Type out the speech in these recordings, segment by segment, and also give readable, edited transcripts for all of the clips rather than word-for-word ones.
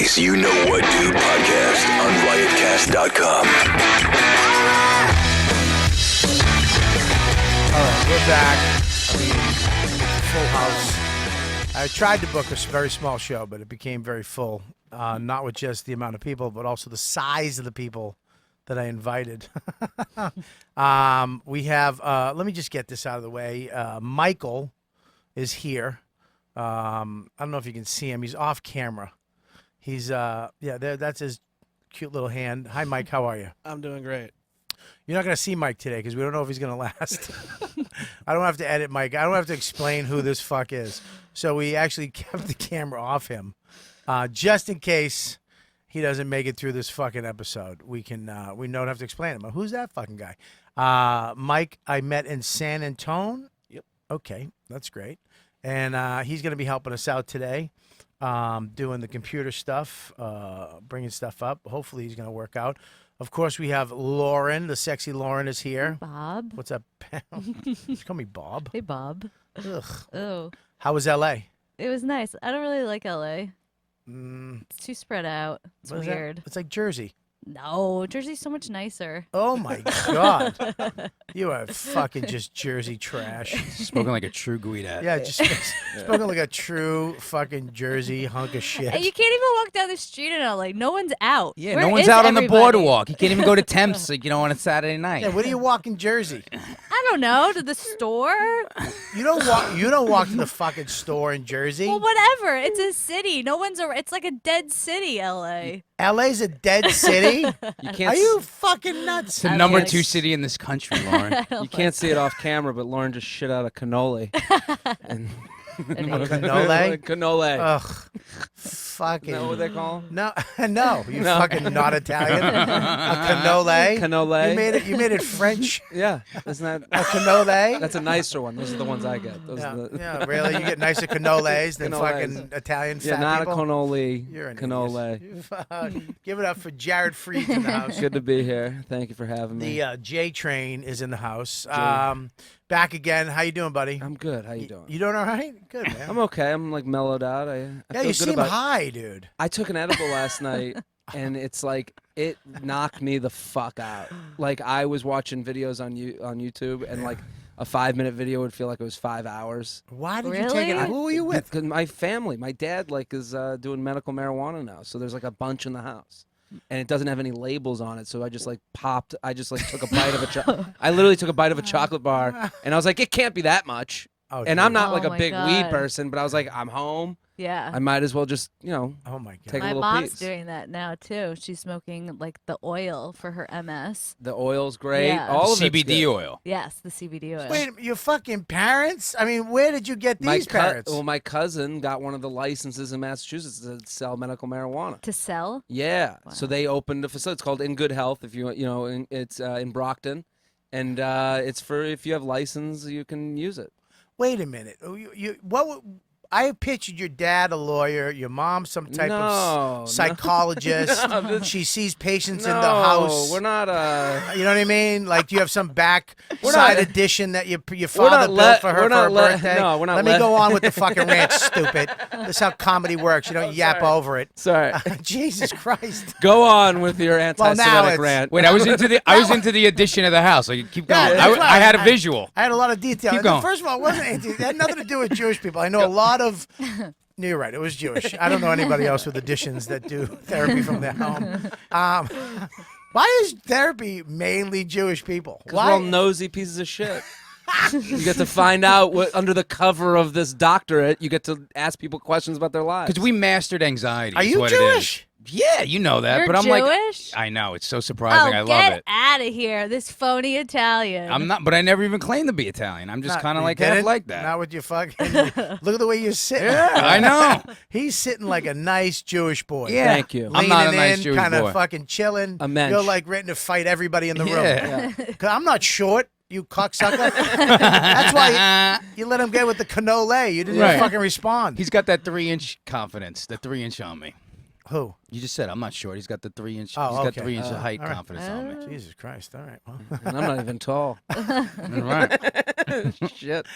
Today's You Know What Dude podcast on riotcast.com. All right, we're back. I mean, full house. I tried to book a very small show, but it became very full. Not with just the amount of people, but also the size of the people that I invited. We have, let me just get this out of the way. Michael is here. I don't know if you can see him. He's off camera. He's, that's his cute little hand. Hi, Mike. How are you? I'm doing great. You're not going to see Mike today because we don't know if he's going to last. I don't have to edit Mike. I don't have to explain who this fuck is. So we actually kept the camera off him just in case he doesn't make it through this fucking episode. We don't have to explain him. Who's that fucking guy? Mike, I met in San Antonio. Yep. Okay, that's great. And he's going to be helping us out today, doing the computer stuff, bringing stuff up. Hopefully he's going to work out. Of course, we have Lauren. The sexy Lauren is here. Bob. What's up, pal? Just call me Bob. Hey, Bob. Ugh. Oh. How was L.A.? It was nice. I don't really like LA. Mm, It's too spread out. It's what is that? weird. It's like Jersey. No, Jersey's so much nicer. Oh, my God. You are fucking just Jersey trash. Spoken like a true Guidat. Yeah, just spoken like a true fucking Jersey hunk of shit. And you can't even walk down the street in LA. No one's out. Yeah, Where no one's is out on the everybody? boardwalk. You can't even go to Temps, like, on a Saturday night. Yeah, where do you walk in Jersey? I don't know. To the store? You don't walk to the fucking store in Jersey. Well, whatever. It's a city. No one's around. It's like a dead city, LA. LA's a dead city? You can't. Are you fucking nuts? It's the I number like- 2 city in this country, Lauren. You can't see it off camera, but Lauren just shit out a cannoli. And Cannoli? Cannoli. Ugh. Is Fucking. that what they call 'em? No, no, you No. fucking not Italian. A cannoli. Cannoli. You made it French. Yeah, isn't that? A cannoli. That's a nicer one. Those are the ones I get. Those Yeah, are the, yeah, really? You get nicer cannolis than Cannolis. fucking Italian yeah, fat not people? a cannoli. You're an Cannoli. idiot. Give it up for Jared Freid in the house. Good to be here. Thank you for having me. The J Train is in the house. Back again. How you doing, buddy? I'm good. How you doing? You doing all right? Good, man. I'm okay. I'm like mellowed out. I yeah, feel you good seem about. high, dude. I took an edible last night, and it's like it knocked me the fuck out. Like I was watching videos on YouTube, and like a 5-minute video would feel like it was 5 hours. Why did you take it? Really? Who were you with? Because my family, my dad, like is doing medical marijuana now, so there's like a bunch in the house, and it doesn't have any labels on it. So I just like popped. I just like took a bite of a. I literally took a bite of a chocolate bar, and I was like, it can't be that much. Oh, And dude. I'm not Oh like a my big weed God. person, but I was like, I'm home. Yeah. I might as well just, Oh my god. take a My little mom's piece. doing that now, too. She's smoking, like, the oil for her MS. The oil's great. Yeah. All of it's CBD good. oil. Yes, the CBD oil. Wait, your fucking parents? I mean, where did you get these parents? Well, my cousin got one of the licenses in Massachusetts to sell medical marijuana. To sell? Yeah, so Wow. they opened a facility. It's called In Good Health. If it's in Brockton, and it's for if you have license, you can use it. Wait a minute. I pictured your dad a lawyer, your mom some type No, of psychologist. No, this- She sees patients no, in the house. we're not. You know what I mean? Like, do you have some back We're side not- edition that your We're father not built let- for her we're for not her let- birthday? no, we're not Let me let- go on with the fucking rant, stupid. This is how comedy works. You don't yap sorry. over it. Sorry. Jesus Christ. Go on with your anti-Semitic it's- rant. Wait, I was into the addition of the house. Like, keep Yeah, going. that's I had a right. visual. I had a lot of detail. Keep And going. First of all, it wasn't it had nothing to do with Jewish people. I know a lot of. No, you're right. It was Jewish. I don't know anybody else with additions that do therapy from their home. Why is therapy mainly Jewish people? Because we're all nosy pieces of shit. You get to find out what under the cover of this doctorate. You get to ask people questions about their lives. Because we mastered anxiety. Are is you what Jewish? It is. Yeah, you know that. You're but I'm like, Jewish? I know. It's so surprising. I love get it. out of here. This phony Italian. I'm not, but I never even claimed to be Italian. I'm just kind of like half like that. Not with your fucking. Look at the way you're sitting. Yeah, I know. He's sitting like a nice Jewish boy. Yeah. Thank you. I'm not a Leaning nice in, Jewish kind boy. of fucking chilling. A mensch. You're like ready to fight everybody in the room. Yeah. 'Cause I'm not short, you cocksucker. That's why you let him get with the cannoli. You didn't Right. even fucking respond. He's got that 3-inch confidence, the 3-inch on me. Who? You just said I'm not short. He's got the 3-inch. Oh, he's got okay. 3-inch height all right. confidence on me. Jesus Christ. All right. Well, And I'm not even tall. Right. Shit.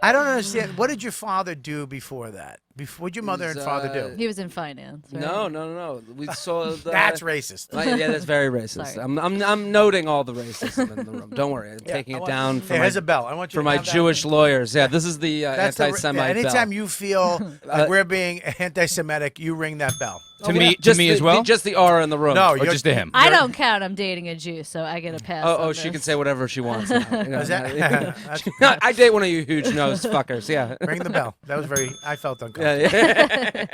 I don't understand. What did your father do before that? What'd your mother and father do? He was in finance. Right? No. We saw the. That's racist. Yeah, that's very racist. Sorry. I'm noting all the racism in the room. Don't worry, I'm taking it down for Here's a bell. I want you for to my have that. Jewish lawyers. Yeah, this is the That's anti-Semite bell. anytime you feel like we're being anti-Semitic, you ring that bell. To me as well. Just the aura in the room. No, or just to him. I don't count. I'm dating a Jew, so I get a pass. Oh, on she can this. say whatever she wants. Now. You know, Is that- I date one of you huge nose fuckers. Yeah. Ring the bell. That was I felt uncomfortable. Yeah.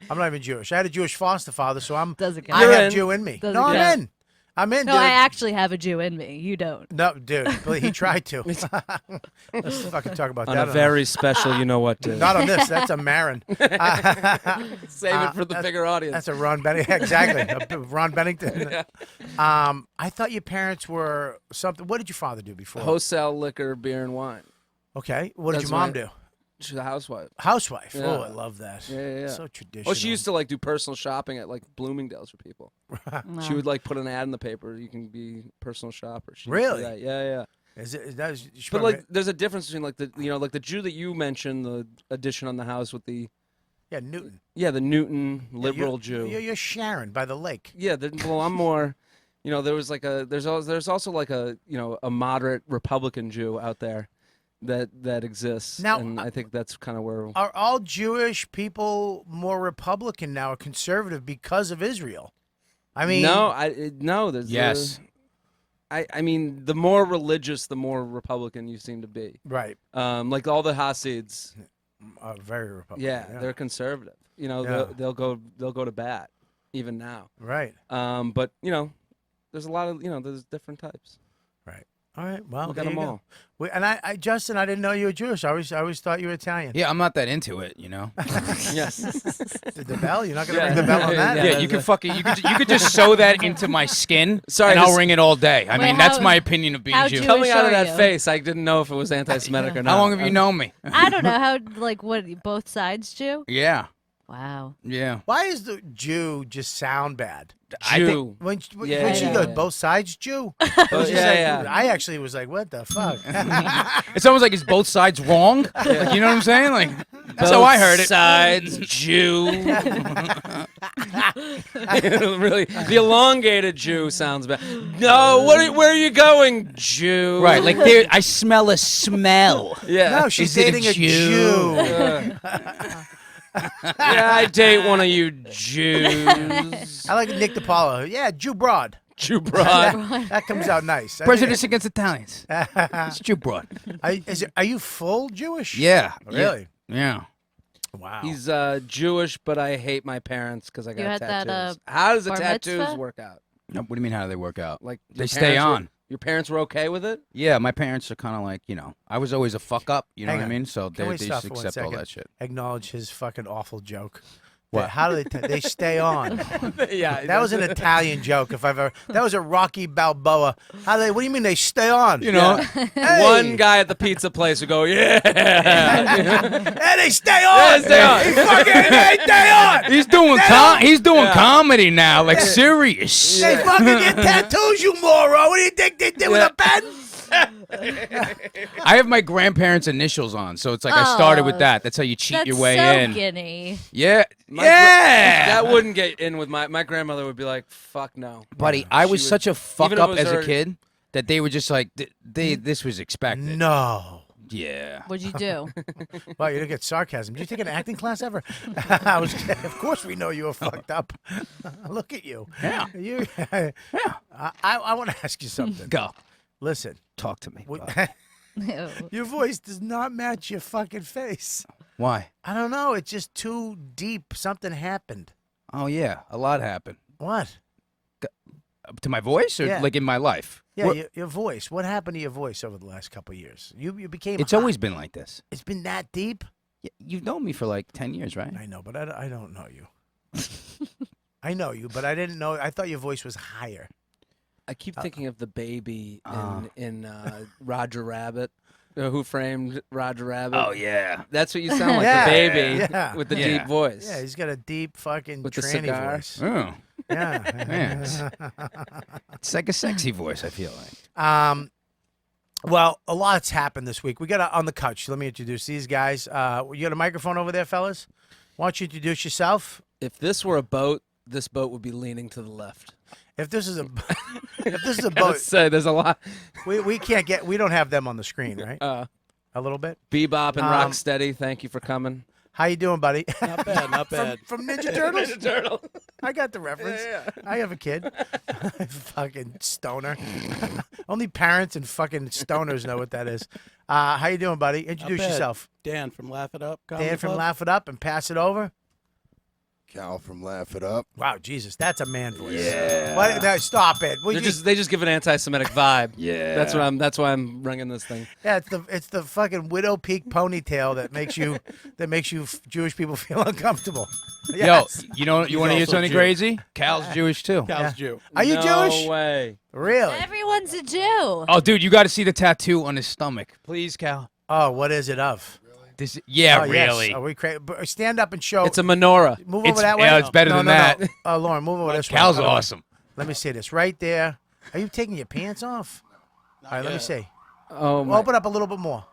I'm not even Jewish. I had a Jewish foster father, so Doesn't I count. have in. Jew in me. Doesn't No, I'm count. in. I'm in, No, dude. I actually have a Jew in me. You don't. No, dude. But he tried to. Let's fucking talk about On that. a very special, you know what, dude. Not on this. That's a Marin. Save it for the bigger audience. That's a Ron Bennington. Exactly. Ron Bennington. I thought your parents were something. What did your father do before? Wholesale liquor, beer, and wine. Okay. What did That's your mom right. do? She's a housewife. Housewife. Yeah. Oh, I love that. Yeah. So traditional. Well, she used to like do personal shopping at like Bloomingdale's for people. She would like put an ad in the paper. You can be personal shopper. She used to do Really? that. Yeah. She But probably- like, there's a difference between like the Jew that you mentioned, the addition on the house with the yeah, Newton. the Newton liberal You're- Jew. You're Sharon by the lake. Yeah, well, I'm more. There was like there's also like a a moderate Republican Jew out there that exists. Now, and I think that's kind of where. Are all Jewish people more Republican now or conservative because of Israel? I mean, no. There's Yes. I mean, the more religious, the more Republican you seem to be. right. Like all the Hasids, Very Republican. yeah, they're conservative. Yeah. They'll go to bat, even now. right. But there's a lot of there's different types. Right. All right. Well, We got there you them go. all. And I, Justin, I didn't know you were Jewish. I always thought you were Italian. Yeah, I'm not that into it, Yes. The bell? You're not gonna Yeah. ring the bell on that? Yeah, Yeah, you could fucking you could just sew that into my skin, Sorry, and I'll this- ring it all day. I Wait, mean, that's how- my opinion of being how Jewish. Jewish Coming out of are that you? face, I didn't know if it was anti-Semitic or not. How long have you known me? I don't know how. Like what? Both sides Jew. Yeah, Wow. yeah. Why is the Jew just sound bad? I think- Jew. When Yeah, she yeah, goes, yeah. both sides Jew? Oh, It was just yeah, like, yeah. I actually was like, what the fuck? It's almost like it's both sides wrong. Like, you know what I'm saying? Like that's how I heard it. Sides Jew. Really, the elongated Jew sounds bad. No, where are you going, Jew? Right, like there, I smell a smell. Yeah. No, she's Is it a dating a Jew? Jew. Yeah, I date one of you Jews. I like Nick DiPaolo. Yeah, Jew broad. Jew broad. That comes out nice. I Prejudice against Italians. think- It's Jew broad. Are you full Jewish? Yeah. Really? Yeah. Wow. He's Jewish, but I hate my parents because I got had tattoos. that, How does the bar tattoos mitzvah? work out? What do you mean? How do they work out? Like They your stay parents were- on. Your parents were okay with it? Yeah, my parents are kind of like, I was always a fuck up. You know Hang what I on. mean? So Can they we stop just for 1 accept all second? that shit. Acknowledge his fucking awful joke. What? How do they stay on? Yeah. That was an Italian joke. If I've ever, that was a Rocky Balboa. What do you mean they stay on? You know, Hey! One guy at the pizza place would go, yeah. Hey, they stay on. Yeah, stay on. He fucking, they stay on. he's doing comedy now, like serious. They fucking get tattoos, you moron. What do you think they did with a pen? I have my grandparents' initials on, so it's like I started with that. That's how you cheat That's your way so in. guinea. Yeah, That wouldn't get in with my grandmother would be like, fuck no. buddy. I was She would- such a fuck even if it up was as her- a kid that they were just like, this was expected. No. Yeah. What'd you do? Wow, you didn't get sarcasm. Did you take an acting class ever? I was. Of course, we know you were fucked up. Look at you. Yeah. You. I want to ask you something. Go. Listen. Talk to me. we- bud. Ew. Your voice does not match your fucking face. Why? I don't know. It's just too deep. Something happened. Oh yeah, a lot happened. What? To my voice, or Yeah. like in my life? Yeah, What- your voice. What happened to your voice over the last couple of years? You became. it's hot. always been like this. It's been that deep. You've known me for like 10 years, right? I know, but I don't know you. I know you, but I didn't know. I thought your voice was higher. I keep thinking of the baby in Roger Rabbit. Who Framed Roger Rabbit? Oh yeah. That's what you sound like, Yeah, the baby yeah. with the Yeah. deep voice. Yeah, he's got a deep fucking With the tranny cigar. voice. Oh, Yeah. yes. It's like a sexy voice. I feel like. Well, a lot's happened this week. We got on the couch. Let me introduce these guys. You got a microphone over there, fellas? Why don't you introduce yourself? If this were a boat, this boat would be leaning to the left. If this is a boat, Let's say there's a lot. we don't have them on the screen, right? A little bit. Bebop and Rocksteady, thank you for coming. How you doing, buddy? Not bad, not bad. From Ninja Turtles? Ninja Turtle. I got the reference. I have a kid. Fucking stoner. Only parents and fucking stoners know what that is. How you doing, buddy? Introduce bad. yourself. Dan from Laugh It Up. Dan from Laugh It Up, and pass it over. Cal from Laugh It Up. Wow, Jesus, that's a man voice. Yeah. What, no, stop it. They just give an anti-Semitic vibe. Yeah. That's why I'm ringing this thing. Yeah, it's the fucking Widow Peak ponytail that makes you Jewish people feel uncomfortable. Yes. Yo, you want to hear also something Jew. crazy? Cal's Jewish too. Cal's Jew. Are you no Jewish? way. Really? Everyone's a Jew. Oh, dude, you got to see the tattoo on his stomach, please, Cal. Oh, what is it of? This, yeah, Oh, yes. really. Are we stand up and show. It's a menorah. Move It's- over that way. yeah, it's better No, than no, that. No. Lauren, move over this way. Cal's Other way. awesome. Let me see this right there. Are you taking your pants off? All right, let me yet. see. Oh my. Open up a little bit more.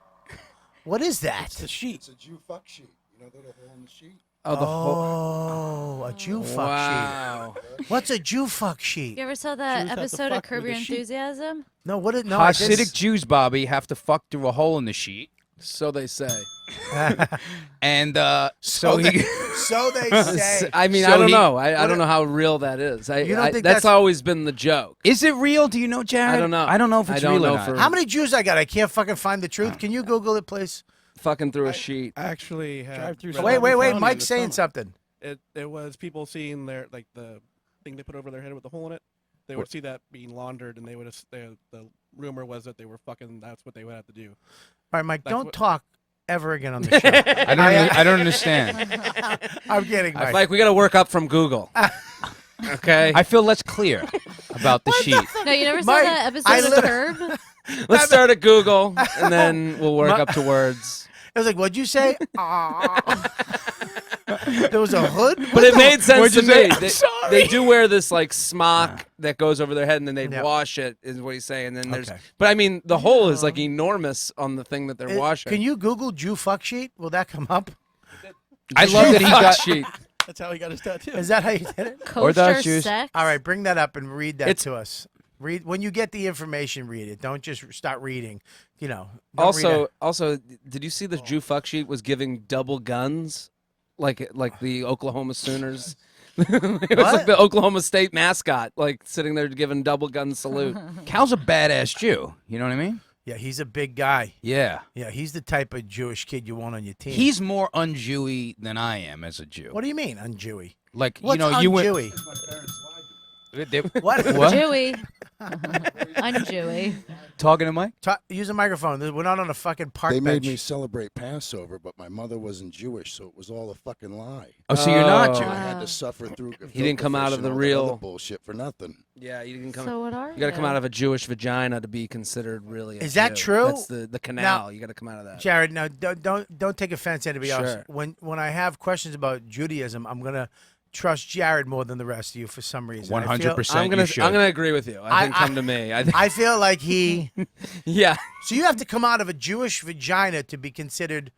What is that? The sheet. It's a Jew fuck sheet. You know, the hole in the sheet. Oh, the whole. Oh, a Jew fuck Wow. sheet. What's a Jew fuck sheet? You ever saw that Jews have to episode of fuck Curb with Your a sheet. Enthusiasm? No, what is no? I Hasidic just- Jews, Bobby, have to fuck through a hole in the sheet, So they say. and so he. they say. I mean, So I don't he- know. I don't know how real that is. You don't think that's that's- always been the joke. Is it real? Do you know, Jared? I don't know. I don't know if it's I don't real know or for- not. How many Jews I got? I can't fucking find the truth. Can you Google it, please? Fucking through a sheet. I actually had Drive-through read Wait, about Wait, the wait. felony in Mike's the saying summer. something. It was people seeing their the thing they put over their head with the hole in it. They would see that being laundered, and they would. The rumor was that they were fucking. That's what they would have to do. All right, Mike. That's Don't what- talk ever again on the show. I don't understand. I'm kidding, Mike. Like we got to work up from Google. Okay. I feel less clear about the sheet. No, you never saw Mike, that episode I of lit- Curb? Let's start at Google, and then we'll work up to words. It was like, what'd you say? There was a hood? But it made sense to What'd you me. say? I'm sorry. They do wear this like smock that goes over their head, and then they Yeah. wash it. Is what he's saying. And then there's, Okay. but I mean, the hole is like enormous on the thing that they're washing. Can you Google Jew fuck sheet? Will that come up? I love that he Fuck got. sheet. That's how he got his tattoo. Is that how you did it? Or those Kosher Jews. sex? All right, bring that up and read that It's- to us. Read when you get the information. Read it. Don't just start reading. You know. don't read Also, did you see the Jew fuck sheet was giving double guns, like the Oklahoma Sooners? It was What? like the Oklahoma State mascot, like sitting there giving double gun salute. Cal's a badass Jew. You know what I mean? Yeah, he's a big guy. Yeah. Yeah, he's the type of Jewish kid you want on your team. He's more un-Jewy than I am as a Jew. What do you mean, un-Jewy? Like What's you went. un-Jewy? What? What? Jewy. I'm Jewy. Talking to Mike? Use a microphone. We're not on a fucking park They bench. made me celebrate Passover, but my mother wasn't Jewish, so it was all a fucking lie. Oh, so you're not Oh. So Jewish? I had to suffer through. He didn't come out of the all that real- other bullshit for nothing. Yeah, you didn't come. So what are You got to come out of a Jewish vagina to be considered really. Is that Jew. true? That's the canal. You got to come out of that. Jared, now don't take offense to anybody else. Sure. When I have questions about Judaism, I'm gonna trust Jared more than the rest of you for some reason. I feel- 100%. I'm gonna you should. I'm gonna agree with you. I think I- come to me. I think, I feel like he. yeah. So you have to come out of a Jewish vagina to be considered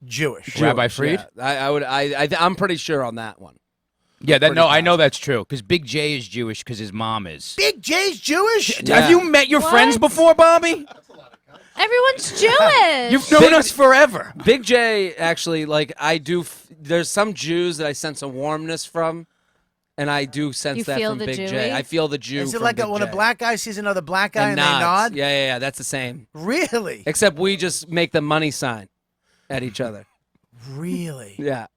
Jewish. Rabbi Freid? Yeah, I would. I'm pretty sure on that one. Yeah, that no, pretty I know that's true because Big J is Jewish because his mom is. Big J's Jewish. Yeah. Have you met your friends What? before, Bobby? Everyone's Jewish. You've known us forever. Big J actually like I do. There's some Jews that I sense a warmness from, and I do sense You that feel from the Big Jewy? J. I feel the Jew. Is it from like Big when J. a black guy sees another black guy and they nods. nod? Yeah. That's the same. Really? Except we just make the money sign at each other. Really? Yeah.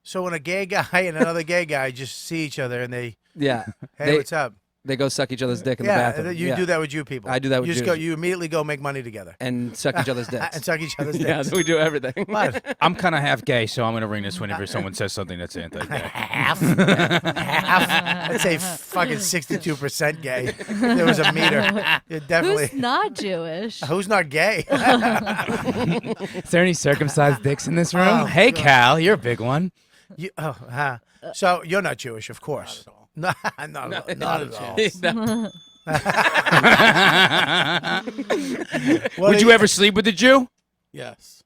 So when a gay guy and another gay guy just see each other and they, Yeah. hey, They- what's up? They go suck each other's dick in the Yeah, bathroom. you Yeah. do that with Jew people. I do that with you just Jews. go. You immediately go make money together And suck each other's dicks. and suck each other's Yeah, dicks. we do everything. What? I'm kind of half gay, so I'm going to ring this whenever someone says something that's anti-gay. Half. I'd say fucking 62% gay. There was a meter. You're definitely. Who's not Jewish? Who's not gay? Is there any circumcised dicks in this room? Oh, hey, God. Cal, you're a big one. So you're not Jewish, of course. Not at all. Not at all. Would you ever sleep with a Jew? Yes.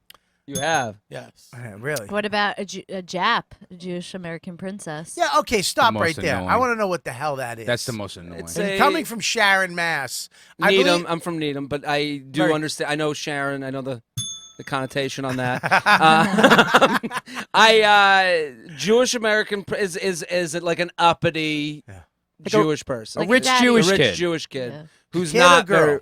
You have. Yes. Really? What about a Jap, a Jewish American princess? Yeah. Okay. Stop The right most there. I annoying. want to know what the hell that is. That's the most annoying. It's And a- coming from Sharon, Mass. I Needham. believe- I'm from Needham, but I do Very- understand. I know Sharon. I know the connotation on that. Jewish American is like an uppity Jewish person, a rich daddy. Jewish a rich kid. Jewish kid Yeah. who's Kid or not girl?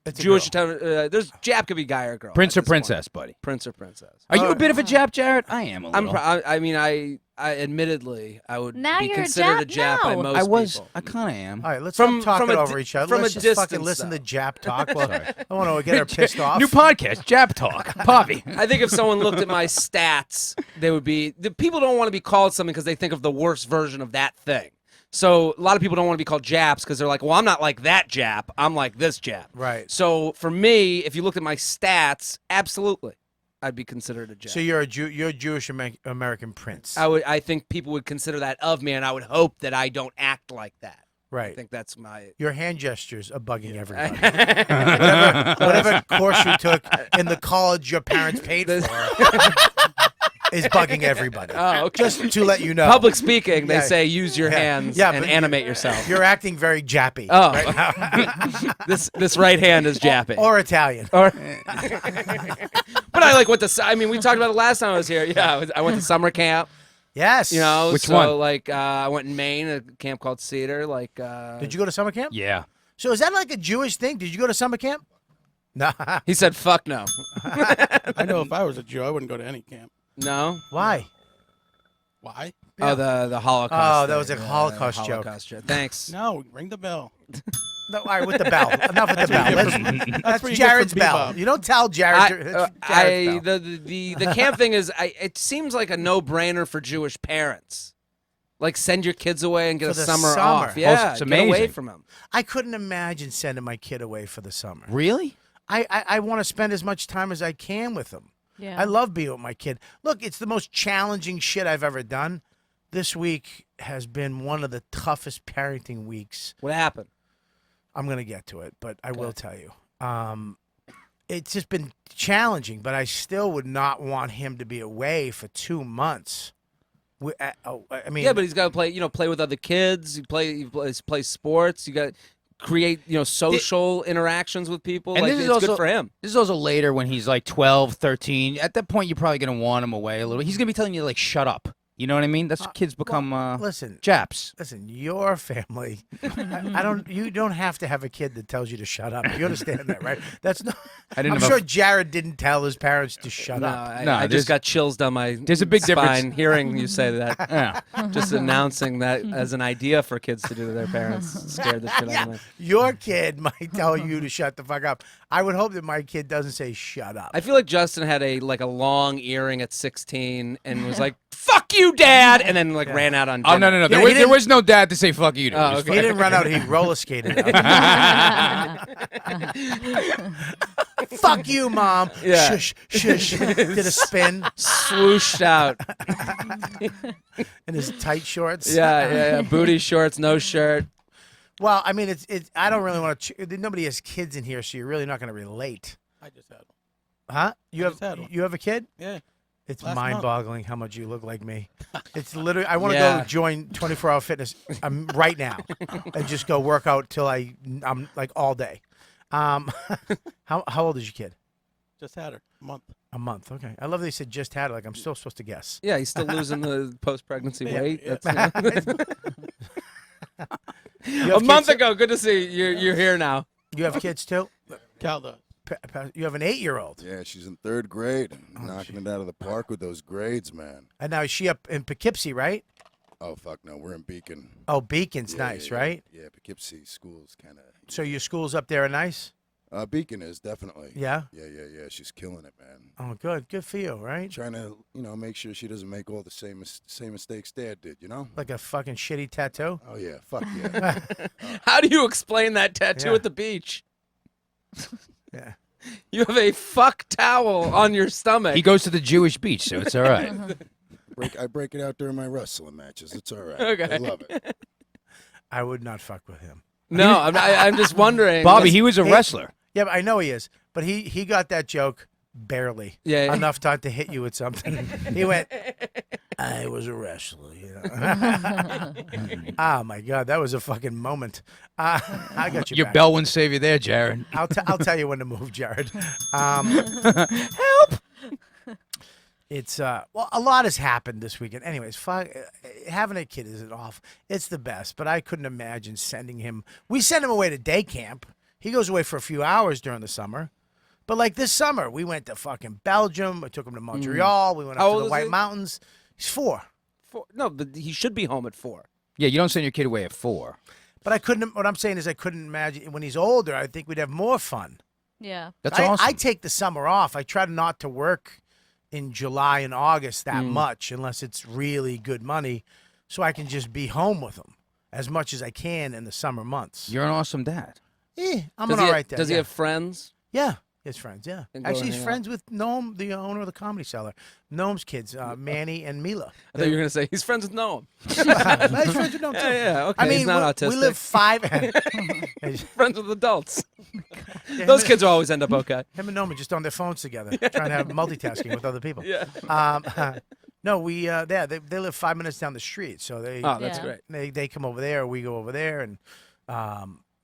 It's a Jewish. girl. There's Jap could be guy or girl. Prince at or this point. princess, buddy. Prince or princess. Are you a bit of a Jap, Jared? I am a I'm. little. I mean, I admittedly, I would Now be you're a considered Jap? by No. most people. I kind of am. All right, let's From- stop talking from a over di- each other. from Let's a just fucking distance, listen though. to Jap talk. Well, I want to get her pissed off. New podcast, Jap Talk. Poppy. I think if someone looked at my stats, they would be. The people don't want to be called something because they think of the worst version of that thing. So a lot of people don't want to be called Japs because they're like, well, I'm not like that Jap. I'm like this Jap. Right. So for me, if you looked at my stats, absolutely, I'd be considered a Jap. So you're a you're a Jewish American prince. I think people would consider that of me, and I would hope that I don't act like that. I right. think that's my. Your hand gestures are bugging everybody. Whatever course you took in the college your parents paid for is bugging everybody. Oh, okay. Just to let you know. Public speaking, they Yeah. say use your Yeah. hands Yeah, and but animate yourself. You're acting very Jappy. Oh. Right now. This right hand is japping. Or Italian. Or- but I like went to. I mean, we talked about it last time I was here. Yeah, I went to summer camp. Yes. You know, Which so one? like I went in Maine, a camp called Cedar. Like, Did you go to summer camp? Yeah. So is that like a Jewish thing? Did you go to summer camp? No. he said, "Fuck no, I know if I was a Jew, I wouldn't go to any camp. no." Why? Why? Oh, the Holocaust. Oh, that was a thing. Holocaust joke. Holocaust joke. Thanks. No, ring the bell. No, all right, with the bell. Enough with the bell. That's where you get Jared's from bell. bebop. You don't tell Jared. That's Jared's bell. The camp thing is, it seems like a no-brainer for Jewish parents. Like, send your kids away and get For a the summer summer. off. Yeah, it's get away amazing. from them. I couldn't imagine sending my kid away for the summer. Really? I want to spend as much time as I can with him. Yeah. I love being with my kid. Look, it's the most challenging shit I've ever done. This week has been one of the toughest parenting weeks. What happened? I'm going to get to it, but I will tell you. It's just been challenging, but I still would not want him to be away for 2 months. I mean, Yeah, but he's got to play. Play with other kids. He plays sports. You got to create social interactions with people. And Like, this is it's also good for him. This is also later when he's like 12, 13. At that point, you're probably going to want him away a little bit. He's going to be telling you, like, shut up. You know what I mean? That's what kids become listen, Japs. Listen, your family. I don't. You don't have to have a kid that tells you to shut up. You understand that, right? That's not. I didn't I'm have sure a- Jared didn't tell his parents to shut No, up. I No, just there's- got chills down my there's a big spine difference. hearing you say that. Yeah. Just announcing that as an idea for kids to do to their parents. Scared the shit out of me. Your kid might tell you to shut the fuck up. I would hope that my kid doesn't say shut up. I feel like Justin had a long earring at 16 and was like, "Fuck you, Dad," and then ran out on. Oh, dinner. no. Yeah, There, he was, there didn't- was no dad to say fuck you to. Oh, It was okay. He didn't run out. He roller skated out. Fuck you, Mom. Yeah. Shush, shush. Did a spin Swooshed out. in his tight shorts. Yeah. Booty shorts, no shirt. Well, I mean, it's. I don't really want to. Nobody has kids in here, so you're really not going to relate, I just had one. huh? You I just had have. one. You have a kid? Yeah. It's Last month. mind-boggling how much you look like me. It's literally. I want to Yeah. go join 24-hour fitness right now and just go work out till I'm like all day. How old is your kid? Just had her. A month. A month. Okay. I love that you said just had it. Like I'm still supposed to guess. Yeah, he's still losing the post-pregnancy Yeah, weight. yeah. That's, You a have month kids- ago. Good to see you. You're here now. You have kids too. Cal does. You have an 8-year-old, Yeah, she's in 3rd grade and knocking it out of the park with those grades, man. and now is she up in Poughkeepsie, right? Oh, fuck no. We're in Beacon. Oh, Beacon's Yeah, nice, yeah, yeah. right? Yeah, Poughkeepsie school's kind of. So your schools up there are nice. Beacon is definitely. Yeah. Yeah. She's killing it, man. Oh, good for you, right? Trying to, make sure she doesn't make all the same mistakes Dad did, Like a fucking shitty tattoo. Oh yeah, fuck yeah. How do you explain that tattoo Yeah. at the beach? Yeah. You have a fuck towel on your stomach. He goes to the Jewish beach, so it's all right. I break it out during my wrestling matches. It's all right. Okay. I love it. I would not fuck with him. No, I'm just wondering. Bobby, he was a Hey, wrestler. Yeah, but I know he is. But he got that joke barely. Yeah. Enough time to hit you with something. He went, I was a wrestler, you know. Oh my God, that was a fucking moment. I got Your back. bell wouldn't save you there, Jared. I'll tell you when to move, Jared. It's well, a lot has happened this weekend. Anyways, having a kid isn't off. It's the best, but I couldn't imagine sending him. We send him away to day camp. He goes away for a few hours during the summer. But like this summer, we went to fucking Belgium. I took him to Montreal. We went How up to old the is White he? Mountains. He's 4. No, but he should be home at 4. Yeah, you don't send your kid away at 4. But I couldn't. What I'm saying is, I couldn't imagine when he's older. I think we'd have more fun. Yeah. That's I awesome. take the summer off. I try not to work in July and August that much unless it's really good money, so I can just be home with him as much as I can in the summer months. You're an awesome dad. I'm Does an he all right dad. Does he yeah. have friends? Yeah, his friends. Yeah, And go actually, and he's hang friends with Noam, the owner of the Comedy Cellar. Noam's kids, Manny and Mila. I thought you were gonna say he's friends with Noam. He's friends with Noam too. Yeah, okay. I mean, he's not we autistic. live 5. friends with adults. Those kids will always end up okay. Him and Noam are just on their phones together, trying to have multitasking with other people. Yeah. No, we they live 5 minutes down the street, so they Oh, that's Yeah. great. they come over there, we go over there, and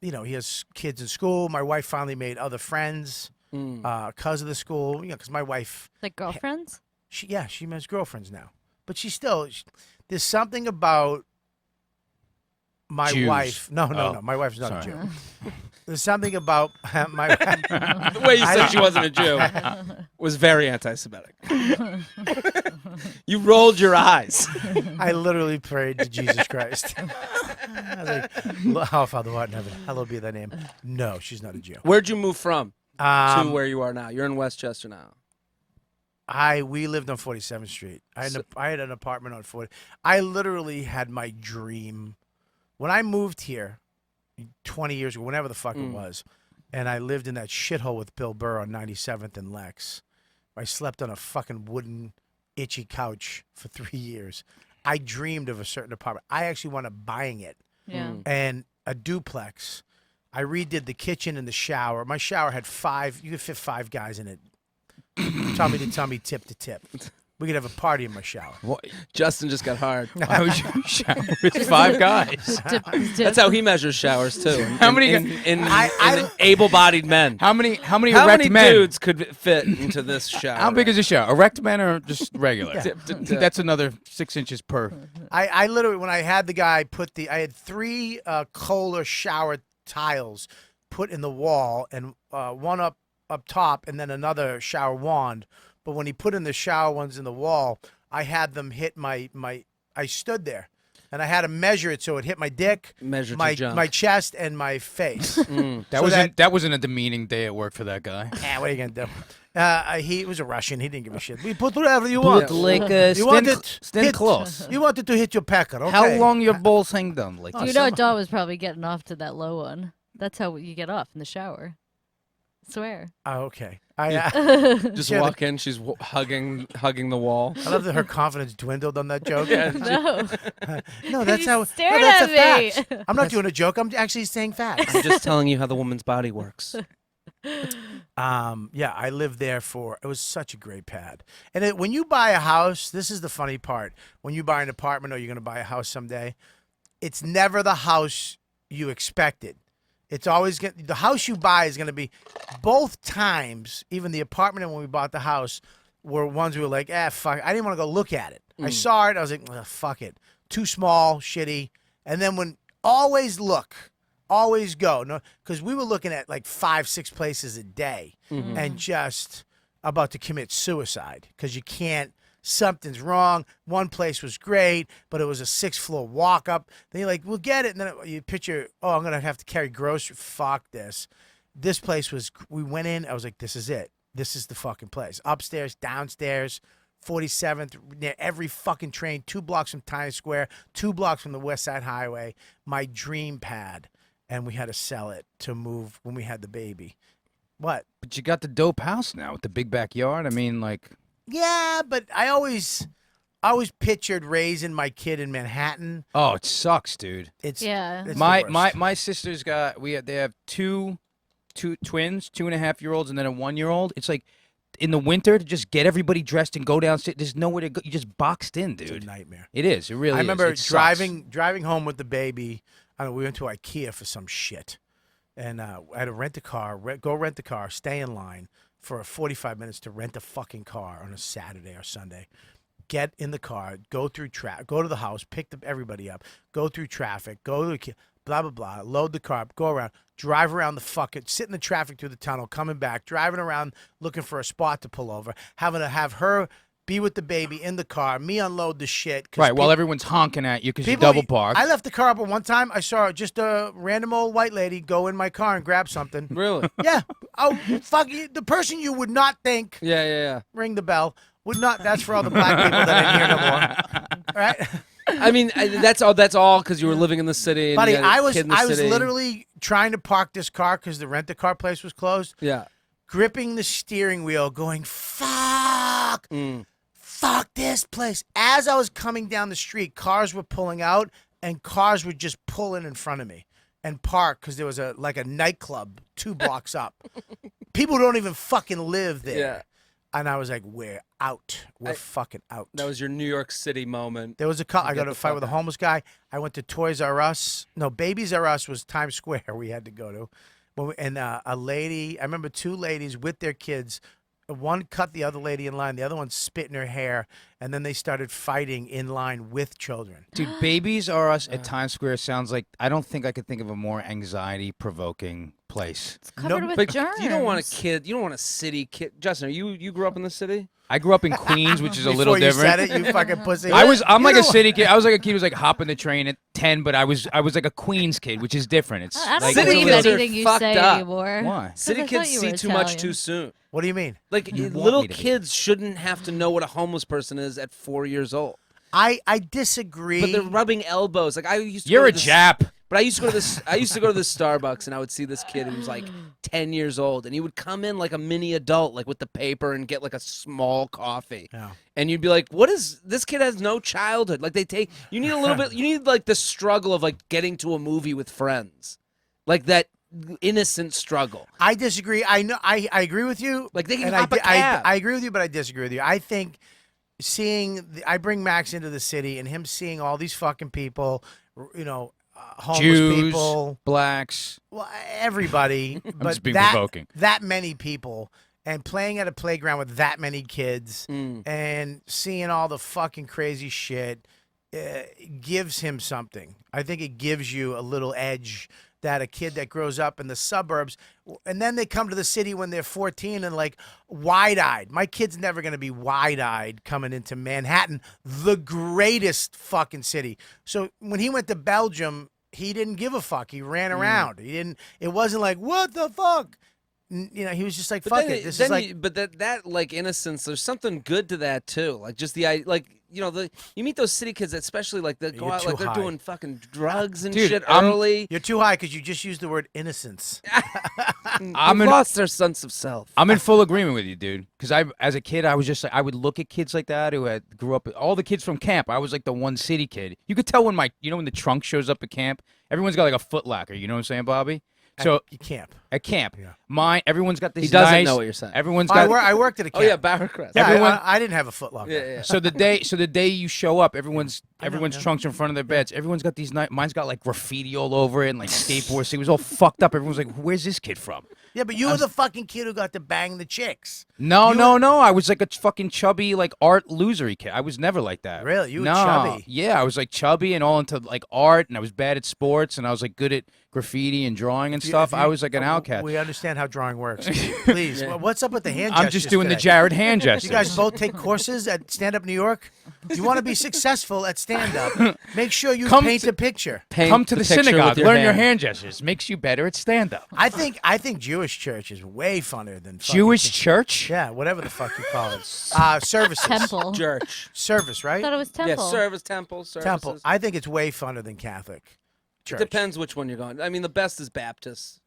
you know, he has kids in school. My wife finally made other friends because of the school. You know, because my wife, Like girlfriends? she has girlfriends now, but there's something about my Jews. wife. No, Oh, my wife's not sorry. a Jew. There's something about my. The way you said she wasn't a Jew was very anti-Semitic. You rolled your eyes. I literally prayed to Jesus Christ. I was like, "Our Father who art in heaven, hallowed be thy name." No, she's not a Jew. Where'd you move from to Um, where you are now? You're in Westchester now. we lived on 47th Street. I had an apartment on 40. I literally had my dream when I moved here 20 years ago, whenever the fuck it was, and I lived in that shithole with Bill Burr on 97th and Lex. I slept on a fucking wooden, itchy couch for 3 years. I dreamed of a certain apartment. I actually wound up buying it. Yeah. And a duplex. I redid the kitchen and the shower. My shower had 5. You could fit 5 guys in it. Tummy to tummy, tip to tip. We could have a party in my shower. What? Justin just got hard. Why would you shower with 5 guys? That's how he measures showers too. How many in I- able-bodied men? How many How erect many men? dudes could fit into this shower? How big is the shower? Erect men or just regular? Tip to tip. That's another 6 inches per. I literally, when I had the guy I had 3 Kohler shower tiles put in the wall, and one up top, and then another shower wand. But when he put in the shower ones in the wall, I had them hit my. I stood there, and I had to measure it so it hit my dick, Measure my to jump. my chest, and my face. That wasn't a demeaning day at work for that guy. What are you gonna do? He was a Russian. He didn't give a shit. We put whatever you want. Like You want it? stand hit- close. You wanted to hit your pecker. Okay. How long your balls hang down? Like You know, Dawn was probably getting off to that low one. That's how you get off in the shower. Swear. Oh, okay. Just Yeah, walk in, she's hugging the wall. I love that her confidence dwindled on that joke. No. No, that's You how. stared no, that's at a me. fact. I'm not doing a joke. I'm actually saying facts. I'm just telling you how the woman's body works. Yeah, I lived there it was such a great pad. And when you buy a house, this is the funny part. When you buy an apartment or you're going to buy a house someday, it's never the house you expected. It's always the house you buy is going to be both times, even the apartment and when we bought the house, were ones we were like, fuck. I didn't want to go look at it. I saw it. I was like, fuck it. Too small, shitty. And then always look. Always go. No, because we were looking at like 5-6 places a day and just about to commit suicide because you can't. Something's wrong. One place was great, but it was a 6th-floor walk-up. Then you're like, we'll get it. And then you picture, I'm going to have to carry groceries. Fuck this. This place we went in. I was like, this is it. This is the fucking place. Upstairs, downstairs, 47th, near every fucking train, 2 blocks from Times Square, 2 blocks from the West Side Highway. My dream pad. And we had to sell it to move when we had the baby. What? But you got the dope house now with the big backyard. I mean, like. Yeah, but I always pictured raising my kid in Manhattan. Oh, it sucks, dude. It's Yeah. it's the My worst. sister's got they have two twins, 2.5-year-olds, and then a 1-year-old. It's like in the winter to just get everybody dressed and go downstairs. There's nowhere to go. You just boxed in, dude. It's a nightmare. It is. It really is. I remember It sucks. driving home with the baby. I don't know, we went to IKEA for some shit, and I had to rent a car. Go rent the car. Stay in line for 45 minutes to rent a fucking car on a Saturday or Sunday. Get in the car. Go through traffic. Go to the house. Pick everybody up. Go through traffic. Go to IKEA. Blah blah blah. Load the car up. Go around. Drive around the fucking. Sit in the traffic through the tunnel. Coming back. Driving around looking for a spot to pull over. Having to have her be with the baby in the car, me unload the shit. Right, while everyone's honking at you because you double parked. I left the car up, and one time I saw just a random old white lady go in my car and grab something. Really? Yeah. Oh, fuck you. The person you would not think, Yeah. ring the bell, would not. That's for all the black people that ain't here no more. All right? I mean, that's all because you were living in the city. And Buddy, you had a I was kid in the city. literally trying to park this car because the rent-a-car place was closed, Yeah. gripping the steering wheel, going, fuck. Fuck this place. As I was coming down the street, cars were pulling out and cars would just pull in front of me and park because there was a nightclub 2 blocks up. People don't even fucking live there. Yeah. And I was like, we're out. We're fucking out. That was your New York City moment. There was I got Get in a the fight fuck with a out. homeless guy. I went to Toys R Us. No, Babies R Us was Times Square we had to go to. And a lady, I remember 2 ladies with their kids. One cut the other lady in line. The other one spit in her hair. And then they started fighting in line with children. Dude, Babies R Us at Times Square sounds like, I don't think I could think of a more anxiety-provoking place. It's covered with But germs. you don't want a kid. You don't want a city kid. Justin, you grew up in the city? I grew up in Queens, which is a Before little you different. said it, you fucking pussy. I'm like You a know- city kid. I was like a kid who was like hopping the train at 10, but I was like a Queens kid, which is different. It's I don't like City believe kids are anything you fucked say up. anymore. Why? 'Cause City I kids thought you see were too much Italian. too soon. What do you mean? Like You want little me to be. kids shouldn't have to know what a homeless person is at 4 years old. I disagree. But they're rubbing elbows. Like I used to. You're go a to this, Jap. But I used to go to this. I used to go to this Starbucks, and I would see this kid who was like 10 years old, and he would come in like a mini adult, like with the paper, and get like a small coffee. Yeah. And you'd be like, "What is this kid has no childhood? Like they take. You need a little bit. You need like the struggle of like getting to a movie with friends, like that innocent struggle. I disagree. I know. I agree with you. Like they can and hop a cab. I agree with you, but I disagree with you. I think I bring Max into the city and him seeing all these fucking people, homeless Jews, people, blacks. well, everybody, but just being that, provoking. that many people, and playing at a playground with that many kids, and seeing all the fucking crazy shit, gives him something. I think it gives you a little edge that a kid that grows up in the suburbs, and then they come to the city when they're 14 and like wide-eyed. My kid's never going to be wide-eyed coming into Manhattan, the greatest fucking city. So when he went to Belgium, he didn't give a fuck. He ran around. He didn't. It wasn't like, what the fuck? He was just like, fuck it. This is like, but that like innocence, there's something good to that too. Like just the you meet those city kids, especially like they go You're out too like they're high. doing fucking drugs and Dude, shit I'm- early. you're too high because you just used the word innocence. I'm They've in, lost their sense of self. I'm in full agreement with you, dude. Because as a kid, I was just like, I would look at kids like that who grew up. All the kids from camp, I was like the one city kid. You could tell when when the trunk shows up at camp, everyone's got like a Foot Locker. You know what I'm saying, Bobby? So You can't. at camp, Yeah. everyone's got this. He doesn't nice, know what you're saying. Everyone's Oh, got. I worked at a Oh camp. yeah, Barracrest. Yeah, everyone- I didn't have a Foot Locker. Yeah. So the day you show up, everyone's trunks in front of their beds. Everyone's got these mine's got like graffiti all over it and like skateboards. It was all fucked up. Everyone's like, "Where's this kid from?" Yeah, but you were the fucking kid who got to bang the chicks. No, You no. I was like a fucking chubby, like art losery kid. I was never like that. Really? You were no. chubby? Yeah, I was like chubby and all into like art, and I was bad at sports, and I was like good at graffiti and drawing and stuff. I was like an outcast. We understand how drawing works. Please, what's up with the hand I'm gestures just doing the today? Jared hand gestures. You guys both take courses at Stand Up New York? You want to be successful at stand up, make sure you Come paint to- a picture. Paint Come to the picture synagogue, with learn your hand. hand gestures. Makes you better at stand up. I think Jewish church is way funner than fucking- Jewish church? Yeah, whatever the fuck you call it. Services. Temple. Church. Service, I right? thought it was Yeah, temple. service temple. Services. Temple. I think it's way funner than Catholic It church. depends which one you're going. I mean, the best is Baptist.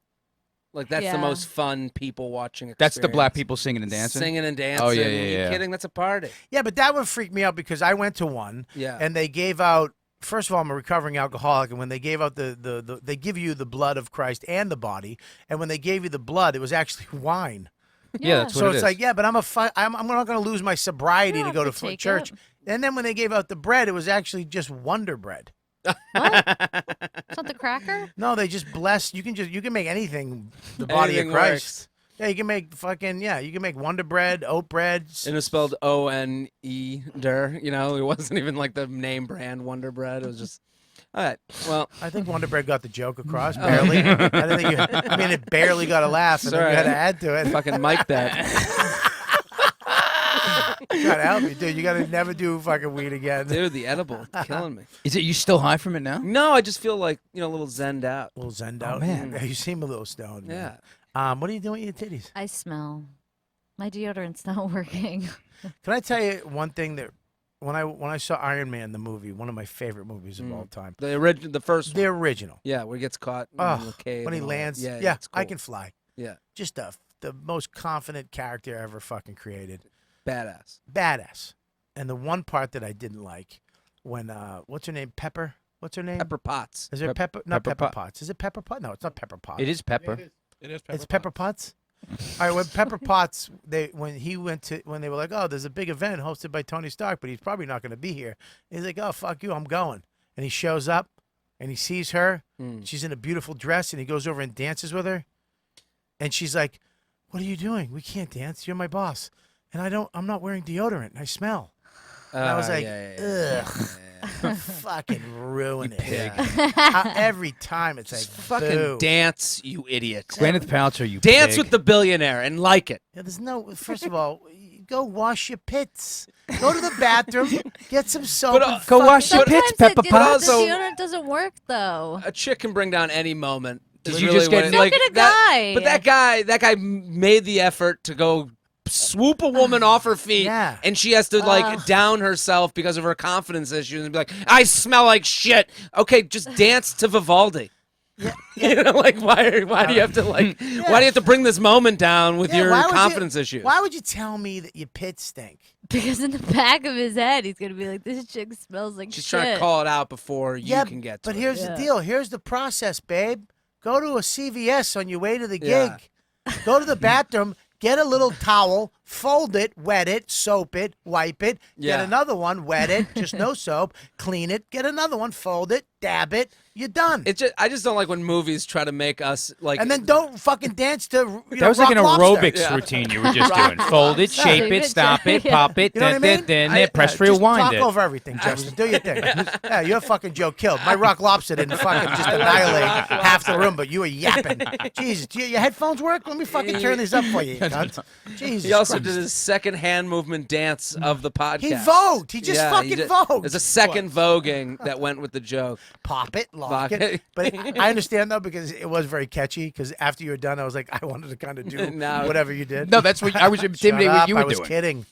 Like that's Yeah. the most fun people watching. That's the black experience. people singing and dancing? Singing and dancing. Oh, yeah, Are yeah, you yeah. kidding? That's a party. Yeah, but that one freaked me out because I went to one. Yeah. And they gave out. First of all, I'm a recovering alcoholic, and when they gave out they give you the blood of Christ and the body, and when they gave you the blood, it was actually wine. Yeah, that's what So it it's is. like, yeah, but I'm not going to lose my sobriety You to don't go to have to take church. it. And then when they gave out the bread, it was actually just Wonder Bread. What? It's not the cracker? No, they just blessed. You can make anything the body Anything of Christ. works. Yeah, you can make you can make Wonder Bread, oat bread. And it was spelled O-N-E-der. You know, it wasn't even like the name brand Wonder Bread. It was just, all right. Well, I think Wonder Bread got the joke across barely. I mean, it barely got a laugh, and then Sorry. you had to add to it. fucking Mike that. Try to help you, dude. You got to never do fucking weed again. Dude, the edible, killing me. Is it you still high from it now? No, I just feel like, a little zenned out. A little zened Oh, out. man. Yeah, you seem a little stoned. Yeah. Man. What are you doing with your titties? I smell. My deodorant's not working. Can I tell you one thing that when I saw Iron Man the movie, one of my favorite movies of all time, The first the one. original. Yeah, where he gets caught in Oh, the cave. when he and all that. lands, Yeah, it's I cool. can fly. Yeah, Just the most confident character ever fucking created. badass. Badass. And the one part that I didn't like when what's her name? Pepper? What's her name? Pepper Potts. Is there Pepper? Not Pepper Pepper Pot- Potts. Is it Pepper Potts? No, it's not Pepper Potts. It is pepper. It is It's Pepper Potts. All right, when Pepper Potts, when they were like, oh, there's a big event hosted by Tony Stark, but he's probably not going to be here. He's like, oh, fuck you, I'm going. And he shows up, and he sees her. She's in a beautiful dress, and he goes over and dances with her. And she's like, what are you doing? We can't dance. You're my boss. And I'm not wearing deodorant. And I smell. And I was like, ugh, fucking ruin it. pig. Every time it's like, Fucking boo. dance, you idiot. Gwyneth Paltrow, you Dance pig. with the billionaire and like it. Yeah, there's no. First of all, go wash your pits. Go to the bathroom. Get some soap. and go fucking- wash your Sometimes pits, Pepper the Potts. deodorant doesn't work though. A chick can bring down any moment. Did Is you really just get what- So like could a that? guy. But that guy made the effort to go swoop a woman off her feet, Yeah. and she has to like down herself because of her confidence issues and be like, "I smell like shit." Okay, just dance to Vivaldi. You know, like why do you have to why do you have to bring this moment down with Yeah, your why would confidence you, issues? Why would you tell me that your pits stink? Because in the back of his head, he's gonna be like, "This chick smells like She's shit." trying to call it out before you Yeah, can get to but it. here's the deal. Here's the process, babe. Go to a CVS on your way to the Yeah. gig. Go to the bathroom. Get a little towel, fold it, wet it, soap it, wipe it. Yeah. Get another one, wet it, just no soap. Clean it. Get another one, fold it, dab it. You're done. I just don't like when movies try to make us like. And then don't fucking dance to That was like an Rock Lobster. aerobics Yeah. routine you were just doing. Fold it, shape Shape it, it, stop it, yeah. pop it, You know what I mean? then press Just rewind talk it. over everything, Justin. Do your thing. Yeah, you're fucking Joe killed. My Rock Lobster didn't fucking just annihilate half the room, but you were yapping. Jesus, do your headphones work? Let me fucking turn these up for you, you cunt. Jesus He also Christ. did his second hand movement dance of the podcast. He vogued. He just fucking vogued. There's a second voguing that went with the joke. Pop it, lock Lock it. it. But I understand, though, because it was very catchy, because after you were done, I was like, I wanted to kind of do No. whatever you did. No, that's what I was Shut intimidated up, what you were I was doing. kidding.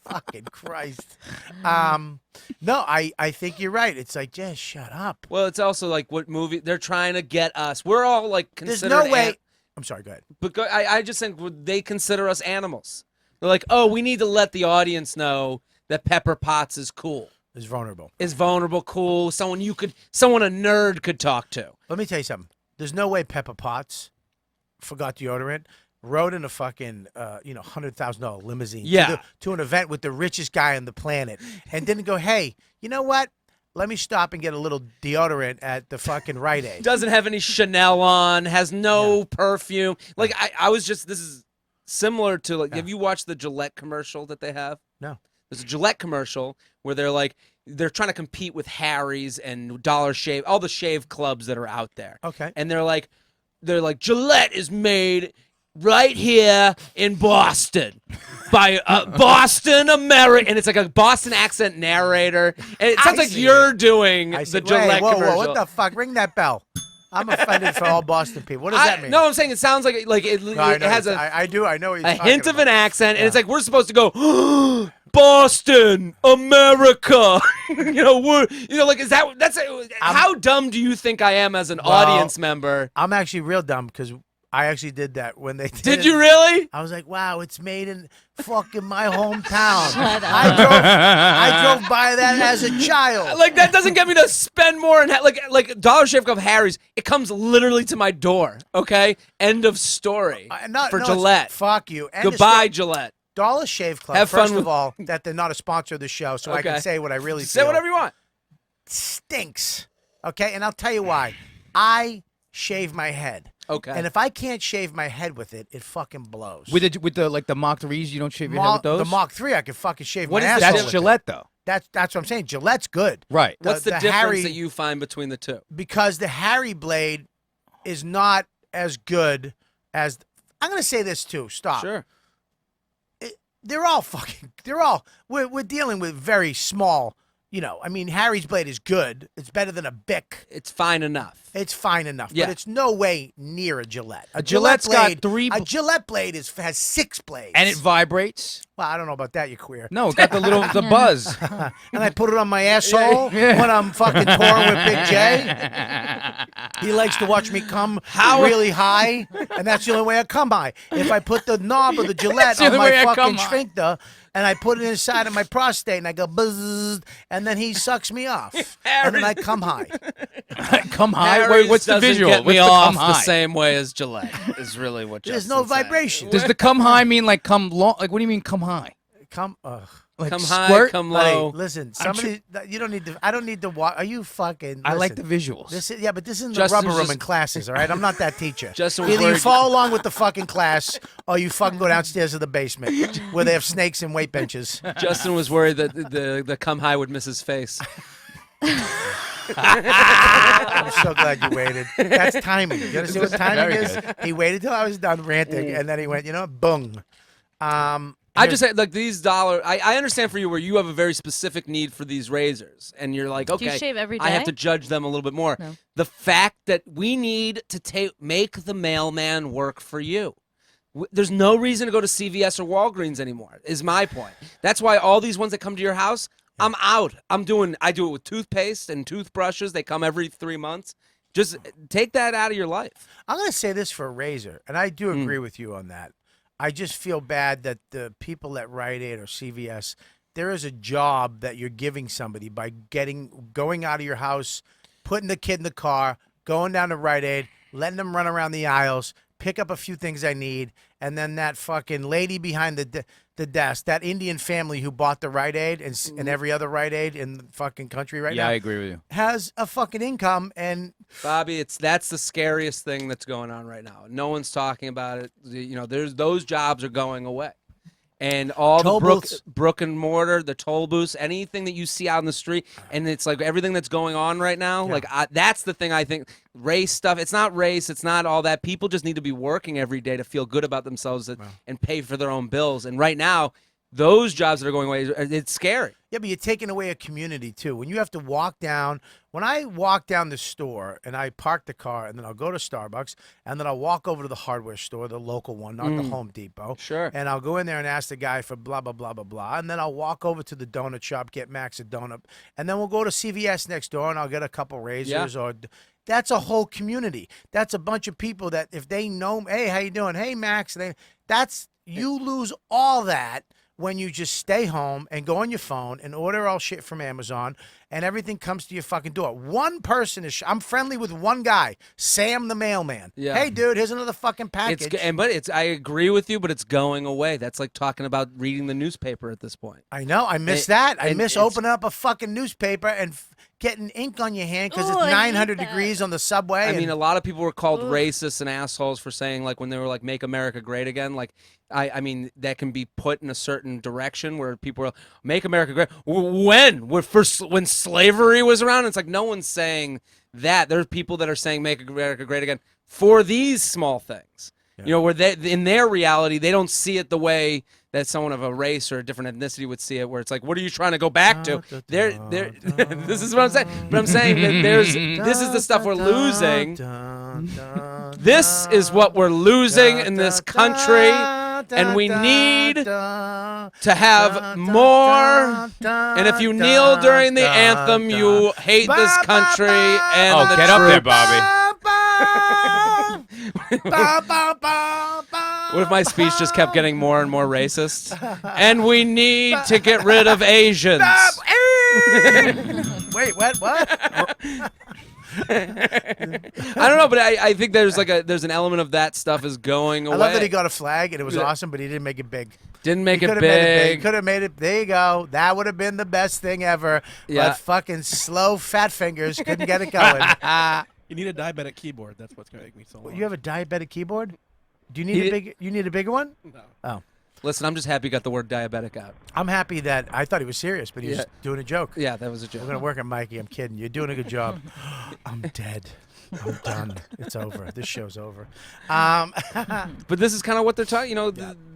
Fucking Christ. No, I think you're right. It's like, just shut up. Well, it's also like what movie they're trying to get us. We're all like There's considered. no way. I'm sorry, go ahead. But I just think they consider us animals. They're like, oh, we need to let the audience know that Pepper Potts is cool, It's vulnerable. is vulnerable, cool, someone a nerd could talk to. Let me tell you something. There's no way Pepper Potts forgot deodorant, rode in a fucking $100,000 limousine Yeah. to an event with the richest guy on the planet, and didn't go, hey, you know what? Let me stop and get a little deodorant at the fucking Rite Aid. Doesn't have any Chanel on, has no perfume. Like I was just, this is similar to like, have you watched the Gillette commercial that they have? No. There's a Gillette commercial where they're trying to compete with Harry's and Dollar Shave, all the shave clubs that are out there. Okay. And they're like Gillette is made right here in Boston by Boston America, and it's like a Boston accent narrator, and it sounds I like see you're doing I the see. Gillette whoa, commercial. what the fuck? Ring that bell. I'm offended for all Boston people. What does that mean? No, I'm saying it sounds like it No, I it know has it's- I do. I know what you're a talking hint of an about. accent, and it's like we're supposed to go Boston, America. Like is that's how dumb do you think I am as an audience member? I'm actually real dumb because I actually did that when they Did it. you really? I was like, wow, it's made in fucking my hometown. Shut up. I drove by that as a child. Like that doesn't get me to spend more and like Dollar Shave Club Harry's. It comes literally to my door. Okay, end of story. For it's- Gillette. Fuck you. And Goodbye, Gillette. Dollar Shave Club, Have fun first with- of all, that they're not a sponsor of the show, so I Okay. can say what I really Say feel. whatever you want. Stinks. Okay, and I'll tell you why. I shave my head. Okay. And if I can't shave my head with it, it fucking blows. With the Mach 3s, you don't shave your head with those? The Mach 3, I can fucking shave What my is the asshole That's with Gillette, though. That's what I'm saying. Gillette's good. Right. What's the difference Harry, that you find between the two? Because the Harry blade is not as good as. I'm going to say this too. Stop. Sure. We're dealing with very small, I mean, Harry's blade is good. It's better than a Bic. It's fine enough. It's fine enough, Yeah. but it's no way near a Gillette. A Gillette's got blade, three A Gillette blade has 6 blades. And it vibrates. Well, I don't know about that, you queer. No, it got the buzz. And I put it on my asshole when I'm fucking touring with Big J. He likes to watch me come really high, and that's the only way I come high. If I put the knob of the Gillette the on only my way I fucking come high. sphincter, and I put it inside of my prostate, and I go buzz, and then he sucks me off, and then I come high. Come high. Harry's Wait, what's the doesn't visual? Get What's me the off come the high? same way as Gillette is really what. There's no Justin's saying. vibration. Does the come high mean like come long? Like what do you mean come high? Like Come high, squirt? come Buddy, low. listen, somebody, you don't need to. I don't need to watch. Are you fucking? I like the listen, visuals. This is, but this isn't the Justin's rubber room just- in classes, all right? I'm not that teacher. Justin was Either you worried- follow along with the fucking class, or you fucking go downstairs to the basement where they have snakes and weight benches. Justin was worried that the come high would miss his face. I'm so glad you waited. That's timing. You understand what timing Very is? He waited till I was done ranting, and then he went, boom. I just say, like, these dollar. I understand for you where you have a very specific need for these razors, and you're like, okay, Do you shave every I have day? to judge them a little bit more. No. The fact that we need to make the mailman work for you. There's no reason to go to CVS or Walgreens anymore. Is my point. That's why all these ones that come to your house, I'm out. I do it with toothpaste and toothbrushes. They come every 3 months. Just take that out of your life. I'm going to say this for a razor, and I do agree with you on that. I just feel bad that the people at Rite Aid or CVS, there is a job that you're giving somebody by going out of your house, putting the kid in the car, going down to Rite Aid, letting them run around the aisles, pick up a few things I need, and then that fucking lady behind the desk, that Indian family who bought the Rite Aid and every other Rite Aid in the fucking country right now, I agree with you. has a fucking income, and Bobby, that's the scariest thing that's going on right now. No one's talking about it. Those jobs are going away. And all Toll the booths. brick and mortar, the toll booths, anything that you see out in the street, and it's like everything that's going on right now. Like that's the thing I think. Race stuff. It's not race. It's not all that. People just need to be working every day to feel good about themselves and pay for their own bills. And right now, those jobs that are going away, it's scary. yeah, but you're taking away a community too. When you have to walk down, when I walk down the store and I park the car and then I'll go to Starbucks and then I'll walk over to the hardware store, the local one, not the Home Depot. Sure. And I'll go in there and ask the guy for blah, blah, blah, blah, blah. And then I'll walk over to the donut shop, get Max a donut. And then we'll go to CVS next door and I'll get a couple razors or... That's a whole community. That's a bunch of people that if they know, hey, how you doing? Hey, Max. You lose all that when you just stay home and go on your phone and order all shit from Amazon and everything comes to your fucking door. One person I'm friendly with one guy, Sam the mailman. Yeah. Hey, dude, here's another fucking package. I agree with you, but it's going away. That's like talking about reading the newspaper at this point. I know. I miss that. I and miss it's- opening up a fucking newspaper and getting ink on your hand because Oh, it's I hate 900 that. degrees on the subway. I mean, a and- lot of people were called racist and assholes for saying, like, when they were like, make America great again. Like, I mean, that can be put in a certain direction where people are, make America great. When slavery was around, it's like no one's saying that. There's people that are saying make America great again for these small things. Where they, in their reality, they don't see it the way that someone of a race or a different ethnicity would see it, where it's like, what are you trying to go back to? This is what I'm saying. But I'm saying that this is the stuff we're losing. This is what we're losing in this country, and we need to have more. And if you kneel during the anthem, you hate this country and the Get up there, troops. Bobby. What if my speech just kept getting more and more racist? And we need to get rid of Asians. Wait, what? I don't know, but I think there's an element of that stuff is going away. I love that he got a flag and it was awesome, but he didn't make it big. Didn't make it Could big. have made it. There you go. That would have been the best thing ever. Yeah. But fucking slow fat fingers couldn't get it going. You need a diabetic keyboard. That's what's gonna make me so long. You have a diabetic keyboard? Do you need a big? You need a bigger one? No. Oh, Listen, I'm just happy you got the word diabetic out. I'm happy that I thought he was serious, but he was Yeah. doing a joke. Yeah, that was a We're joke. gonna work on Mikey. I'm kidding. You're doing a good job. I'm dead. I'm done. It's over. This show's over. But this is kind of what they're talking.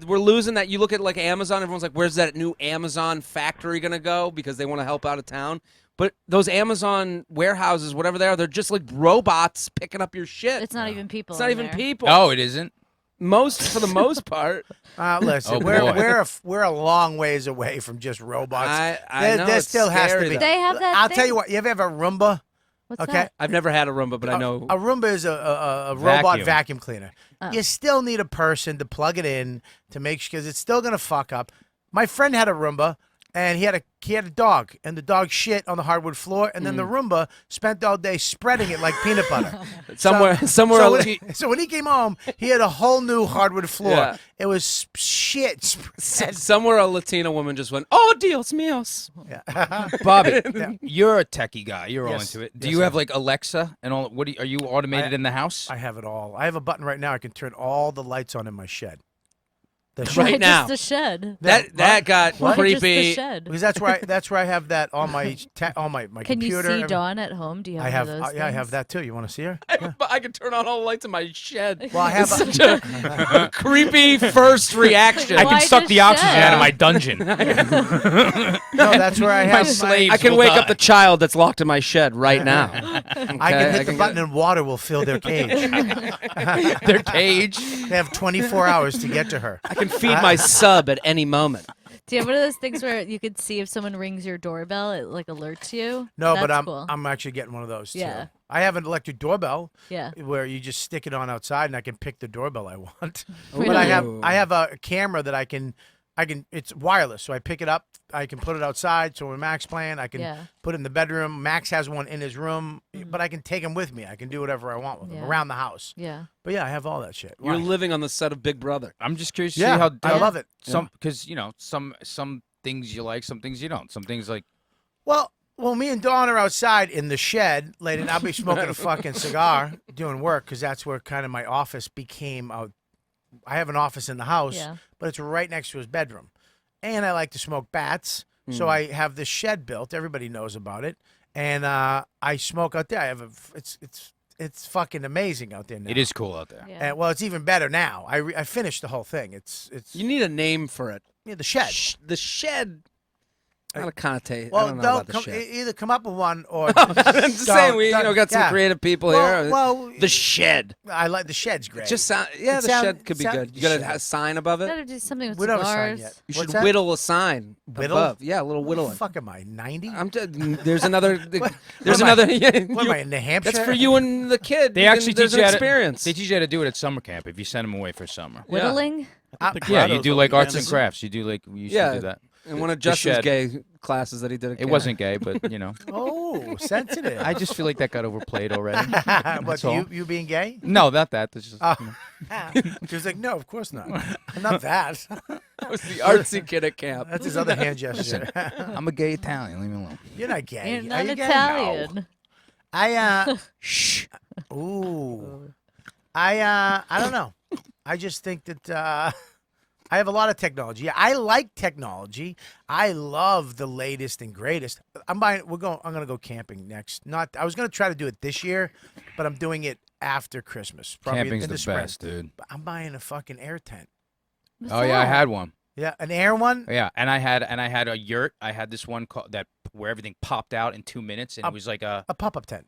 We're losing that. You look at like Amazon. Everyone's like, "Where's that new Amazon factory gonna go?" Because they want to help out of town. But those Amazon warehouses, whatever they are, they're just like robots picking up your shit. It's not even people. It's not in even there. people. Oh, it isn't. For the most part. Listen, Oh, we're boy. we're a long ways away from just robots. I know, there it's still has to scary, be. though. They have that. I'll thing? tell you what. You ever have a Roomba? What's Okay. that? I've never had a Roomba, but I know. A Roomba is a robot Vacuum. vacuum cleaner. Oh. You still need a person to plug it in to make sure, because it's still gonna fuck up. My friend had a Roomba, and he had a dog, and the dog shit on the hardwood floor, and then the Roomba spent all day spreading it like peanut butter. somewhere. So else- when he came home, he had a whole new hardwood floor. Yeah. It was shit spread. Somewhere a Latina woman just went, "Oh, Dios míos." Bobby, you're a techie guy. You're all Yes. into it. Do Yes, you I have am. like Alexa and all? Are you automated in the house? I have it all. I have a button right now. I can turn all the lights on in my shed. The Right Why now. just the shed. That got Why just the creepy. shed? Because that's where I have that on my my Can you computer. see everything. Dawn at home? Do you have, I have one of those yeah, I have things? that too. You want to see her? I can turn on all the lights in my shed. Well, I have It's such a creepy first reaction. I Why can suck just the oxygen shed? out of my dungeon. no, that's where I have my slaves I can will wake die. up the child that's locked in my shed right now. I can hit the button and water will fill their cage. Their cage. They have 24 hours to get to her. I can feed my sub at any moment. Do you have one of those things where you could see if someone rings your doorbell, it like alerts you? No, That's but cool. I'm actually getting one of those too. Yeah. I have an electric doorbell Yeah. where you just stick it on outside and I can pick the doorbell I want. Really? But I have a camera that I can it's wireless, so I pick it up, I can put it outside, so when Mac's playing, I can Yeah. put it in the bedroom. Max has one in his room, but I can take him with me. I can do whatever I want with him Yeah. around the house. Yeah. But yeah, I have all that shit. You're Why? living on the set of Big Brother. I'm just curious to Yeah, see how I love it. because some things you like, some things you don't. Some things like Well, me and Dawn are outside in the shed late, and I'll be smoking a fucking cigar, doing work, because that's where kind of my office became. I have an office in the house, Yeah. but it's right next to his bedroom, and I like to smoke bats, so I have this shed built. Everybody knows about it, and I smoke out there. I have it's fucking amazing out there now. it is cool out there. Yeah. And, well, it's even better now. I finished the whole thing. It's You need a name for it. yeah, the shed. The shed. Not a connotate. Well, I don't know about the come, shed. either come up with one or I'm just saying we got some yeah. creative people Well, here. well, The shed. I like the shed's great. Just sound. Yeah, It the sound- shed could be sound- good. You got shed. a sign above it. Gotta do something with We don't have a sign cigars. yet. You What's should that? whittle a sign Whittle? above. Yeah, a little whittling. Fuck am I 90? There's another. There's am I? another. Yeah, What am I in New Hampshire? that's for you and the kid. They You can- actually there's teach an you how to, experience. they teach you how to do it at summer camp if you send them away for summer. Whittling? Yeah, you grottos do will like be arts and fantasy. crafts. You do like we used Yeah. to do that. In one of The Justin's shed. gay classes that he did. At It camp. wasn't gay, but you know, Oh, sensitive. I just feel like that got overplayed already. But all. you being gay? No, not that. That's just, you know. She was like, no, of course not. Not that. That was the artsy kid at camp. That's his other hand gesture. I'm a gay Italian. Leave me alone. You're not gay. You're Are not you gay? Italian. Shh. Ooh. I don't know. I just think that I have a lot of technology. Yeah, I like technology. I love the latest and greatest. I'm gonna go camping next. I was gonna try to do it this year, but I'm doing it after Christmas. Probably Camping's in the the spring. best, dude. But I'm buying a fucking air tent. What's Oh yeah, I that? had one. Yeah, an air one. Yeah, and I had a yurt. I had this one where everything popped out in 2 minutes, and it was like A pop-up tent.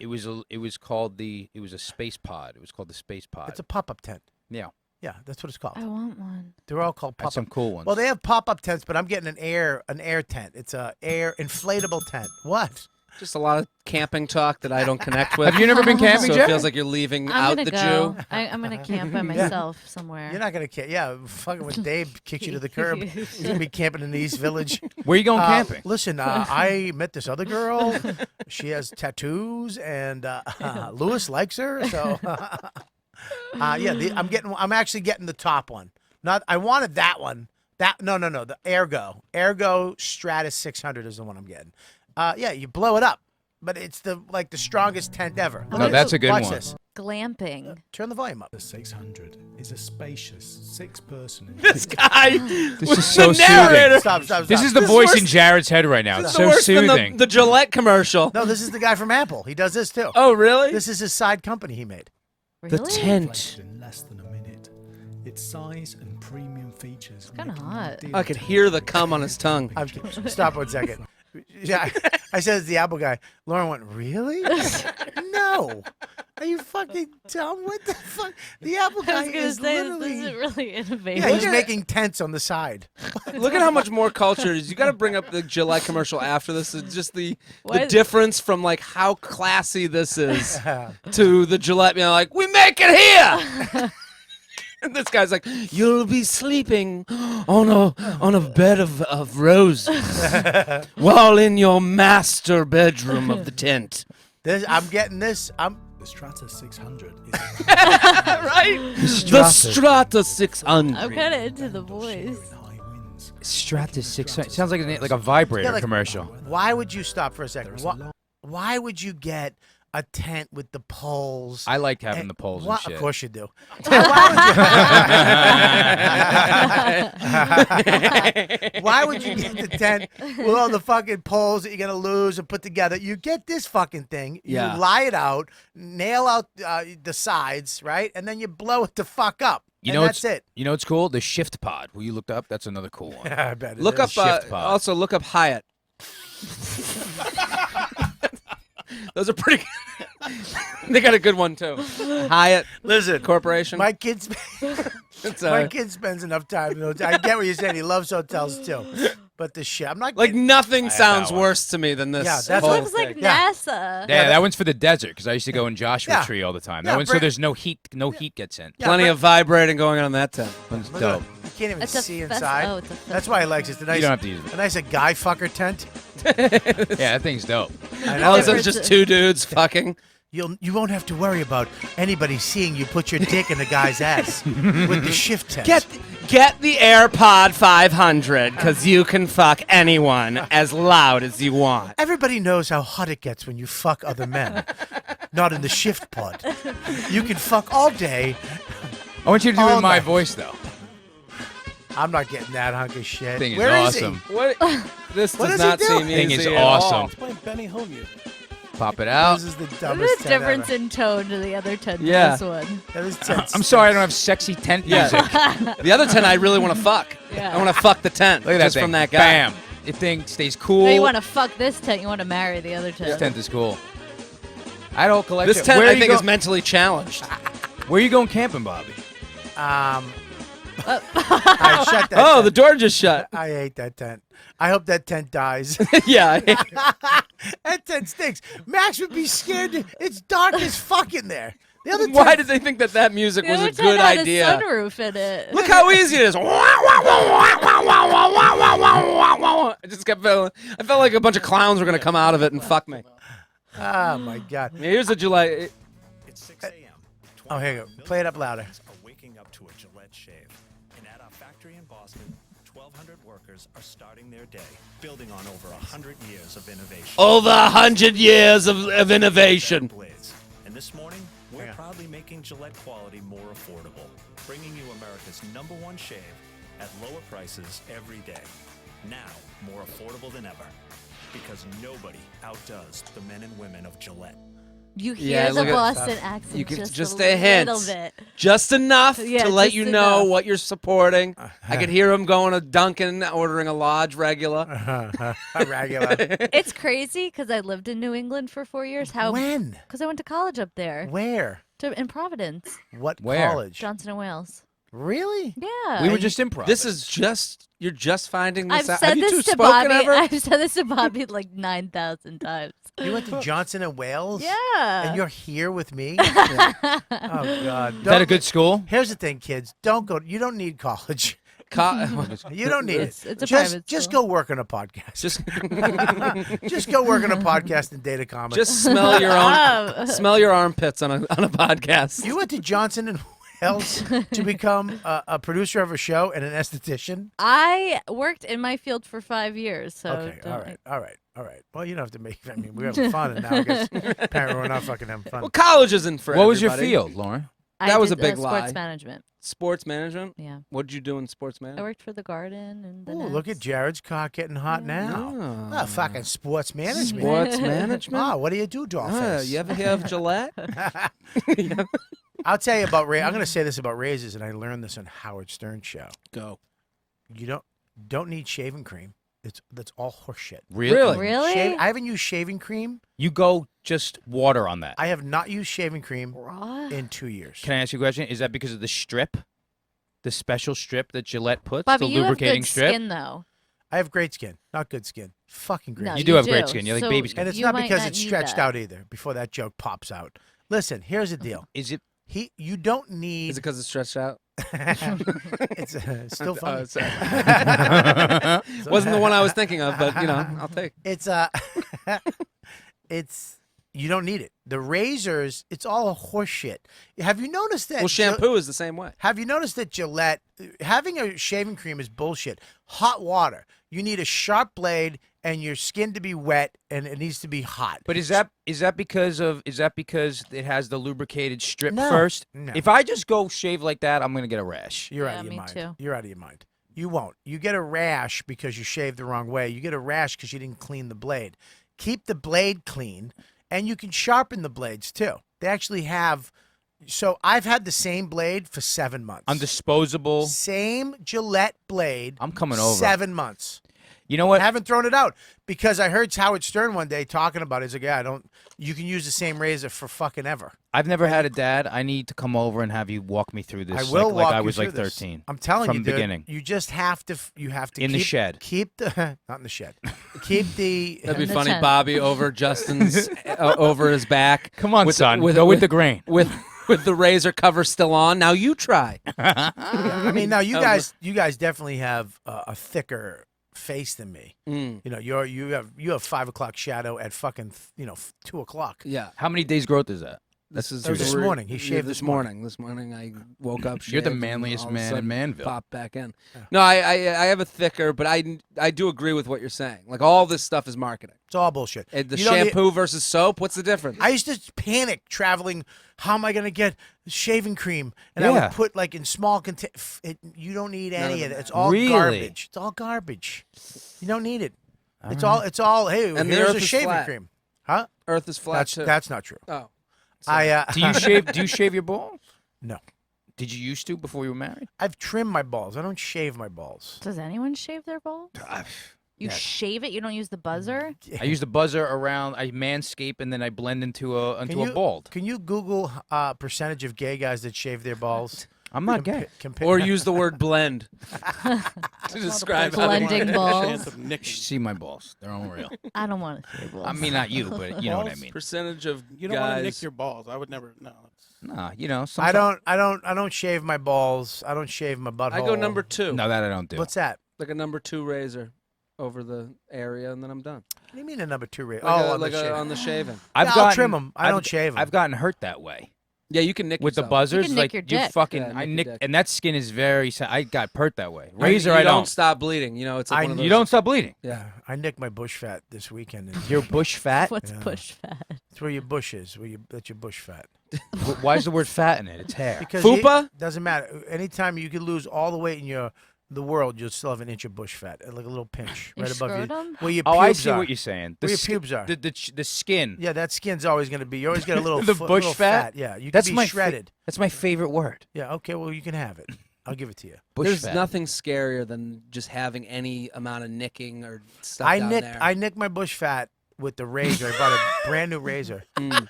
it was a space pod. It was called the space pod. It's a pop-up tent. Yeah, Yeah, that's what it's called. I want one. They're all called that's pop-up. some cool ones. Well, they have pop-up tents, but I'm getting an air tent. It's a air inflatable tent. What? Just a lot of camping talk that I don't connect with. Have you never been camping, So it Jared? feels like you're leaving I'm out gonna the go. Jew. I'm gonna camp by myself somewhere. You're not gonna camp. Yeah, fucking when Dave kicks you to the curb, you're gonna be camping in the East Village. Where you going camping? Listen, I met this other girl. She has tattoos, and Lewis likes her. So, I'm actually getting the top one. I wanted that one. No, the Ergo Stratus 600 is the one I'm getting. You blow it up, but it's the strongest tent ever. No, that's a good Watch one. this. Glamping. Turn the volume up. The 600 is a spacious 6-person. This guy. This is so narrator. soothing. Stop. This is the This voice worse- in Jared's head right now. It's It's so worse than soothing. the Gillette commercial. No, this is the guy from Apple. He does this too. Oh, really? This is his side company he made. The Really? tent. In less than a minute. Its size and premium features. kinda make it hot. ideal I could to hear the cum on his tongue. Stop 1 second. Yeah, I said it's the Apple guy. Lauren went, really? No. Are you fucking dumb? What the fuck? The Apple I guy was gonna is say literally. this isn't really innovative. Yeah, he's making tents on the side. Look at how much more culture it is. You got to bring up the Gillette commercial after this. It's just the Why- difference from like how classy this is to the Gillette. You know, like we make it here. And this guy's like, you'll be sleeping on a bed of roses while in your master bedroom of the tent. I'm getting this. The Strata 600 is Right? The Strata 600. I'm kind of into the voice. high winds. Stratus 600. Sounds like a vibrator Yeah, like- commercial. Why would you stop for a second? There is a lot. Why would you get a tent with the poles? I like having the poles and shit. Of course you do. Why would you get the tent with all the fucking poles that you're gonna lose and put together? You get this fucking thing. Yeah. You lie it out, nail out the sides, right, and then you blow it the fuck up. You and know that's it. You know what's cool? The shift pod. Will you look up? That's another cool one. I bet it Look is. up. Shift pod. Also, look up Hyatt. Those are pretty. They got a good one too. Hyatt Listen, Corporation. my kids. It's, My kid spends enough time in hotels. I get what you're saying. He loves hotels too. But the shit, I'm not like getting- nothing have sounds that one. worse to me than this. Yeah, that's This whole whole looks like thing. Yeah. NASA. Yeah, that one's for the desert because I used to go in Joshua Yeah. Tree all the time. Yeah, That one's so bring- there's no heat. No heat gets in. Yeah, Plenty but- of vibrating going on in that tent. One's Look dope. at it. You can't even It's a see fest- inside. oh, it's a That's why he likes it. It's a nice, don't have to use it. a nice guy fucker tent. Yeah, that thing's dope. All of a sudden, just two dudes fucking. You won't have to worry about anybody seeing you put your dick in a guy's ass with the shift test. Get the AirPod 500 because you can fuck anyone as loud as you want. Everybody knows how hot it gets when you fuck other men. Not in the shift pod. You can fuck all day. I want you to do it All in my night. voice though. I'm not getting that hunk of shit. Thing is Where is he? awesome. What? This What does does he not do? seem Thing easy is at all. awesome. It's playing Benny Hill music. Pop it out. This is the Look dumbest at the tent difference ever. in tone to the other tent. Yeah. This one. That is tents. I'm sorry I don't have sexy tent music. The other tent I really want to fuck. Yeah. I want to fuck the tent. Look at that just thing. from that guy. Bam. The thing stays cool. No, you want to fuck this tent. You want to marry the other tent. This tent is cool. I don't collect This tent, Where I you think, is go- mentally challenged. Where you going camping, Bobby? I shut that Oh, tent. the door just shut. I hate that tent. I hope that tent dies. Yeah. That tent stinks. Max would be scared. It's dark as fuck in there. The other tent, Why did they think that music The was other a tent good had idea? a sunroof in it. Look how easy it is. I just kept feeling. I felt like a bunch of clowns were gonna come out of it and fuck me. Oh my god. Here's a July. It's 6 a.m. Oh, here you go. Play it up louder. Are waking up to a Gillette shave. And at our factory in Boston, 1,200 workers are starting their day, building on over 100 years of innovation. Over 100 years of innovation. Blades. And this morning, we're proudly making Gillette quality more affordable, bringing you America's #1 shave at lower prices every day. Now, more affordable than ever. Because nobody outdoes the men and women of Gillette. You Yeah, hear the look at- Boston accent You can just, just a a hint. little bit. Just enough Yeah, to let just you know enough. what you're supporting. I could hear him going to Dunkin', ordering a Lodge regular. Regular. It's crazy because I lived in New England for 4 years. How? When? Because I went to college up there. Where? In Providence, What Where? college? Johnson and Wales. Really? Yeah. We were just improv. This is just you're just finding this I've out. said Have you two this to spoken Bobby. ever? I've said this to Bobby like 9,000 times. You went to Johnson and Wales? Yeah. And you're here with me? Oh, God. Is that a good school? Here's the thing, kids. Don't go. You don't need college. You don't need It's it. a just private just school. go work on a podcast. just Just go work on a podcast and data comics. just smell your own smell your armpits on a podcast. You went to Johnson and Wales to become a producer of a show and an esthetician. I worked in my field for 5 years, so Okay, don't- all right. Well, you don't have to make. I mean, we're having fun, and now I guess apparently we're not fucking having fun. Well, college isn't for What was your everybody. field, Lauren? I That was did, a big sports lie. management. Sports management? Yeah. What did you do in sports I management? worked for the Garden and the Ooh, look at Nets. Jared's cock getting hot now. Oh, fucking sports management. Sports management? Oh, what do you do, Dollface? You ever hear of Gillette? I'll tell you about I'm going to say this about raises, and I learned this on Howard Stern's show. Go. You don't need shaving cream. That's all horseshit. Really? Really? I haven't used shaving cream. You go just water on that. I have not used shaving cream Raw? in 2 years. Can I ask you a question? Is that because of the strip? The special strip that Gillette puts? Bobby, the you have lubricating good strip? skin, though. I have great skin, not good skin. Fucking great. No, You skin. do have great skin. You're like So baby skin. And it's you not might because not it's need stretched that. out either. Before that joke pops out. Listen, here's the deal. Is it? You don't need. Is it because it's stretched out? It's still funny. Sorry. Wasn't the one I was thinking of, but I'll take. It's it's you don't need it. The razors, it's all a horse shit. Have you noticed that? Well, shampoo is the same way. Have you noticed that Gillette having a shaving cream is bullshit? Hot water. You need a sharp blade and your skin to be wet and it needs to be hot. But is that because it has the lubricated strip No. first? No. If I just go shave like that, I'm gonna get a rash. You're out Yeah, of your me mind. too. You're out of your mind. You won't. You get a rash because you shaved the wrong way. You get a rash because you didn't clean the blade. Keep the blade clean, and you can sharpen the blades too. They actually have. So I've had the same blade for 7 months. Undisposable. Same Gillette blade. I'm coming over. 7 months. You know I what? haven't thrown it out because I heard Howard Stern one day talking about it. He's like, yeah, you can use the same razor for fucking ever. I've never had a dad. I need to come over and have you walk me through this. I will like walk I you was through like this. 13. I'm telling from you, the dude, beginning. you just have to. You have to In the shed. Keep the not in the shed. Keep the. That'd be In the funny. tent. Bobby over Justin's over his back. Come on, with son. The, with, go with, with the grain. with the razor cover still on. Now you try. I mean, now you guys definitely have a thicker face than me. Mm. You know, you have 5 o'clock shadow at fucking 2 o'clock. Yeah. How many days growth is that? This is That was this three- morning. He yeah, shaved this this morning. morning. This morning I woke up. You're the shaved, and manliest all of a man in sudden Manville. Popped back in. Yeah. No, I have a thicker, but I do agree with what you're saying. Like all this stuff is marketing. It's all bullshit. The You don't need- shampoo versus soap. What's the difference? I used to panic traveling. How am I going to get shaving cream? And I Yeah. would put like in small containers. You don't need None any of of it. that. It's all Really? garbage. It's all garbage. You don't need it. It's all. Hey, And the here's earth a is shaving flat. cream. Huh? Earth is flat. too. That's not true. Oh. Do Do you shave your balls? No. Did you used to before you were married? I've trimmed my balls. I don't shave my balls. Does anyone shave their balls? You Yes. shave it? You don't use the buzzer? I use the buzzer around. I manscape and then I blend into a bald. Can you Google percentage of gay guys that shave their balls? I'm not gay. Or use the word blend to describe how they Blending Chance balls. of You nicking. should see my balls. They're unreal. I don't want to shave balls. I mean, not you, but you know what I Balls? mean. percentage of You don't want to nick guys. your balls. I would never. No. Nah, you know. I don't shave my balls. I don't shave my butthole. I go number 2, No, that I don't do. What's that? like a number 2 razor over the area, and then I'm done. What do you mean a number 2 rate? Like on like the shaving. on the shaving. I'll trim 'em. I don't shave 'em. I've gotten hurt that way Yeah, you can nick with the yourself. buzzers. You can nick like your you dick. fucking, Yeah, I nick your nick, dick. and that skin is very. I got hurt that way. You- Razor, you I don't don't. stop bleeding. You know, it's like one of those. You don't stop bleeding. Yeah. I nicked my bush fat this weekend. And You're bush fat. What's Yeah. push fat? It's where your bush is. That's your bush fat. Why is the word fat in it? It's hair. Because Fupa? doesn't matter. Anytime you could lose all the weight in the world, you'll still have an inch of bush fat, like a little pinch Your right above you, scrotum? where your Oh, pubes I see are. what you're saying. Where your sk- pubes are. The skin. Yeah, that skin's always going to be. You always get a little The bush little fat? Yeah, you That's can be my shredded. That's my favorite word. Yeah, okay. Well, you can have it. I'll give it to you. Bush There's fat. nothing scarier than just having any amount of nicking or stuff I down nicked there. I nicked my bush fat with the razor. I bought a brand new razor. Mm.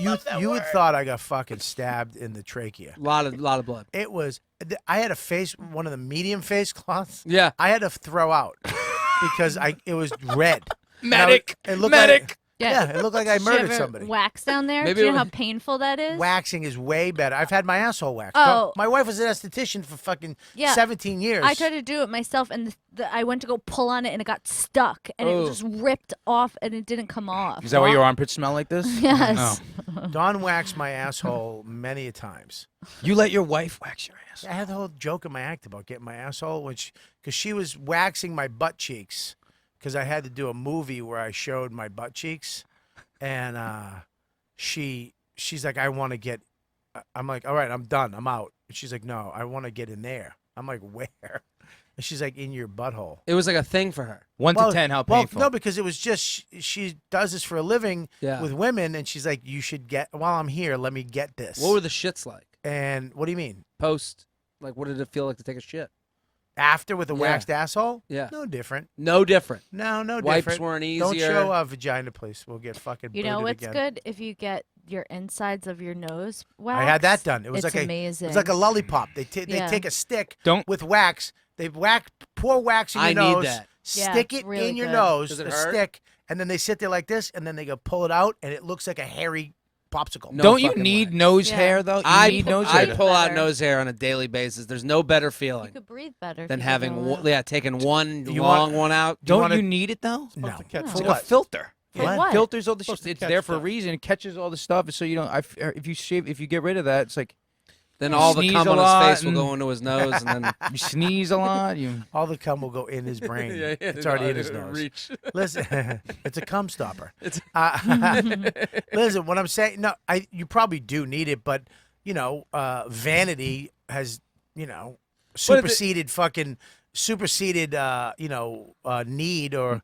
You would thought I got fucking stabbed in the trachea. lot of blood. It was. I had a face, one of the medium face cloths. Yeah. I had to throw out because it was red. Medic. It looked Medic. Like, yeah, it looked like I Did you murdered ever somebody. wax down there? Maybe Do you know it how was- painful that is? Waxing is way better. I've had my asshole waxed. Oh. My wife was an esthetician for fucking Yeah. 17 years. I tried to do it myself, and I went to go pull on it, and it got stuck, and it Oh. just ripped off, and it didn't come off. Is that why your armpits smell like this? Yes. Oh. Dawn waxed my asshole many a times. You let your wife wax your ass. I had the whole joke in my act about getting my asshole, because she was waxing my butt cheeks, because I had to do a movie where I showed my butt cheeks, and she's like, I want to get. I'm like, all right, I'm done, I'm out. And she's like, no, I want to get in there. I'm like, where? And she's like, in your butthole. It was like a thing for her. 1 to 10, how painful? Well, no, because it was just she does this for a living Yeah. with women, and she's like, you should get while I'm here. Let me get this. What were the shits like? And what do you mean? Post, like, what did it feel like to take a shit? After with a Yeah. waxed asshole? Yeah. No different. No different. No Wipes different. weren't Don't easier. show a vagina, please. We'll get fucking. You know booted what's again. good? If you get your insides of your nose waxed. I had that done. It was it's like amazing. It was like a lollipop. They Yeah. take a stick Don't- with wax. They pour wax in your I nose. need that. Yeah, Stick it's it really in your good. nose. Does it the hurt? stick, and then they sit there like this, and then they go pull it out, and it looks like a hairy popsicle. No Don't you fucking need way. nose Yeah. hair though? You I need nose I hair. pull out Better. nose hair on a daily basis. There's no better You feeling could breathe better. if than you get having all that. taking one You long want- one out. Don't wanna- you need it though? No. catch It's For like what? a filter. For What? what? Filters all the shit. Supposed to It's catch there for a stuff. reason. It catches all the stuff, so you don't. If you shave, if you get rid of that, it's like Then all the Sneeze cum a on his lot face will and- go into his nose, and then you sneeze a lot. You All the cum will go in his brain. Yeah, yeah, It's already in his it'll nose. reach. Listen, it's a cum stopper. It's- Listen, what I'm saying, no, you probably do need it, but vanity has, superseded need or,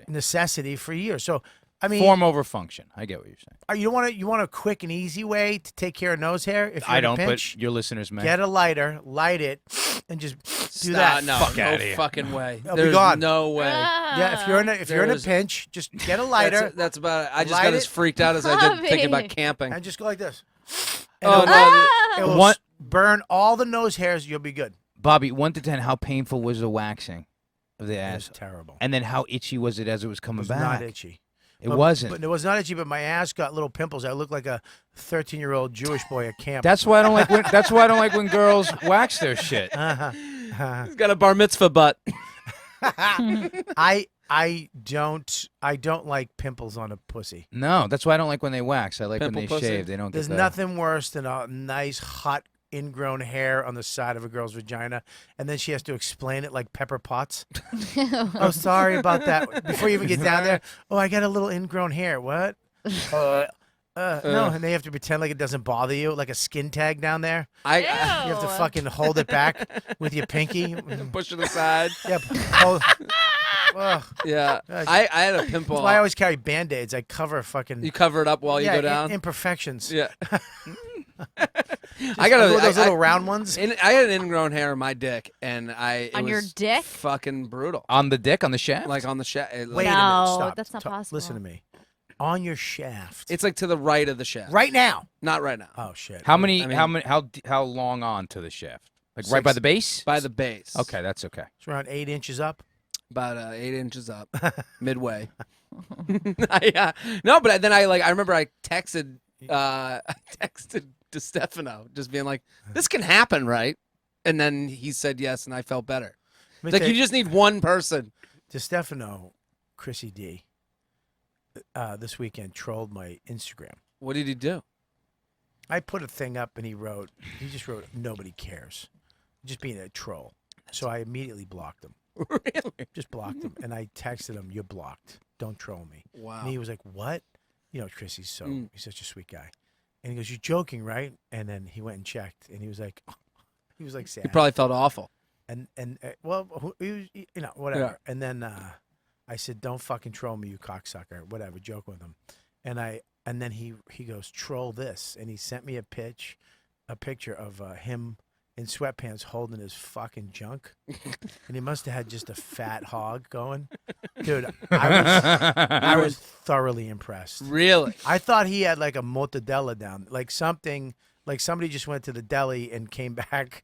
necessity for years. So, I mean, form over function. I get what you're saying. you want a quick and easy way to take care of nose hair? If you're I in a don't, pinch, but your listeners may. get a lighter, light it, and just do Stop, that. No, Fuck no outta here. fucking way. It'll be There's gone. no way. Yeah, if you're in a There's- pinch, just get a lighter That's about it. I just Light got as it. freaked out as I did thinking about Bobby. camping. and just go like this. And Oh it'll- no! it will One- burn all the nose hairs. You'll be good. Bobby, 1 to 10, how painful was the waxing of the It was ass? terrible. And then how itchy was it as it was It coming was back? not itchy. It wasn't. But it was not itchy. But my ass got little pimples. I looked like a 13-year-old Jewish boy at camp. That's why I don't like when. That's why I don't like when girls wax their shit. He's got a bar mitzvah butt. I don't like pimples on a pussy. No, that's why I don't like when they wax. I like when Pimple they pussy? shave. They don't There's get that. nothing worse than a nice hot ingrown hair on the side of a girl's vagina, and then she has to explain it like Pepper Potts. Oh, sorry about that. Before you even get down there, oh, I got a little ingrown hair. What? No, and they have to pretend like it doesn't bother you, like a skin tag down there. I You have to fucking hold it back with your pinky. push it aside. Yep. Hold. Ugh. Yeah, That's- I had a pimple. That's why I always carry Band-Aids. I cover fucking You cover it up while you yeah, go down. imperfections. Yeah. Just I got those I little round ones. I had an ingrown hair on my dick, and it On your was dick? fucking brutal. On the dick, on the shaft. Like on the shaft. Wait a No, minute. Stop. that's not possible. Listen to me. On your shaft. It's like to the right of the shaft. right now. Not right now. Oh shit. how many? I mean- how many? How long on to the shaft? Like right by Six. the base. By the base. Okay, that's okay. It's around 8 inches up. About 8 inches up, midway. No, but then I remember I texted to Stefano, just being like, "This can happen, right?" And then he said yes, and I felt better. Let me Like tell you just need one person. to Stefano, Chrissy D. This weekend trolled my Instagram. What did he do? I put a thing up and he just wrote, nobody cares. Just being a troll. So I immediately blocked him. Really? Just blocked him. And I texted him, you're blocked. Don't troll me. Wow. And he was like, what? Chrissy's he's such a sweet guy. And he goes, you're joking, right? And then he went and checked and he was like sad. He probably felt awful. And he was, whatever. Yeah. And then I said, don't fucking troll me, you cocksucker. Whatever, joke with him. And then he goes, troll this. And he sent me a picture of him in sweatpants holding his fucking junk. And he must have had just a fat hog going. Dude, I was thoroughly impressed. Really? I thought he had like a mortadella down, like something, like somebody just went to the deli and came back.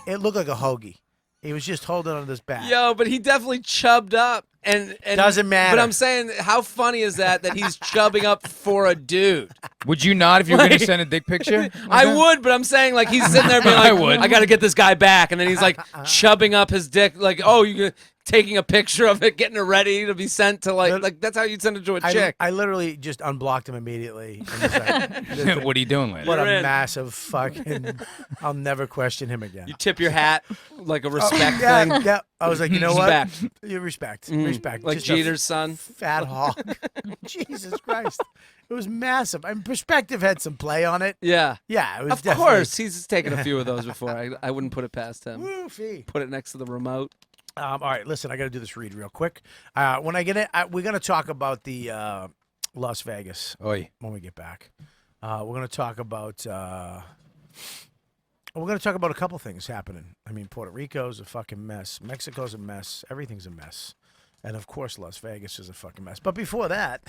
It looked like a hoagie. He was just holding on to this bat. Yo, but he definitely chubbed up. And Doesn't matter. But I'm saying, how funny is that he's chubbing up for a dude? Would you not if you were going to send a dick picture? I would, but I'm saying, like, he's sitting there being like, I would. I got to get this guy back. And then he's like chubbing up his dick, like, oh, you're taking a picture of it, getting it ready to be sent to, like that's how you'd send it to a chick. I literally just unblocked him immediately. And was like, What are you doing later? what a You're in. massive fucking. I'll never question him again. You tip your hat, like a respect yeah, thing. yeah. I was like, you know what? Respect. You respect. Mm. Respect. Like Just a Jeter's son. fat hog. Jesus Christ. It was massive. I mean, perspective had some play on it. Yeah. Yeah, it was Of definitely. course. He's taken a few of those before. I wouldn't put it past him. Woofy. Put it next to the remote. All right, listen, I got to do this read real quick. When I get it, we're going to talk about the Las Vegas Oi. when we get back. We're going to talk about a couple things happening. I mean, Puerto Rico's a fucking mess. Mexico's a mess. Everything's a mess. And, of course, Las Vegas is a fucking mess. But before that,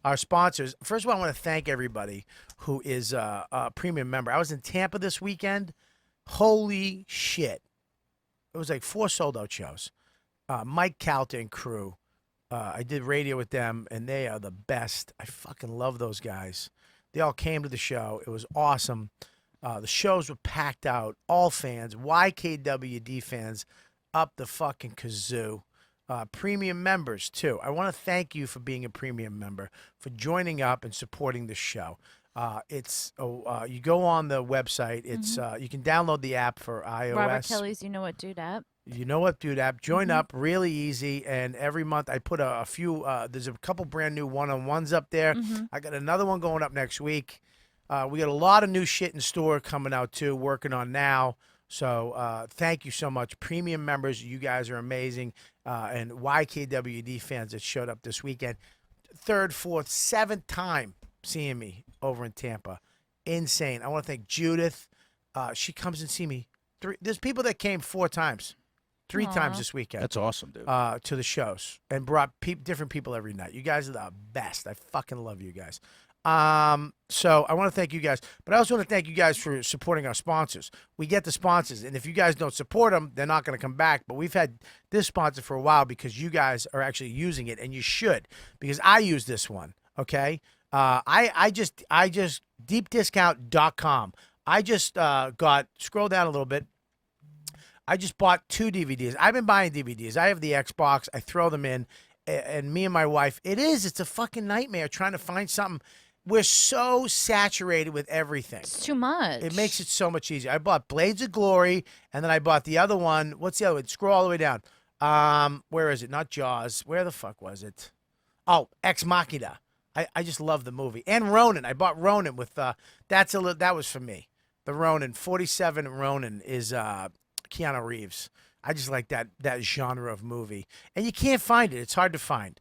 our sponsors. First of all, I want to thank everybody who is a premium member. I was in Tampa this weekend. Holy shit. It was like 4 sold-out shows. Mike Calta and crew. I did radio with them, and they are the best. I fucking love those guys. They all came to the show. It was awesome. The shows were packed out. All fans, YKWD fans, up the fucking kazoo. Premium members, too. I want to thank you for being a premium member, for joining up and supporting the show. You go on the website. It's you can download the app for iOS. Robert Kelly's You Know What Dude app. You know what, dude? App. Join up, really easy. And every month I put a few. There's a couple brand new one-on-ones up there. I got another one going up next week. We got a lot of new shit in store coming out too. Working on now. So thank you so much, premium members. You guys are amazing. And YKWD fans that showed up this weekend, 3rd, 4th, 7th time seeing me over in Tampa. Insane. I want to thank Judith. She comes and see me. There's people that came 4 times. 3 times this weekend. That's awesome, dude. To the shows and brought different people every night. You guys are the best. I fucking love you guys. So I want to thank you guys, but I also want to thank you guys for supporting our sponsors. We get the sponsors, and if you guys don't support them, they're not going to come back. But we've had this sponsor for a while because you guys are actually using it, and you should, because I use this one. Okay. I just deepdiscount.com. I just scroll down a little bit. I just bought 2 DVDs. I've been buying DVDs. I have the Xbox. I throw them in, and me and my wife, it's a fucking nightmare trying to find something. We're so saturated with everything. It's too much. It makes it so much easier. I bought Blades of Glory, and then I bought the other one. What's the other one? Scroll all the way down. Where is it? Not Jaws. Where the fuck was it? Oh, Ex Machina. I just love the movie. And Ronin. I bought Ronin with that was for me. The Ronin. 47 Ronin is Keanu Reeves. I just like that genre of movie. And you can't find it. It's hard to find.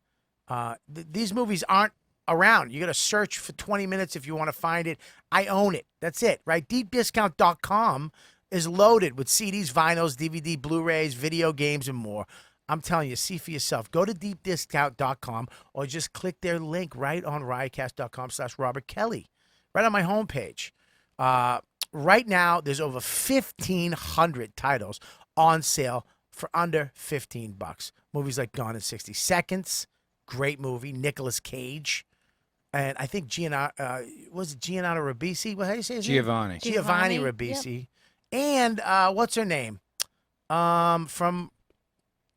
These movies aren't around. You got to search for 20 minutes if you want to find it. I own it. That's it, right? DeepDiscount.com is loaded with CDs, vinyls, DVD, Blu-rays, video games, and more. I'm telling you, see for yourself. Go to deepdiscount.com or just click their link right on riotcast.com/Robert Kelly, right on my homepage. Right now, there's over 1,500 titles on sale for under $15. Movies like Gone in 60 Seconds, great movie. Nicolas Cage, and I think Giovanni Ribisi? What, how do you say his name? Giovanni Ribisi, and what's her name? From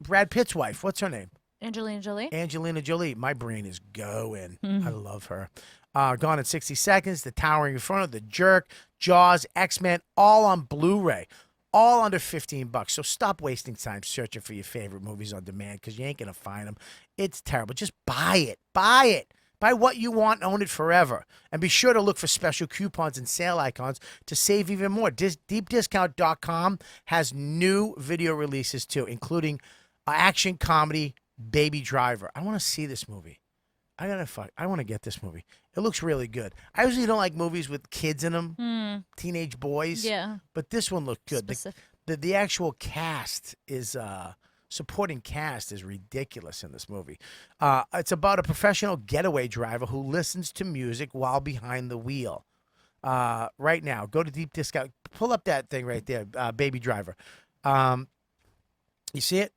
Brad Pitt's wife. What's her name? Angelina Jolie. Angelina Jolie. My brain is going. I love her. Gone in 60 Seconds, The Towering Inferno, The Jerk, Jaws, X-Men, all on Blu-ray. All under $15. So stop wasting time searching for your favorite movies on demand because you ain't going to find them. It's terrible. Just buy it. Buy it. Buy what you want and own it forever. And be sure to look for special coupons and sale icons to save even more. DeepDiscount.com has new video releases too, including action comedy Baby Driver. I want to see this movie. I want to get this movie. It looks really good. I usually don't like movies with kids in them, teenage boys. Yeah. But this one looked good. The actual cast is supporting cast is ridiculous in this movie. It's about a professional getaway driver who listens to music while behind the wheel. Right now, go to Deep Discount. Pull up that thing right there, Baby Driver. You see it?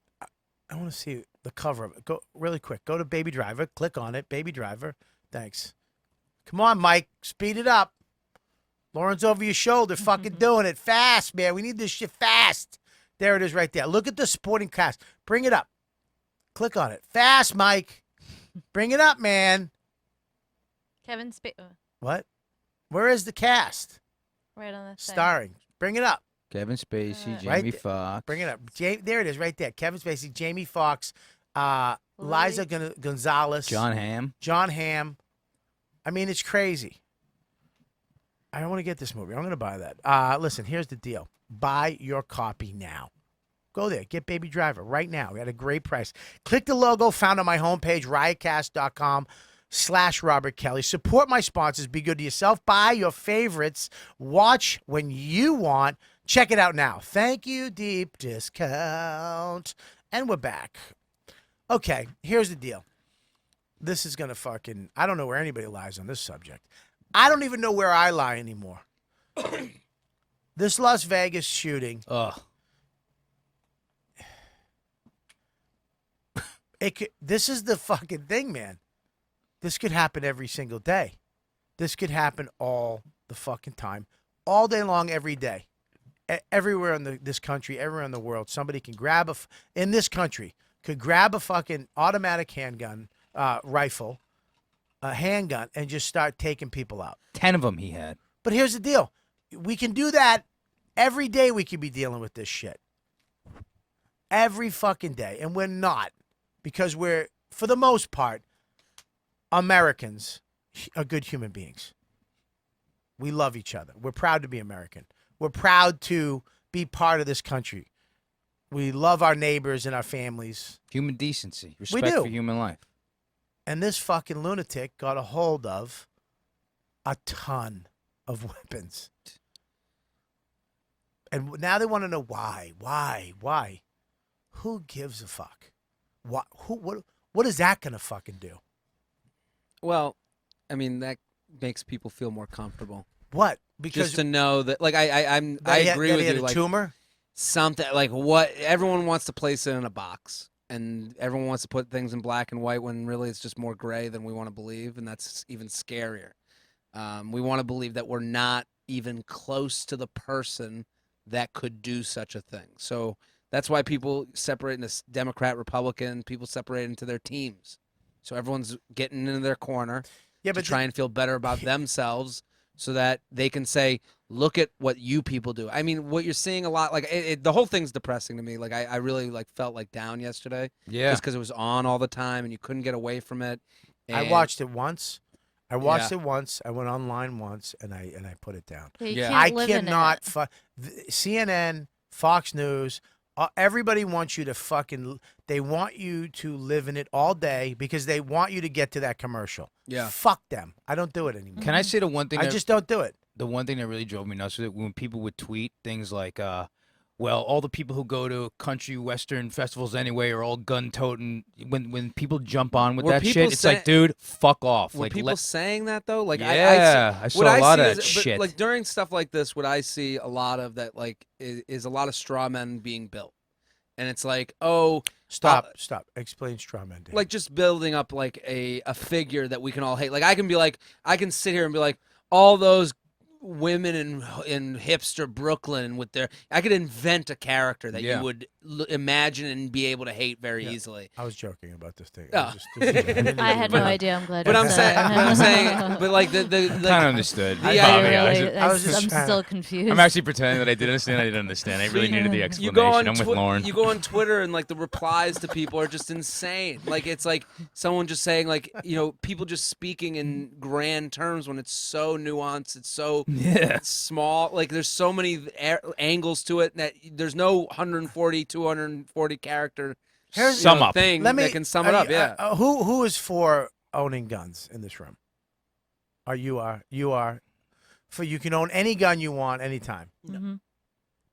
I want to see the cover of it. Go really quick. Go to Baby Driver. Click on it. Baby Driver. Thanks. Come on, Mike. Speed it up. Lauren's over your shoulder, fucking doing it fast, man. We need this shit fast. There it is right there. Look at the supporting cast. Bring it up. Click on it. Fast, Mike. Bring it up, man. Kevin Spacey. What? Where is the cast? Right on the thing. Starring. Bring it up. Kevin Spacey, Right Jamie there. Foxx. Bring it up. There it is right there. Kevin Spacey, Jamie Foxx, Liza Gonzalez. John Hamm. John Hamm. I mean, it's crazy. I want to get this movie. I'm going to buy that. Listen, here's the deal. Buy your copy now. Go there. Get Baby Driver right now. We had a great price. Click the logo found on my homepage, riotcast.com/Robert Kelly. Support my sponsors. Be good to yourself. Buy your favorites. Watch when you want. Check it out now. Thank you, Deep Discount. And we're back. Okay, here's the deal. This is going to fucking... I don't know where anybody lies on this subject. I don't even know where I lie anymore. This Las Vegas shooting... Ugh. This is the fucking thing, man. This could happen every single day. This could happen all the fucking time. All day long, every day. Everywhere in this country, everywhere in the world, somebody can grab in this country, could grab a fucking automatic handgun, rifle, a handgun, and just start taking people out. 10 of them he had. But here's the deal. We can do that every day. We could be dealing with this shit. Every fucking day. And we're not. Because we're, for the most part, Americans are good human beings. We love each other. We're proud to be American. We're proud to be part of this country. We love our neighbors and our families. Human decency. Respect do. for human life. And this fucking lunatic got a hold of a ton of weapons. And now they want to know why. Why? Who gives a fuck? What is that going to fucking do? Well, I mean, that makes people feel more comfortable. What? Because Just to know that, like, I agree with he had you. a Like, tumor? something like what everyone wants to place it in a box, and everyone wants to put things in black and white when really it's just more gray than we want to believe, and that's even scarier. We want to believe that we're not even close to the person that could do such a thing. So that's why people separate into Democrat, Republican. People separate into their teams. So everyone's getting into their corner to try and feel better about themselves, so that they can say, look at what you people do. I mean, what you're seeing a lot, like the whole thing's depressing to me. Like I really felt like down yesterday. Yeah. Just because it was on all the time and you couldn't get away from it. I watched it once. I went online once, and I put it down. Yeah, you Yeah. can't I live in cannot. it. CNN, Fox News, everybody wants you to fucking. They want you to live in it all day because they want you to get to that commercial. Yeah. Fuck them. I don't do it anymore. Can I say the one thing? I just don't do it. The one thing that really drove me nuts was when people would tweet things like, well, all the people who go to country western festivals anyway are all gun-toting. When people jump on with Were that people shit, it's like, dude, fuck off. Were like, people saying that, though? Like, yeah, I saw a lot of that but, shit. like, during stuff like this, what I see a lot of that, like, is a lot of straw men being built. And it's like, oh... Stop. Explain straw man. Like, just building up, like, a figure that we can all hate. Like, I can sit here and be like, all those women in hipster Brooklyn with their... I could invent a character that you would imagine and be able to hate very easily. I was joking about this thing. Oh. I had no idea. I'm glad. But you I'm said it. saying, but like the kind of understood. I was just I'm trying- still confused. I'm actually pretending that I did understand. I didn't understand. I really needed the explanation. you go on I'm with Lauren. You go on Twitter and like the replies to people are just insane. Like it's like someone just saying like, you know, people just speaking in grand terms when it's so nuanced. It's so small. Like there's so many angles to it that there's no 140, 240 character Sum up. thing that can sum it up. Yeah. Who is for owning guns in this room? You are. For you can own any gun you want anytime. Mhm.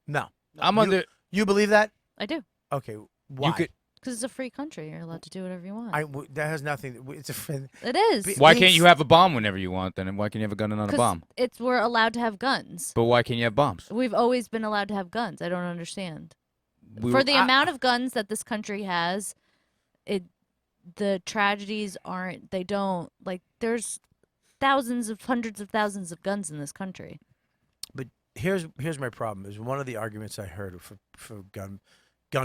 No. I'm under. You believe that? I do. Okay. Why? You could. Because it's a free country. You're allowed to do whatever you want. That has nothing. It's a. It is. Why can't you have a bomb whenever you want then? And why can't you have a gun and not a 'Cause bomb? we're allowed to have guns. But why can't you have bombs? We've always been allowed to have guns. I don't understand. We For were- the amount of guns that this country has, the tragedies aren't. They don't like. There's hundreds of thousands of guns in this country. But here's my problem. Is one of the arguments I heard for gun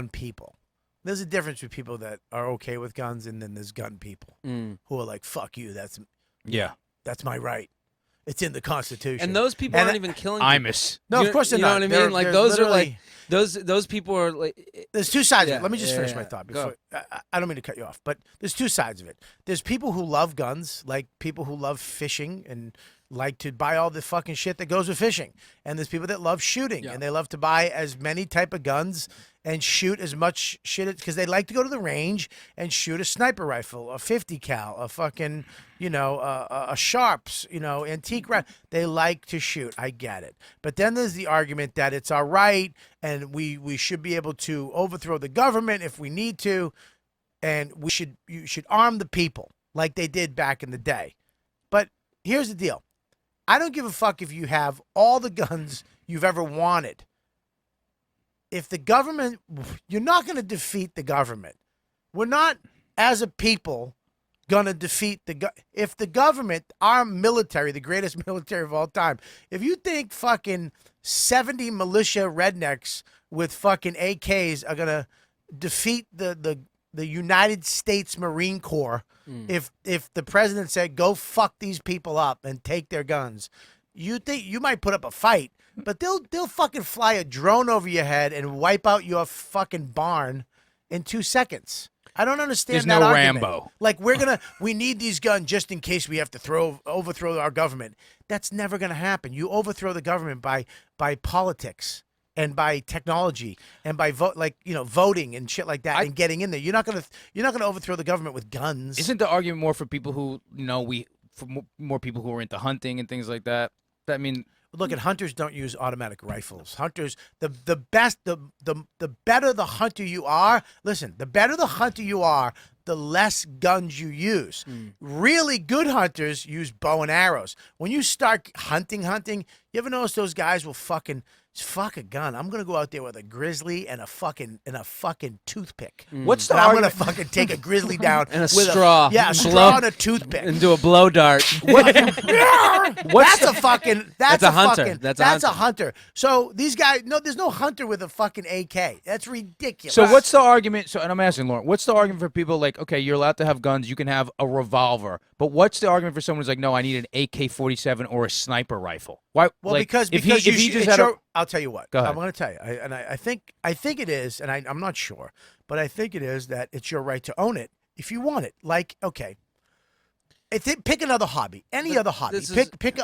people. There's a difference with people that are okay with guns, and then there's gun people who are like, "Fuck you." That's my right. It's in the Constitution. And those people aren't even killing people. Imus. No, of course they're not. not. You know what I mean? Like those are like literally- those people are like. There's two sides of Yeah, it. Let me just yeah, finish yeah. my thought. Go. Before I don't mean to cut you off, but there's two sides of it. There's people who love guns, like people who love fishing and like to buy all the fucking shit that goes with fishing. And there's people that love shooting and they love to buy as many type of guns and shoot as much shit because they like to go to the range and shoot a sniper rifle, a 50 cal, a fucking, a Sharps, antique rifle. They like to shoot. I get it. But then there's the argument that it's all right and we should be able to overthrow the government if we need to, and you should arm the people like they did back in the day. But here's the deal. I don't give a fuck if you have all the guns you've ever wanted. If the government, you're not going to defeat the government. We're not, as a people, going to defeat if the government, our military, the greatest military of all time, if you think fucking 70 militia rednecks with fucking AKs are going to defeat the United States Marine Corps, if the president said, go fuck these people up and take their guns, you think you might put up a fight, but they'll fucking fly a drone over your head and wipe out your fucking barn in 2 seconds. I don't understand There's that no argument. Rambo. Like we need these guns just in case we have to overthrow our government. That's never going to happen. You overthrow the government by politics and by technology and by voting and shit like that and getting in there. You're not gonna overthrow the government with guns. Isn't the argument more for people who for more people who are into hunting and things like that? I mean, look at hunters don't use automatic rifles. Hunters, the better the hunter you are. Listen, the better the hunter you are, the less guns you use. Really good hunters use bow and arrows. When you start hunting, you ever notice those guys will fuck a gun? I'm gonna go out there with a grizzly and a fucking toothpick. What's the and I'm argument? gonna fucking take a grizzly down And a with straw. a straw and a toothpick. And do a blow dart. That's a fucking. That's a a hunter. fucking. That's That's a a hunter. So these guys, there's no hunter with a fucking AK. That's ridiculous. So what's the argument? So, and I'm asking Lauren, what's the argument for people like, okay, you're allowed to have guns, you can have a revolver, but what's the argument for someone who's like, no, I need an AK-47 or a sniper rifle? Why? Well, like, because if you he should, just it's had a, your, I'll tell you what. Go ahead. I'm going to tell you, I think it is, and I'm not sure, but I think it is that it's your right to own it if you want it. Like, okay, pick another hobby, any other hobby. Pick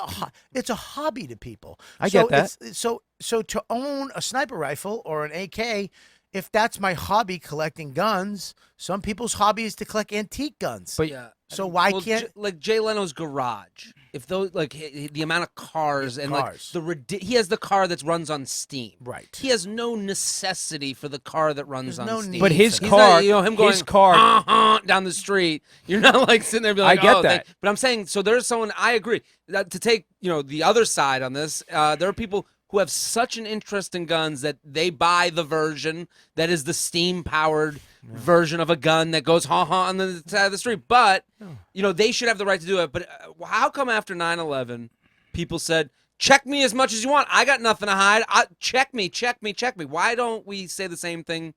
it's a hobby to people. I get that. So to own a sniper rifle or an AK, if that's my hobby, collecting guns, some people's hobby is to collect antique guns. But Yeah. So why can't like Jay Leno's garage? If those the amount of cars and Cars. he has the car that runs on Steam. Right. He has no necessity for the car that runs There's on no Steam. need but his for He's car, not, him going his car, down the street. You're not like sitting there being like, I get oh, that. But I'm saying, so there's someone, I agree, that to take, the other side on this, there are people who have such an interest in guns that they buy the version that is the steam-powered version of a gun that goes on the side of the street. But, they should have the right to do it. But how come after 9/11, people said, check me as much as you want. I got nothing to hide. Check me. Why don't we say the same thing?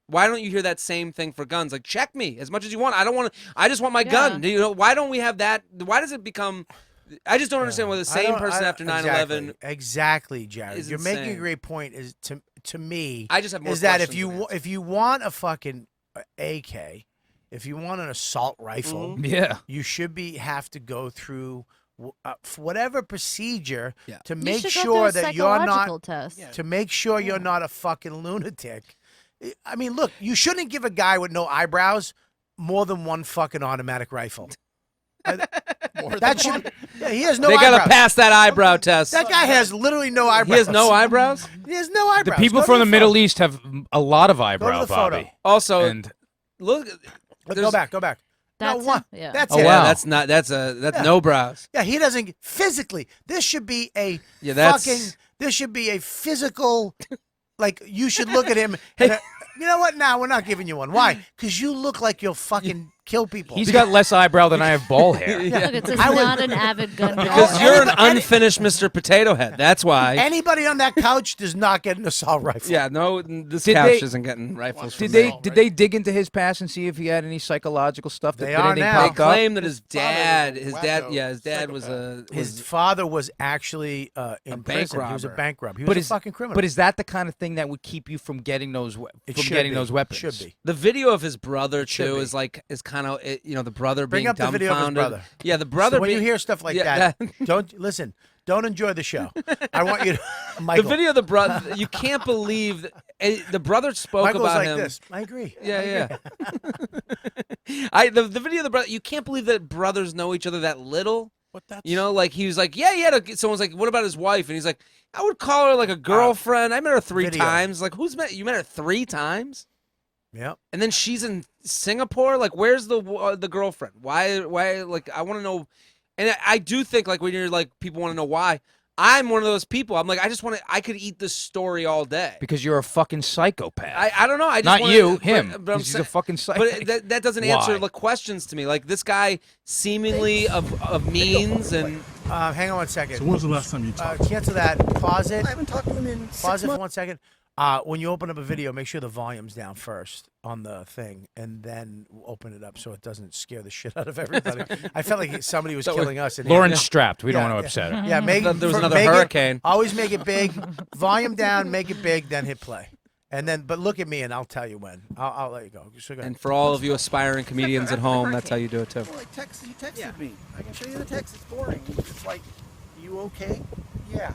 Why don't you hear that same thing for guns? Like, check me as much as you want. I just want my gun. Why don't we have that? Why does it become... I just don't understand why the same person after 9/11... Exactly, Jared. is You're making a insane. great point. Is to me, I just have more is that if questions you than answers. if you want a fucking AK, if you want an assault rifle, yeah. you should have to go through whatever procedure Yeah. to You make should go sure through a that you're psychological not test. to make sure you're not a fucking lunatic. I mean, look, you shouldn't give a guy with no eyebrows more than one fucking automatic rifle. That should. Yeah, he has no They eyebrows. gotta pass that eyebrow test. That guy has literally no eyebrows. He has no eyebrows. He has no eyebrows. The people Go to from the Middle photo. East have a lot of eyebrow, the photo. Bobby. Also, And look. Go back. That's no, one. him? Yeah. That's Oh it. wow, that's no brows. Yeah, he doesn't physically. This should be a that's- fucking. This should be a physical. Like you should look at him. And, you know what? Now we're not giving you one. Why? Because you look like you'll fucking kill people. he's got less eyebrow than I have ball hair. Look, it says I would- not an avid gun guy. Because you're an Any- unfinished Mr. Potato Head. That's why. Anybody on that couch does not get an assault rifle. Yeah, no, this Did couch they- isn't getting rifles. Did from they me. did they dig into his past and see if he had any psychological stuff that They did are anything now. They pop up? claim that his dad, wacko his dad was a. His father was actually in bank prison. He was a robber. bank robber. He But was a fucking criminal. But is that the kind of thing that would keep you from getting those It from should getting be. those weapons? Should be. The video of his brother should too be. is kind of the brother Bring being up the video of his dumbfounded. brother. Yeah, the brother. So when being, you hear stuff like Yeah, that, don't listen. Don't enjoy the show. I want you to, the Michael. video of the brother, you can't believe the brother spoke Michael's about like him. this. I agree. Yeah. The video of the brother. You can't believe that brothers know each other that little. But that's Like he was like, yeah, he had a. Someone's like, what about his wife? And he's like, I would call her like a girlfriend. I met her 3 video. times. Like, you met her 3 times? Yep. And then she's in Singapore. Like, where's the girlfriend? Why? Like, I want to know. And I do think like when you're like people want to know why. I'm one of those people. I'm like, I could eat this story all day. Because you're a fucking psychopath. I don't know. I just Not wanna, you, but- him. But I'm He's saying- a fucking psychopath. But that doesn't answer Why? the questions to me. Like this guy seemingly of means and Hang on one second. So when was the last time you talked? Cancel that. Pause it. I haven't talked to him in 6 Pause it for months. 1 second. When you open up a video, make sure the volume's down first on the thing, and then open it up so it doesn't scare the shit out of everybody. I felt like somebody was killing us. In here. Lauren's strapped. We don't Yeah, want to upset her. Yeah, make There was another make it- hurricane. always make it big. Volume down, make it big, then hit play. And then, but look at me, and I'll tell you when. I'll let you go. So go ahead. and for all of you aspiring comedians at home, that's how you do it too. Well, he texted me. I can show you the text. It's boring. It's like, you okay? Yeah.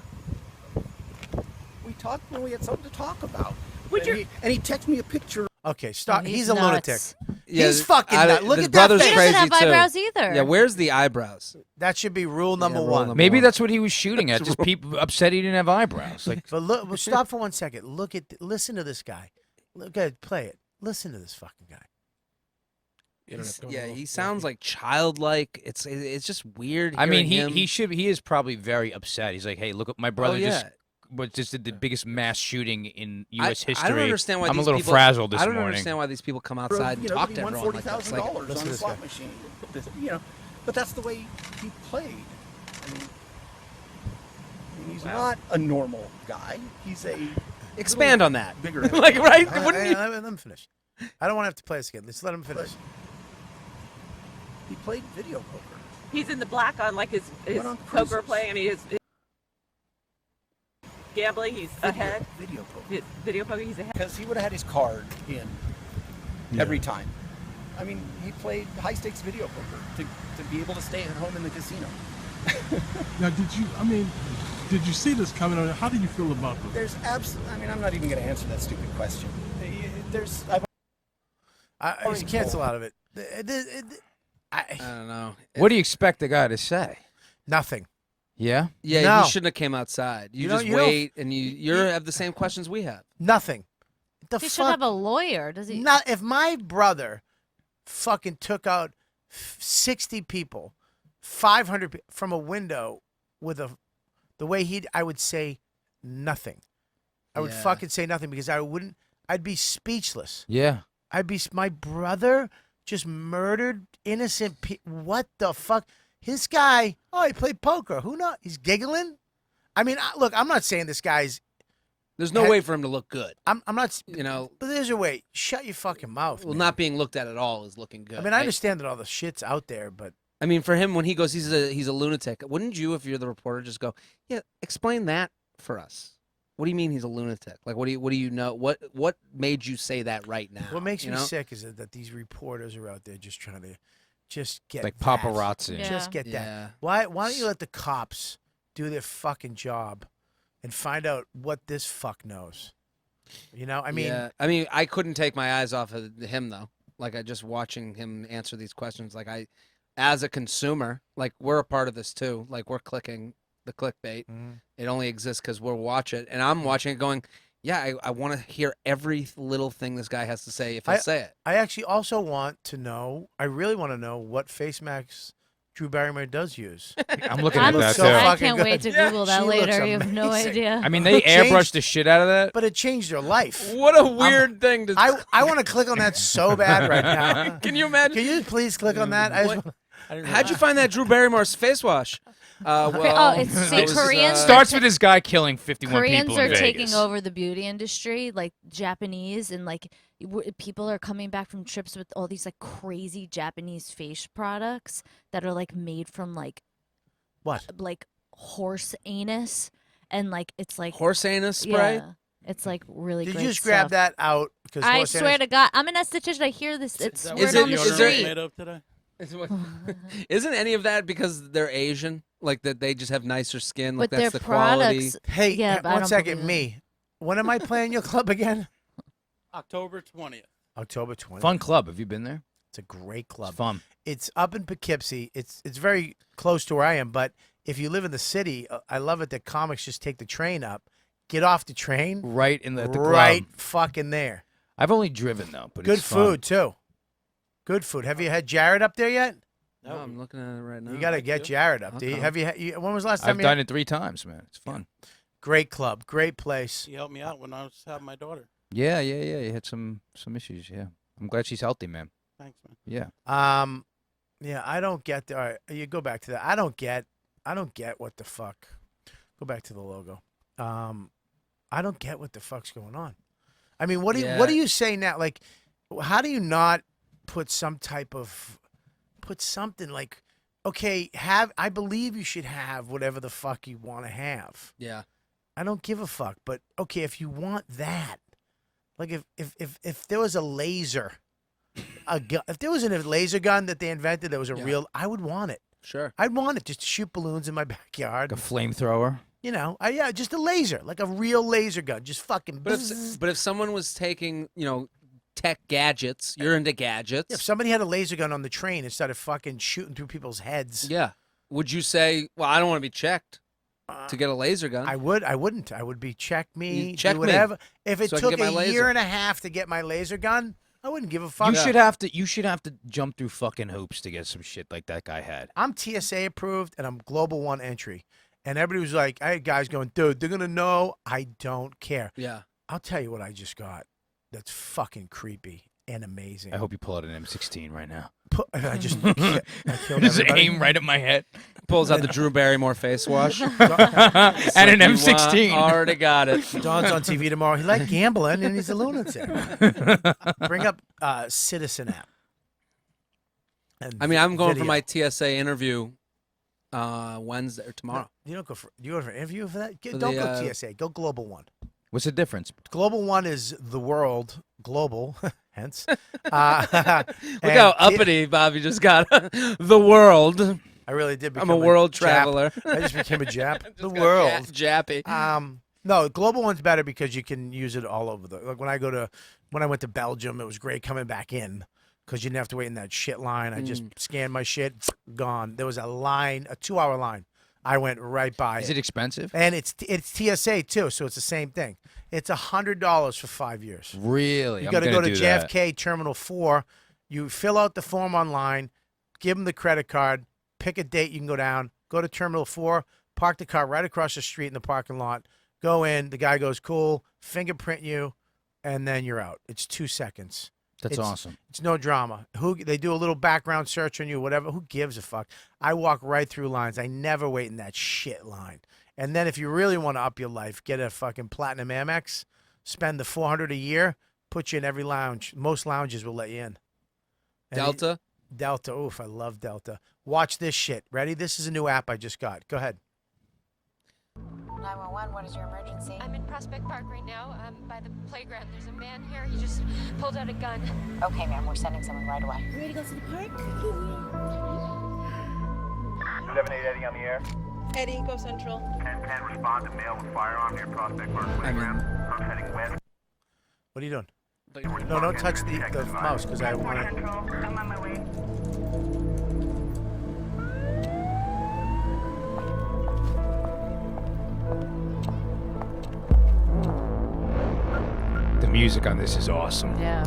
We talked when we had something to talk about. And he texted me a picture. Okay, stop. He's He's a lunatic. nuts. He's fucking nuts. Look his at that brother's face. He crazy doesn't have too. eyebrows either. Yeah, where's the eyebrows? That should be rule number rule one. number Maybe one. that's what he was shooting at. Just people upset he didn't have eyebrows. Like But look, well, stop for 1 second. Listen to this guy. Look at, play it. Listen to this fucking guy. He sounds like childlike. It's just weird. I mean, hearing him. he is probably very upset. He's like, hey, look, my brother yeah. just did the biggest mass shooting in U.S. history. I don't understand why I'm a these little people, frazzled this I don't morning. understand why these people come outside and talk to he won everyone like this. Like, $40,000 listen on to a this slot guy. machine. But that's the way he played. I mean, he's not a normal guy. He's a expand on that. bigger. Like, right? All Wouldn't right, you? let him finish. I don't want to have to play this again. Let's let him finish. He played video poker. He's in the black on like his Went on poker cruises. play. I mean, his gambling. He's ahead. Video poker. His video poker. He's ahead. Because he would have had his card in every time. I mean, he played high stakes video poker to be able to stay at home in the casino. Now, did you see this coming on? How do you feel about this? There's absolutely. I mean, I'm not even going to answer that stupid question. There's. He's cancel out of it. I don't know. What do you expect the guy to say? Nothing. Yeah? Yeah, No. you shouldn't have came outside. You, You just don't- you don't- wait, and you have the same questions we have. Nothing. The He should fuck? have a lawyer. Does he? Not if my brother fucking took out 60 people, 500 from a window with the way I would say nothing. I would Yeah. fucking say nothing because I'd be speechless. Yeah. My brother just murdered innocent people. What the fuck? His guy, he played poker. Who knows? He's giggling. I mean, look, I'm not saying this guy's. There's no way for him to look good. I'm not. You know, But there's a way. Shut your fucking mouth. well, man. not being looked at all is looking good. I mean, I understand that all the shit's out there, but I mean, for him, when he goes, he's a lunatic. Wouldn't you, if you're the reporter, just go, yeah, explain that for us? What do you mean he's a lunatic? Like, what do you know? What made you say that right now? what makes you me know? sick is that these reporters are out there just trying to get Like that. paparazzi. Yeah. Just get Yeah. that. Why don't you let the cops do their fucking job and find out what this fuck knows? You know, I mean, Yeah. I mean, I couldn't take my eyes off of him though. Like, I just watching him answer these questions. Like, as a consumer, like we're a part of this too. Like we're clicking the clickbait. It only exists because we're watching it, and I'm watching it going, yeah, I want to hear every little thing this guy has to say if I say it. I actually also want to know. I really want to know what face masks Drew Barrymore does use. I'm looking at that so too. I fucking can't wait to good. Google that She looks later. You have no amazing. idea. I mean, they Changed- airbrushed the shit out of that. But it changed her life. What a weird thing to. I want to click on that so bad right now. Can you imagine? Can you please click on that? I just What? How'd you find that Drew Barrymore's face wash? It's Koreans. Starts with this guy killing 51 Koreans people are in Vegas. taking over the beauty industry, like Japanese, and like people are coming back from trips with all these like crazy Japanese face products that are like made from like horse anus, and like it's like horse anus spray. Yeah, it's like really. Did great you just grab stuff. that out? I swear to God, I'm an esthetician. I hear this. It's Is word it- on the is there- street. made up today? Isn't any of that because they're Asian? Like that they just have nicer skin. Like But that's their the quality. products. Hey, Yeah, but I one don't second, believe me. When am I playing your club again? October 20th. October 20th. Fun club. Have you been there? It's a great club. It's fun. It's up in Poughkeepsie. It's very close to where I am, but if you live in the city, I love it that comics just take the train up, get off the train, Right in the right club. fucking there. I've only driven though, but Good it's fun. food too. Good food. Have you had Jared up there yet? No, I'm looking at it right now. You got to get Jared up there. Okay. Have you? When was the last time I've you? done it 3 times, man. It's fun. Great club, great place. He helped me out when I was having my daughter. Yeah. You had some issues. Yeah. I'm glad she's healthy, man. Thanks, man. Yeah. Yeah, I don't get. All right, you go back to that. I don't get what the fuck. Go back to the logo. I don't get what the fuck's going on. I mean, what do you say now? Like, how do you not put some type of something like, okay, I believe you should have whatever the fuck you want to have. Yeah. I don't give a fuck, but okay, if you want that, like if there was a laser, if there was a laser gun that they invented that was a real, I would want it. Sure. I'd want it just to shoot balloons in my backyard. Like a flamethrower. You know, yeah, just a laser, like a real laser gun, just fucking. But if someone was taking, tech gadgets, you're into gadgets. If somebody had a laser gun on the train instead of fucking shooting through people's heads. Yeah. Would you say, well, I don't want to be checked to get a laser gun? I wouldn't. I would be check me, Check do me. whatever. If it So I can took get my a laser. year and a half to get my laser gun, I wouldn't give a fuck. You should have to jump through fucking hoops to get some shit like that guy had. I'm TSA approved and I'm Global One entry. And everybody was like, I had guys going, dude, they're going to know. I don't care. Yeah. I'll tell you what I just got. That's fucking creepy and amazing. I hope you pull out an M16 right now. I just I killed Just everybody. aim right at my head. Pulls out the Drew Barrymore face wash. And an M16. Already got it. Don's on TV tomorrow. He liked gambling and he's a lunatic. Bring up Citizen app. And I mean, I'm going video. for my TSA interview Wednesday or tomorrow. You don't go for an interview for that? For Don't the, go TSA. Go Global One. What's the difference? Global One is the world, global, hence. Look how uppity Bobby just got. The world. I really did become I'm a world Jap. traveler. I just became a Jap. The got world. Jappy. No, Global One's better because you can use it all over like when I went to Belgium, it was great coming back in because you didn't have to wait in that shit line. I just scanned my shit, gone. There was a 2-hour line. I went right by. Is it expensive? And it's TSA too, so it's the same thing. It's $100 for 5 years. Really? You I'm got to gonna go to do that. JFK Terminal 4. You fill out the form online, give them the credit card, pick a date. You can go down, go to Terminal 4, park the car right across the street in the parking lot. Go in. The guy goes, cool, fingerprint you, and then you're out. It's 2 seconds. That's It's- awesome. It's no drama. They do a little background search on you, whatever. Who gives a fuck? I walk right through lines. I never wait in that shit line. And then if you really want to up your life, get a fucking Platinum Amex, spend the $400 a year, put you in every lounge. Most lounges will let you in. And Delta? Delta. Oof, I love Delta. Watch this shit. Ready? This is a new app I just got. Go ahead. 911, what is your emergency? I'm in Prospect Park right now, by the playground. There's a man here. He just pulled out a gun. Okay, ma'am, we're sending someone right away. You ready to go to the park? 78 Eddie on the air. Eddie, go Central. 1010 respond to male with firearm near Prospect Park Playground. I'm heading west. What are you doing? No, don't touch the mouse because I want it. I'm on my way. music on this is awesome. Yeah.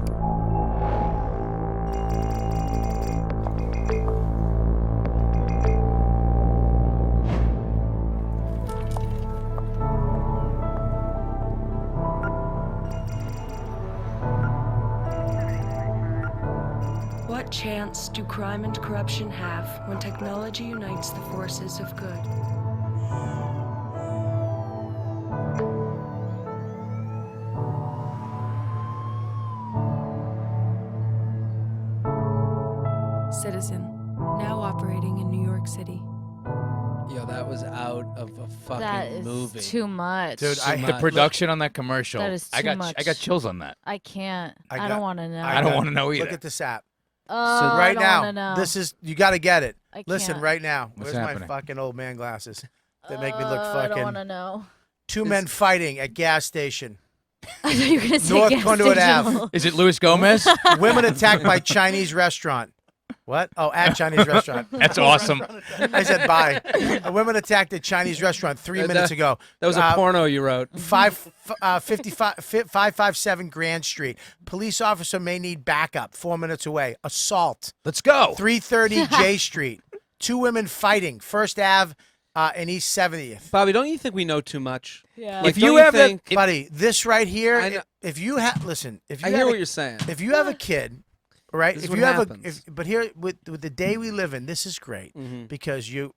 What chance do crime and corruption have when technology unites the forces of good? Citizen, now operating in New York City. Yo, that was out of a fucking That is movie. too much. Dude, The production on that commercial. That is I too got much. I got chills on that. I can't. I got- don't want to know. I don't want to know either. Look at this app. Oh, right I don't now, wanna know. this is you got to get it. I Listen, can't. right now. What's Where's happening? my fucking old man glasses that make me look I don't fucking? want to know. Two men fighting at gas station. I thought you were gonna say North gas Conduit station. Ave. Is it Luis Gomez? Women attacked by Chinese restaurant. What? Oh, at Chinese restaurant. That's awesome. I said bye. A women attacked at Chinese restaurant 3 minutes ago. That was a porno you wrote. 557 Grand Street. Police officer may need backup. 4 minutes away. Assault. Let's go. 330 J Street. Two women fighting. First Ave and East 70th. Bobby, don't you think we know too much? Yeah. Like, If you don't have think, Buddy, this right here, I know- if you have, listen, if you I have hear a- what you're saying. if you have a kid, right? This is If what you have happens. but here with the day we live in, this is great Mhm. because you're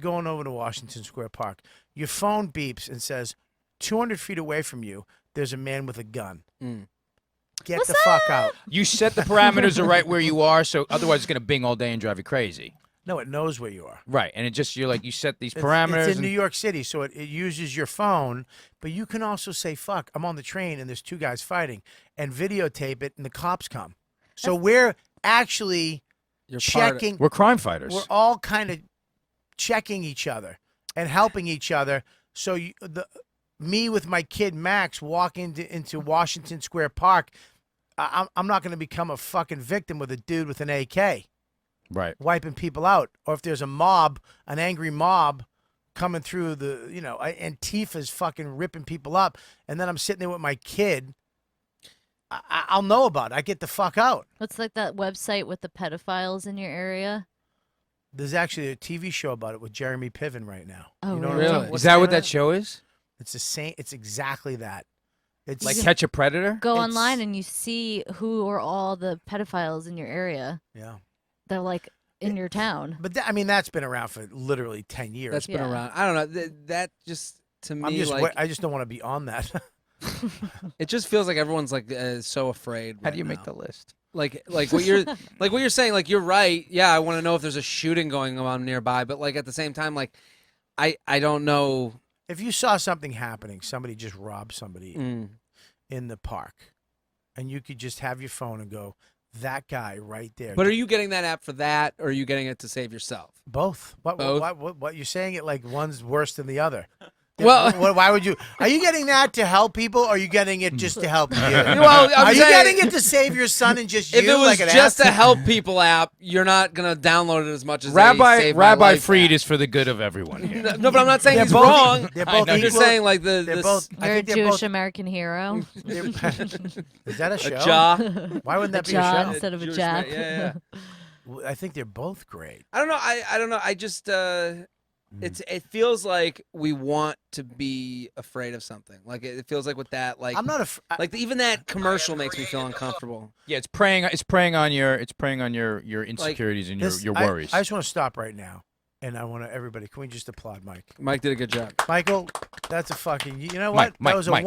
going over to Washington Square Park. Your phone beeps and says, 200 feet away from you, there's a man with a gun. Mm. Get What's the fuck out. You set the parameters are right where you are, so otherwise it's gonna bing all day and drive you crazy. No, it knows where you are. Right, and it just you're like you set these It's- parameters. It's in and- New York City, so it uses your phone, but you can also say, fuck, I'm on the train and there's two guys fighting, and videotape it, and the cops come. So we're actually You're part of- checking. We're crime fighters. We're all kind of checking each other and helping each other. So me with my kid Max walk into Washington Square Park, I'm not going to become a fucking victim with a dude with an AK. Right. Wiping people out. Or if there's a mob, an angry mob coming through Antifa's fucking ripping people up, and then I'm sitting there with my kid, I'll know about it. I get the fuck out. What's like that website with the pedophiles in your area? There's actually a TV show about it with Jeremy Piven right now. Oh, you know what I'm really? talking- Is what's that the what name of that show is? It's the same. It's exactly that. It's Like Catch a Predator? Go It's- online and you see who are all the pedophiles in your area. Yeah. They're like in your town. But I mean, that's been around for literally 10 years. That's been Yeah. around. I don't know. That just to me I just don't want to be on that. it just feels like everyone's like so afraid. How do you make the list? Like what you're like what you're saying? Like you're right. Yeah, I want to know if there's a shooting going on nearby. But like at the same time, like I don't know. If you saw something happening, somebody just robbed somebody in the park, and you could just have your phone and go, that guy right there. But are you getting that app for that, or are you getting it to save yourself? Both. Both? What you're saying it like one's worse than the other. Well- why would you? Are you getting that to help people, or are you getting it just to help you? Well, I'm are you saying- getting it to save your son and just If you? it was like an just app? a help people app, you're not gonna download it as much as Rabbi Save My Life Freid app. is for the good of everyone here. No, but I'm not saying They're he's both- wrong. they're I'm both just equal. saying like They're both. I You're a think they're Jewish both. American hero. Is that a show? jaw. Why wouldn't that be jaw a show? instead of a Jewish jack. man, yeah. I think they're both great. I don't know. I don't know. I just it feels like we want to be afraid of something. Like it feels like with that, like I'm not like even that commercial makes me feel uncomfortable. Yeah, it's preying on your insecurities and your worries. I just want to stop right now, and I want to everybody. Can we just applaud Mike? Mike did a good job. Michael, that's a fucking. You know Mike, what? That was a Mike.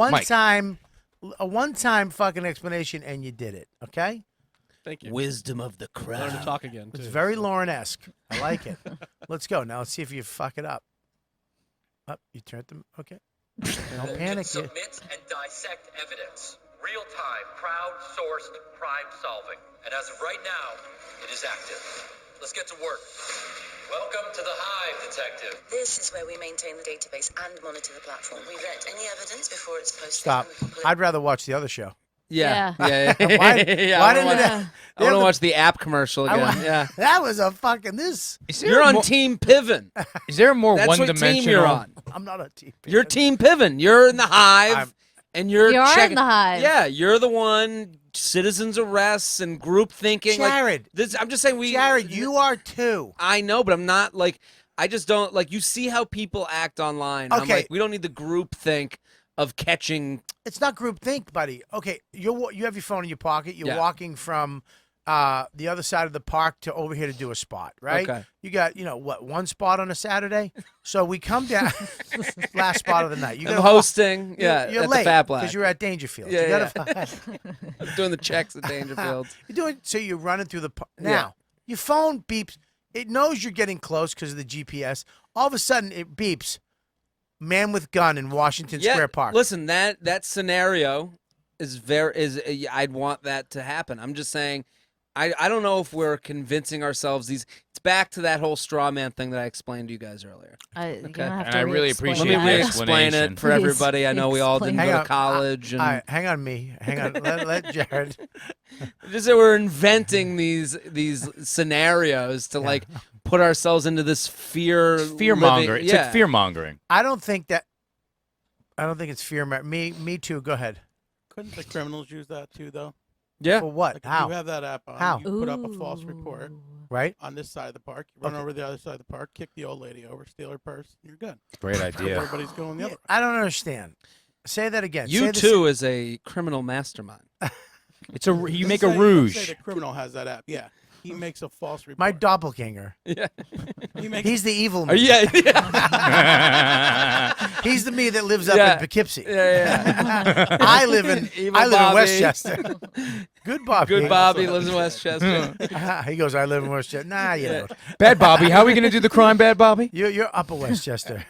one-time fucking explanation, and you did it. Okay. Thank you. Wisdom of the Learn crowd. to talk again. It's too, very so. Lauren-esque. I like it. Let's go now. Let's see if you fuck it up. Up, you turned them. Okay. Don't panic. You. Submit and dissect evidence. Real-time, crowd-sourced crime solving. And as of right now, it is active. Let's get to work. Welcome to the Hive, Detective. This is where we maintain the database and monitor the platform. We vet any evidence before it's posted. Stop. I'd rather watch the other show. Yeah. Yeah. Yeah. Why I didn't want it? to watch the app commercial again. Yeah. That was a fucking this. You're on Team Piven. Is there a more That's what one-dimensional? team you're on. I'm not a team. You're Team Piven. You're in the Hive. And you're in checking, the hive. Yeah, you're the one. Citizens arrests and group thinking. Jared, I'm just saying Jared, you are too. I know, but I'm not like. I just don't like. You see how people act online. I'm Okay. like, we don't need the group think of catching. It's not group think, buddy. Okay, you have your phone in your pocket. You're Yeah. walking from the other side of the park to over here to do a spot, right? Okay. You got, one spot on a Saturday? So we come down, last spot of the night. You I'm gotta hosting, You're at the late Fab Lab. because you're at Dangerfield. Yeah, you gotta I'm doing the checks at Dangerfield. You're doing so. You're running through the now. Yeah. Your phone beeps. It knows you're getting close because of the GPS. All of a sudden, it beeps. Man with gun in Washington Square Park. Listen, that scenario is I'd want that to happen. I'm just saying, I don't know if we're convincing ourselves these. It's back to that whole straw man thing that I explained to you guys earlier. Okay. And I really appreciate Let me the re-explain explanation. it for everybody. I know we all didn't Hang go on. to college. And All right, hang on, me. Hang on. let Jared. just that we're inventing these scenarios to like put ourselves into this fear Fear-mongering. It's like fear-mongering. I don't think it's fear. Me too. Go ahead. Couldn't the criminals use that too, though? Yeah. For what? Like, How? You have that app on. How? You put up a false report. Right. On this side of the park. You run over the other side of the park, kick the old lady over, steal her purse, and you're good. Great idea. Everybody's going the other way. I don't understand. Say that again. You Say this- too is a criminal mastermind. It's you make a Let's rouge. say the criminal has that app. Yeah. He makes a false report. My doppelganger. Yeah. He's the evil man. Yeah. He's the me that lives up Yeah. in Poughkeepsie. Yeah. I live in Evil in Bobby. Westchester. Good Bobby. Good Bobby lives in Westchester. He goes, I live in Westchester. Nah, you don't. Bad Bobby. How are we going to do the crime, Bad Bobby? You're Upper Westchester.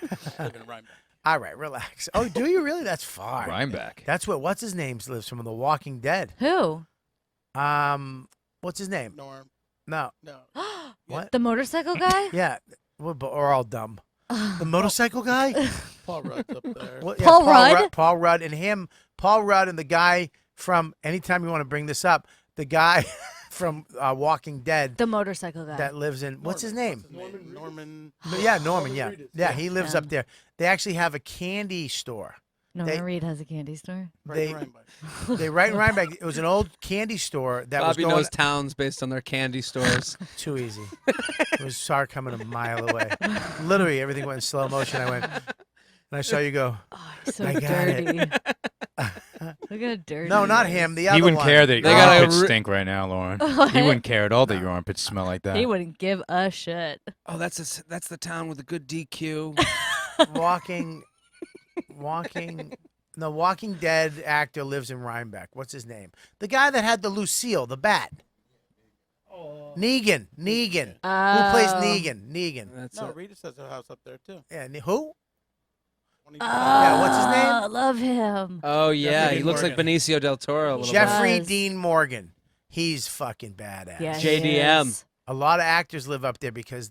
All right, relax. Oh, do you really? That's far. Rhinebeck. That's where what's his name lives from The Walking Dead. Who? What's his name? Norm. No. No. What? The motorcycle guy? Yeah, we're all dumb. The motorcycle guy? Paul Rudd's up there. Well, Paul Rudd? Paul Rudd and him. Paul Rudd and the guy from, anytime you want to bring this up, the guy from Walking Dead The motorcycle guy. that lives in, what's his name? Norman. Yeah, Norman, yeah. Yeah, he lives up there. They actually have a candy store. Norman Reed has a candy store. They right in Rhinebeck. It was an old candy store that Bobby was going knows towns based on their candy stores. too easy. It was Sar coming a mile away. Literally, everything went in slow motion. I went, and I saw you go. Oh, he's so I got dirty. it. Look how dirty. No, he not is. him. The other He wouldn't one. care that your They got a armpits re- stink right now, Lauren. What? He wouldn't care at all that your armpits smell like that. He wouldn't give a shit. Oh, that's the town with a good DQ. Walking. The Walking Dead actor lives in Rhinebeck. What's his name? The guy that had the Lucille, the bat. Negan. Who plays Oh. Negan? That's No, it. Rita has a house up there too. Yeah, who? Yeah, what's his name? I love him. Oh yeah, Jeffrey he looks like Morgan. Benicio del Toro a little Jeffrey Does. Dean Morgan. He's fucking badass. Yeah, he JDM. is. A lot of actors live up there because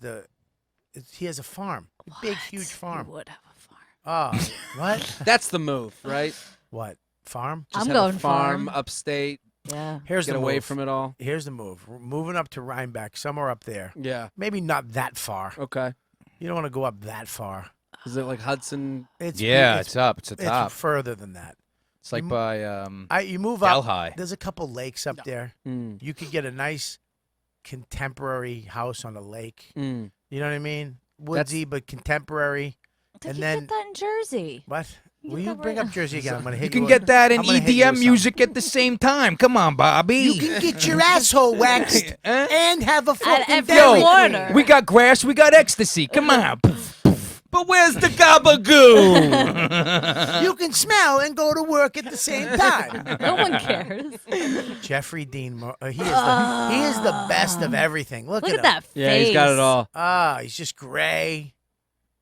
he has a farm, a big, What? huge He farm. would have a farm. Oh, what? bit. That's the move, right? What farm? Just I'm have a going farm farm. upstate. Yeah. Here's Get the away move. from it all. Here's the move. We're moving up to Rhinebeck, somewhere up there. Yeah. Maybe not that far. Okay. You don't want to go up that far. Is it like Hudson? Yeah, it's up. It's the top. It's further than that. It's like by You move up. Delhi. There's a couple lakes up there. Mm. You could get a nice contemporary house on a lake. Mm. You know what I mean? Woodsy, but contemporary. Did And you then get that in Jersey? what? Will you that bring right- up Jersey again? I'm gonna hit You can with- get that in I'm gonna hit you EDM with music at the same time. Come on, Bobby. You can get your asshole waxed and have a fucking every Dairy corner. Queen. We got grass. We got ecstasy. Come on. But where's the gabagoo? You can smell and go to work at the same time. No one cares. Jeffrey Dean, he is the best of everything. Look Look at at that face. Yeah, he's got it all. He's just gray.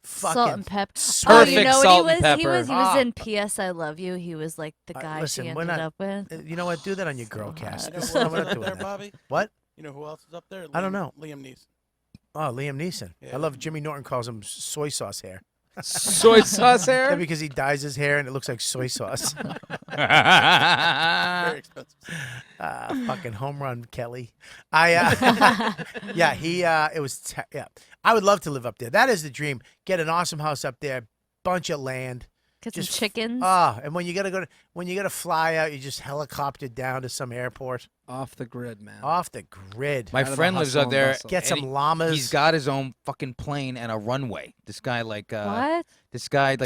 Fucking Salt and pepper. sweet. Oh, you Perfect know what salt he and was? He pepper. was in P.S. I Love You. He was like the guy listen, she we're ended not- up with. You know what? Do that on your girl cast. You know This- who else we're is not up doing there, that. Bobby? What? You know who else is up there? I don't know. Liam Neeson. Oh, Liam Neeson. Yeah. I love Jimmy Norton calls him soy sauce hair. Soy sauce Yeah, hair? because he dyes his hair and it looks like soy sauce. Very expensive. Fucking home run, Kelly. It was, yeah. I would love to live up there. That is the dream. Get an awesome house up there, bunch of land, Get some Just chickens. and when you gotta fly out, you just helicopter down to some airport. Off the grid, man. Off the grid. My Out of the friend lives hustle up and there. bustle. Get and some llamas. He's got his own fucking plane and a runway. This guy What? This guy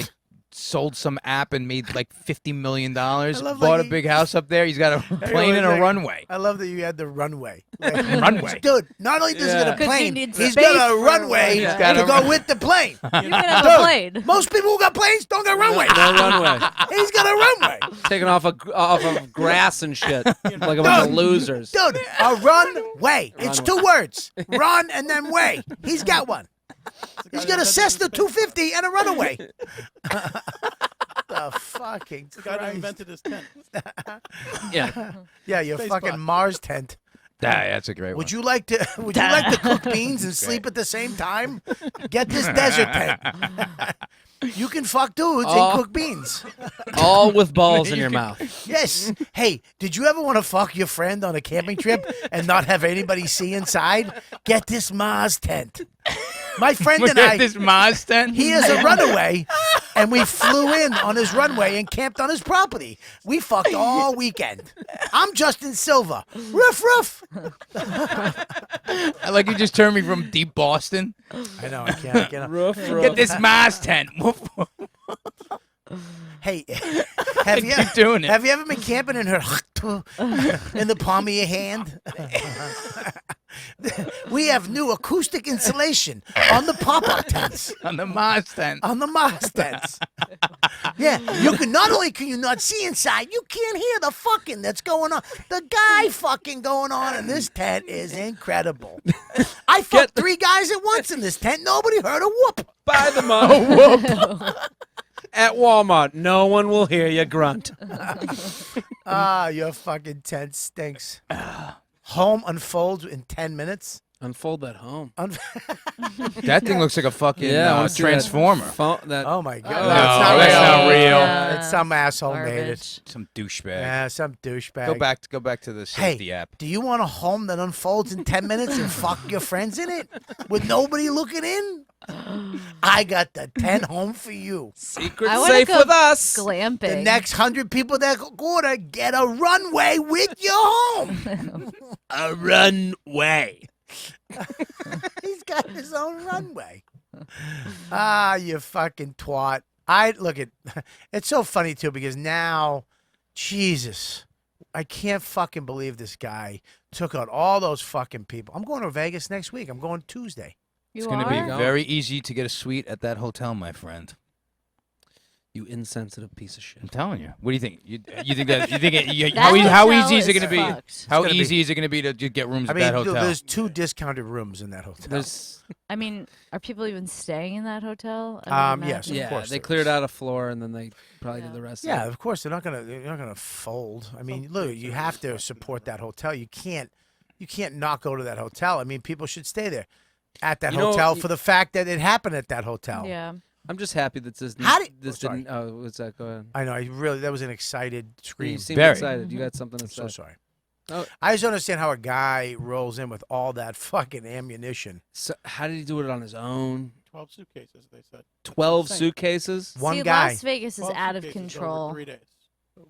sold some app and made like $50 million. love, Bought like, a big house up there. He's got a Hang on plane and a second. runway. I love that you had the runway. Runway. Dude, not only does he get a 'Cause you plane, need he's space got a for a runway runway. to go with the plane. You can have a plane. Most people who got planes don't got runways. No runway. He's got a runway. Taking off of grass and shit, like a bunch of losers. Dude, a runway. It's 2 words. Run and then way. He's got one. He's got a Cessna 250 and a runaway. The fucking The guy that Christ. invented his tent. Yeah. Yeah, your Space fucking bot. Mars tent. That's a great one. Would you like to cook beans and sleep at the same time? Get this desert tent. You can fuck dudes and cook beans. All with balls in your mouth. Yes. Hey, did you ever want to fuck your friend on a camping trip and not have anybody see inside? Get this Mars tent. My friend and I, this Mars tent? he is a runaway, and we flew in on his runway and camped on his property. We fucked all weekend. I'm Justin Silva. Ruff, ruff. I like you just turned me from deep Boston. I know, I can't. Get this Mars tent. Hey, have you Keep doing it. Have you ever been camping in her in the palm of your hand? We have new acoustic insulation on the pop-up tents. On the Mars tent. On the Mars tents. Yeah, you can not only can you not see inside, you can't hear the fucking that's going on. The guy fucking going on in this tent is incredible. I fucked 3 guys at once in this tent. Nobody heard a whoop. Buy them up. At Walmart, no one will hear you grunt. Your fucking tent stinks. Home unfolds in 10 minutes. Unfold that home. That thing looks like a fucking I wanna see that transformer. Oh my god. No, that's not real. Yeah. It's some asshole made it. Garbage. Some douchebag. Yeah, some douchebag. Go back to the safety app. Do you want a home that unfolds in 10 minutes and fuck your friends in it with nobody looking in? I got the 10 home for you. Secret I wanna safe go with us. Glamping. The next 100 people that order get a runway with your home. A runway. He's got his own runway. You fucking twat. It's so funny too because now, Jesus, I can't fucking believe this guy took out all those fucking people. I'm going to Vegas next week. I'm going Tuesday. It's going to be very easy to get a suite at that hotel, my friend. You insensitive piece of shit. I'm telling you. What do you think? You think that? That how hotel easy is it going to be? fucked. How It's gonna easy is it going to be to get rooms I at mean, that hotel? there's 2 discounted rooms in that hotel. I mean, are people even staying in that hotel? I would Yes, imagine. of course. They there cleared is. out a floor and then they probably did the rest. Yeah, of of course they're not gonna fold. I mean, look, you have to support that hotel. You can't not go to that hotel. I mean, people should stay there at that hotel for the fact that it happened at that hotel. Yeah. I'm just happy that this sorry. didn't. Oh, what's that? Go ahead. I know. That was an excited scream. You seem excited. You got something to say. So sorry. Oh. I just don't understand how a guy rolls in with all that fucking ammunition. So how did he do it on his own? 12 suitcases, they said. 12 suitcases? One See, guy. Las Vegas is 12 out of suitcases over control. 3 days.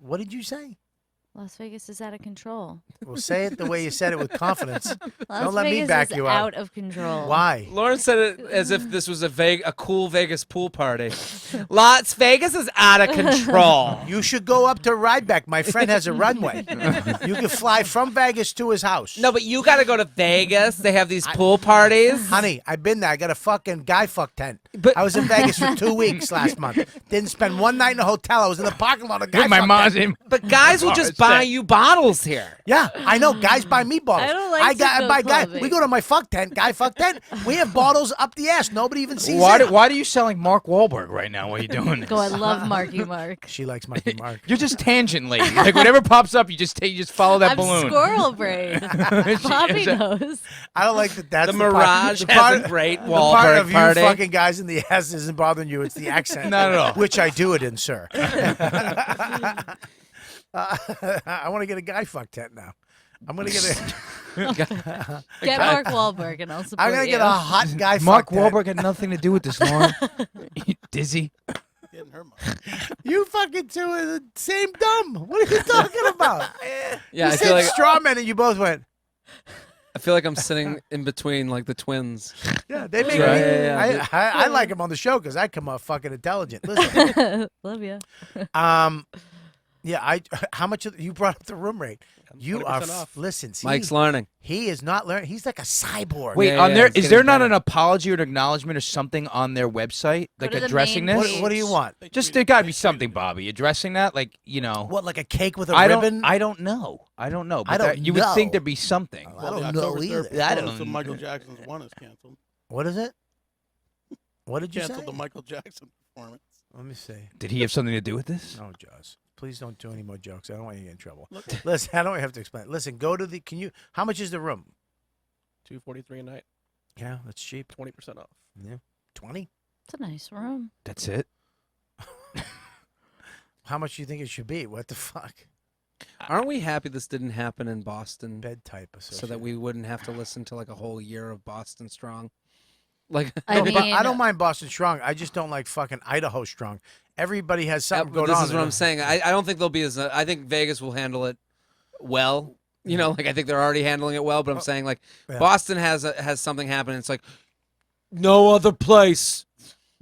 What did you say? Las Vegas is out of control. Well, say it the way you said it with confidence. Las Don't let Vegas me back is you out out. of control. Why? Lauren said it as if this was a cool Vegas pool party. Las Vegas is out of control. You should go up to Ryback. My friend has a runway. You can fly from Vegas to his house. No, but you got to go to Vegas. They have these pool parties. Honey, I've been there. I got a fucking guy fuck tent. I was in Vegas for 2 weeks last month. Didn't spend one night in a hotel. I was in the parking lot of guy With my fuck mom's tent. in. But guys will just buy you bottles here. Yeah, I know. Guys buy me bottles. I don't like to go buy guy. clubbing. We go to my fuck tent, guy fuck tent. We have bottles up the ass. Nobody even sees Why it. are you selling Mark Wahlberg right now while you're doing this? Go, I love Marky Mark. She likes Mikey Mark. You're just tangent lady. Like whatever pops up, you just follow that I'm balloon. squirrel brain. Poppy knows. I don't like that. That's The Mirage the has part, a great the part Wahlberg of you party. fucking guys in the ass isn't bothering you. It's the accent. Not at all. Which I do it in, sir. I want to get a guy fuck tent now. I'm gonna get a. Get Mark Wahlberg and I'll support I'm gonna you. get a hot guy Mark fuck tent. Wahlberg had nothing to do with this, Lauren. You dizzy. getting her money. You fucking two are the same dumb. What are you talking about? Yeah, you I said feel like straw man and you both went. I feel like I'm sitting in between like the twins. Yeah, they make Right. me. Yeah. I like him on the show because I come off fucking intelligent. Listen, Love you. yeah, how much you brought up the room rate? You are 20% off. listen. See, Mike's learning. He is not learning. He's like a cyborg. Wait, Yeah, on yeah, there it's is getting there not better. an apology or an acknowledgement or something on their website, like to the addressing main this? What do you want? Just there got to be something, Bobby, addressing that. Like What, like a cake with a I ribbon? I don't know. I don't know. But I don't you would think know. there'd be something. I don't the know October 3rd either. I performance don't of Michael know. Jackson's one is canceled. What is it? What did you say? Canceled the Michael Jackson performance. Let me see. Did he have something to do with this? No, Jaws. Please don't do any more jokes. I don't want you to get in trouble. Listen, I don't have to explain. Listen, go to the. Can you? How much is the room? $243 a night, Yeah, that's cheap. 20% off. Yeah, 20. It's a nice room. That's it. How much do you think it should be? What the fuck? Aren't we happy this didn't happen in Boston? Bed type associated. So that we wouldn't have to listen to like a whole year of Boston Strong. Like I No, but mean, I don't mind Boston Strong. I just don't like fucking Idaho Strong. Everybody has something going this on. is what I'm saying. I don't think they'll be as. I think Vegas will handle it well. You know, like I think they're already handling it well. But I'm saying like Yeah. Boston has something happen. It's like no other place,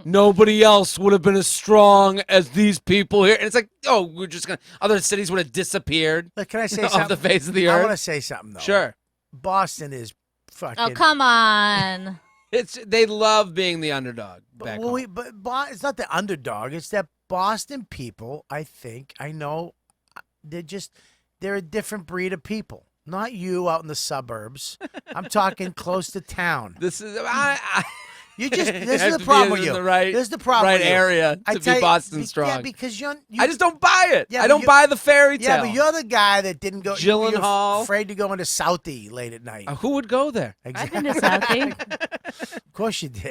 nobody else would have been as strong as these people here. And it's like, oh, we're just gonna. Other cities would have disappeared. Look, can I say off something? the face of the I earth. want to say something though. Sure. Boston is fucking. Oh, come on. They love being the underdog. Back Well, home. it's not the underdog. It's that Boston people. I know, they're a different breed of people. Not you out in the suburbs. I'm talking close to town. This is You just this have is the to be problem in with you. the right- This is the problem right with you. area I to tell be you, Boston strong. Yeah, because you I just don't buy it. Yeah, I but don't you- buy the fairy tale. Yeah, but you're the guy that didn't go. You're Gyllenhaal. afraid to go into Southie late at night. Who would go there? I've been to Southie. Of course you did.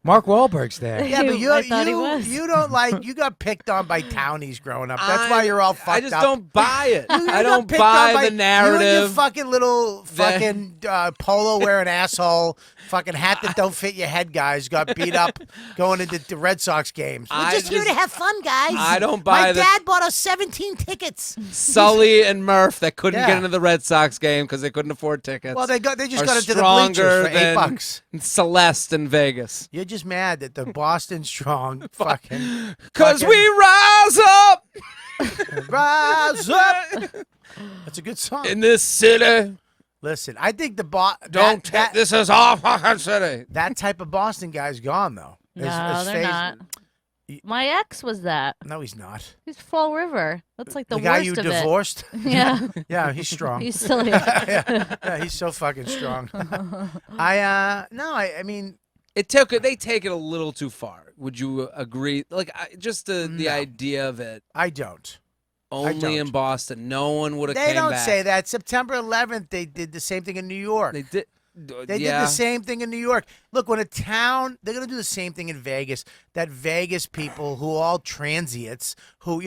Mark Wahlberg's there. Yeah, but I thought he was. you don't like. You got picked on by townies growing up. That's why you're all fucked up. I just don't buy it. You I got don't picked on buy the narrative. You and your fucking little fucking polo wearing asshole, fucking hat that don't fit your head, guys, got beat up going into the Red Sox games. We're I just here to just- have fun, guys. I don't buy My the- dad bought us 17 tickets. Sully and Murph that couldn't Yeah. get into the Red Sox game because they couldn't afford tickets. Well, they just are got into the stronger bleachers for than $8. Celeste in Vegas. You're just mad that the Boston Strong fucking Because we rise up rise up. That's a good song. in this city. Listen, I think the Don't take this is our fucking city. that type of Boston guy's gone though. No, His they're face- not. My ex was that. No, he's not. He's Fall River. That's like the guy worst you of divorced. it. Yeah. Yeah, he's strong. He's still here. yeah, he's so fucking strong. I mean, They take it a little too far. Would you agree? Like just the idea of it. I don't. Only in Boston. No one would have They came don't back. say that. September 11th, they did the same thing in New York. They did. They did the same thing in New York. Look, when a town, they're going to do the same thing in Vegas. That Vegas people who are all transients, who,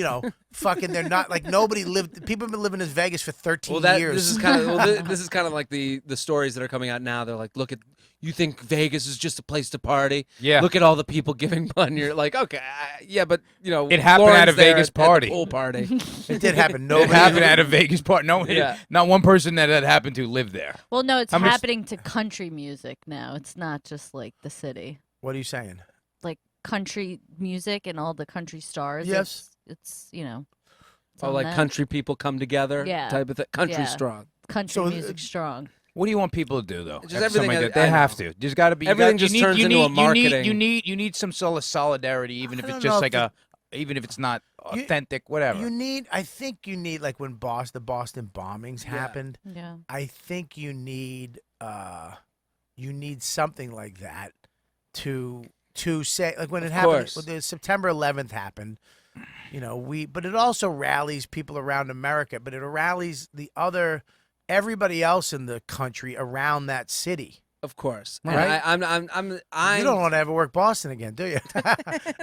fucking, they're not, like, nobody lived, people have been living in Vegas for 13 years. This is kind of this is kind of like the stories that are coming out now. They're like, look at, you think Vegas is just a place to party? Yeah. Look at all the people giving money. You're like, okay, yeah, but It happened Lauren's at a there Vegas at the party. pool party. It did happen. It Nobody happened at a Vegas party. No, Yeah. not one person that happened to live there. Well, no, it's How much- happening to country music now. It's not just like the city. What are you saying? Like country music and all the country stars. Yes. It's it's Oh, on like that. country people come together. Yeah. Type of thing. Country Yeah. strong. Country So, music strong. What do you want people to do though? Just After everything something like I- that? They I have know. to. Just got to be. Everything just turns into a marketing. You need some sort of solidarity, even if I it's don't just know like if even if it's not authentic, whatever. I think you need, like, when the Boston bombings happened, Yeah. I think you need something like that to say, like, when it happened, course. when the September 11th happened, but it also rallies people around America, but it rallies everybody else in the country around that city. Of course. Right. And I'm You don't want to ever work Boston again, do you?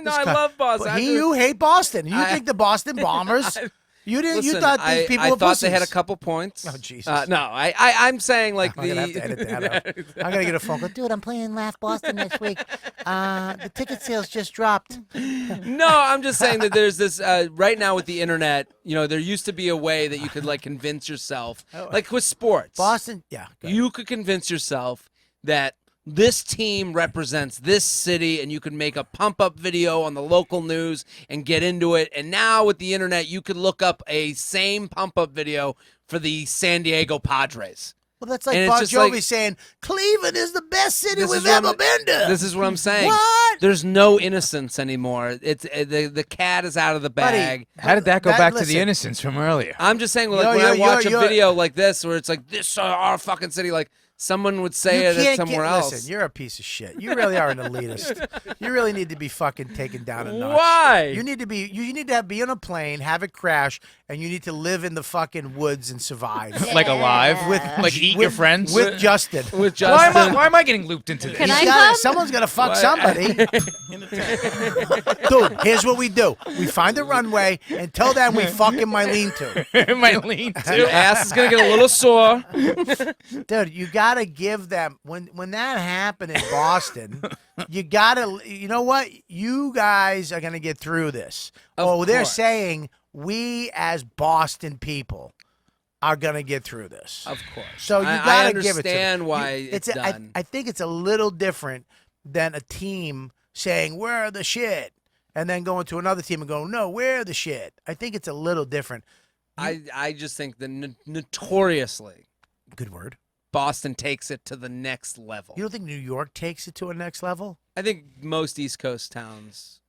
No, I love Boston. You hate Boston. You I- think the Boston Bombers You didn't. Listen, You thought these people were I thought they had a pussies. couple points. Oh, Jesus. No, I'm saying like I'm gonna have to edit that out. I'm gonna get a phone call. Dude, I'm playing Laugh Boston next week. The ticket sales just dropped. No, I'm just saying that there's this right now with the internet. You know, there used to be a way that you could like convince yourself, like with sports. Boston, yeah. You could convince yourself that this team represents this city, and you could make a pump-up video on the local news and get into it. And now with the internet, you could look up a same pump-up video for the San Diego Padres. Well, that's like And it's Bon just Jovi like- saying Cleveland is the best city This we've is what ever I'm- been to. This is what I'm saying. What? There's no innocence anymore. It's the cat is out of the bag. How did that go back to listen. the innocence from earlier? I'm just saying, like, Yo, when yo, I watch yo, a video like this, where it's like, this our fucking city, like, someone would say it can't somewhere get, else. Listen, you're a piece of shit. You really are an elitist. You really need to be fucking taken down a notch. Why? You need to be. You need to be on a plane, have it crash, and you need to live in the fucking woods and survive. Like alive? With Like eat your friends? with Justin. With Why Justin. am I getting looped into this? Can He's I gotta- come? Someone's gonna fuck What? somebody. Dude, here's what we do. We find a runway. Until then, we fucking my lean-to. My lean Your to. ass is going to get a little sore. Dude, you gotta give them when that happened in Boston. You gotta. You know what? You guys are gonna get through this. Of They're course. saying we as Boston people are gonna get through this. Of course. So you I gotta give it to understand them. why You- it's I done. think it's a little different than a team saying we're the shit, and then going to another team and going, no, we're the shit. I think it's a little different. I just think that notoriously Good word. Boston takes it to the next level. You don't think New York takes it to a next level? I think most East Coast towns,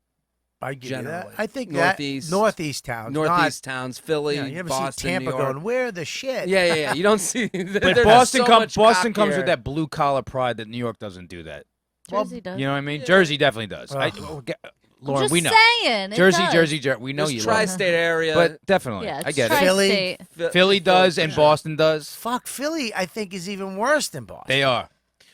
I give you that. generally. I think Northeast, Northeast towns, Northeast towns, Philly, You never Boston, see Tampa New York. going, we're the shit. Yeah. You don't see. But Boston comes with that blue collar pride that New York doesn't do that. Jersey does. You know what I mean? Jersey definitely does. Lauren, just we know. saying, it Jersey, does. Jersey, we know This you. tri-state area. But definitely, Yeah, I it's get it. Philly. tri-state. Philly does and Boston does. Fuck, Philly, I think, is even worse than Boston. They are.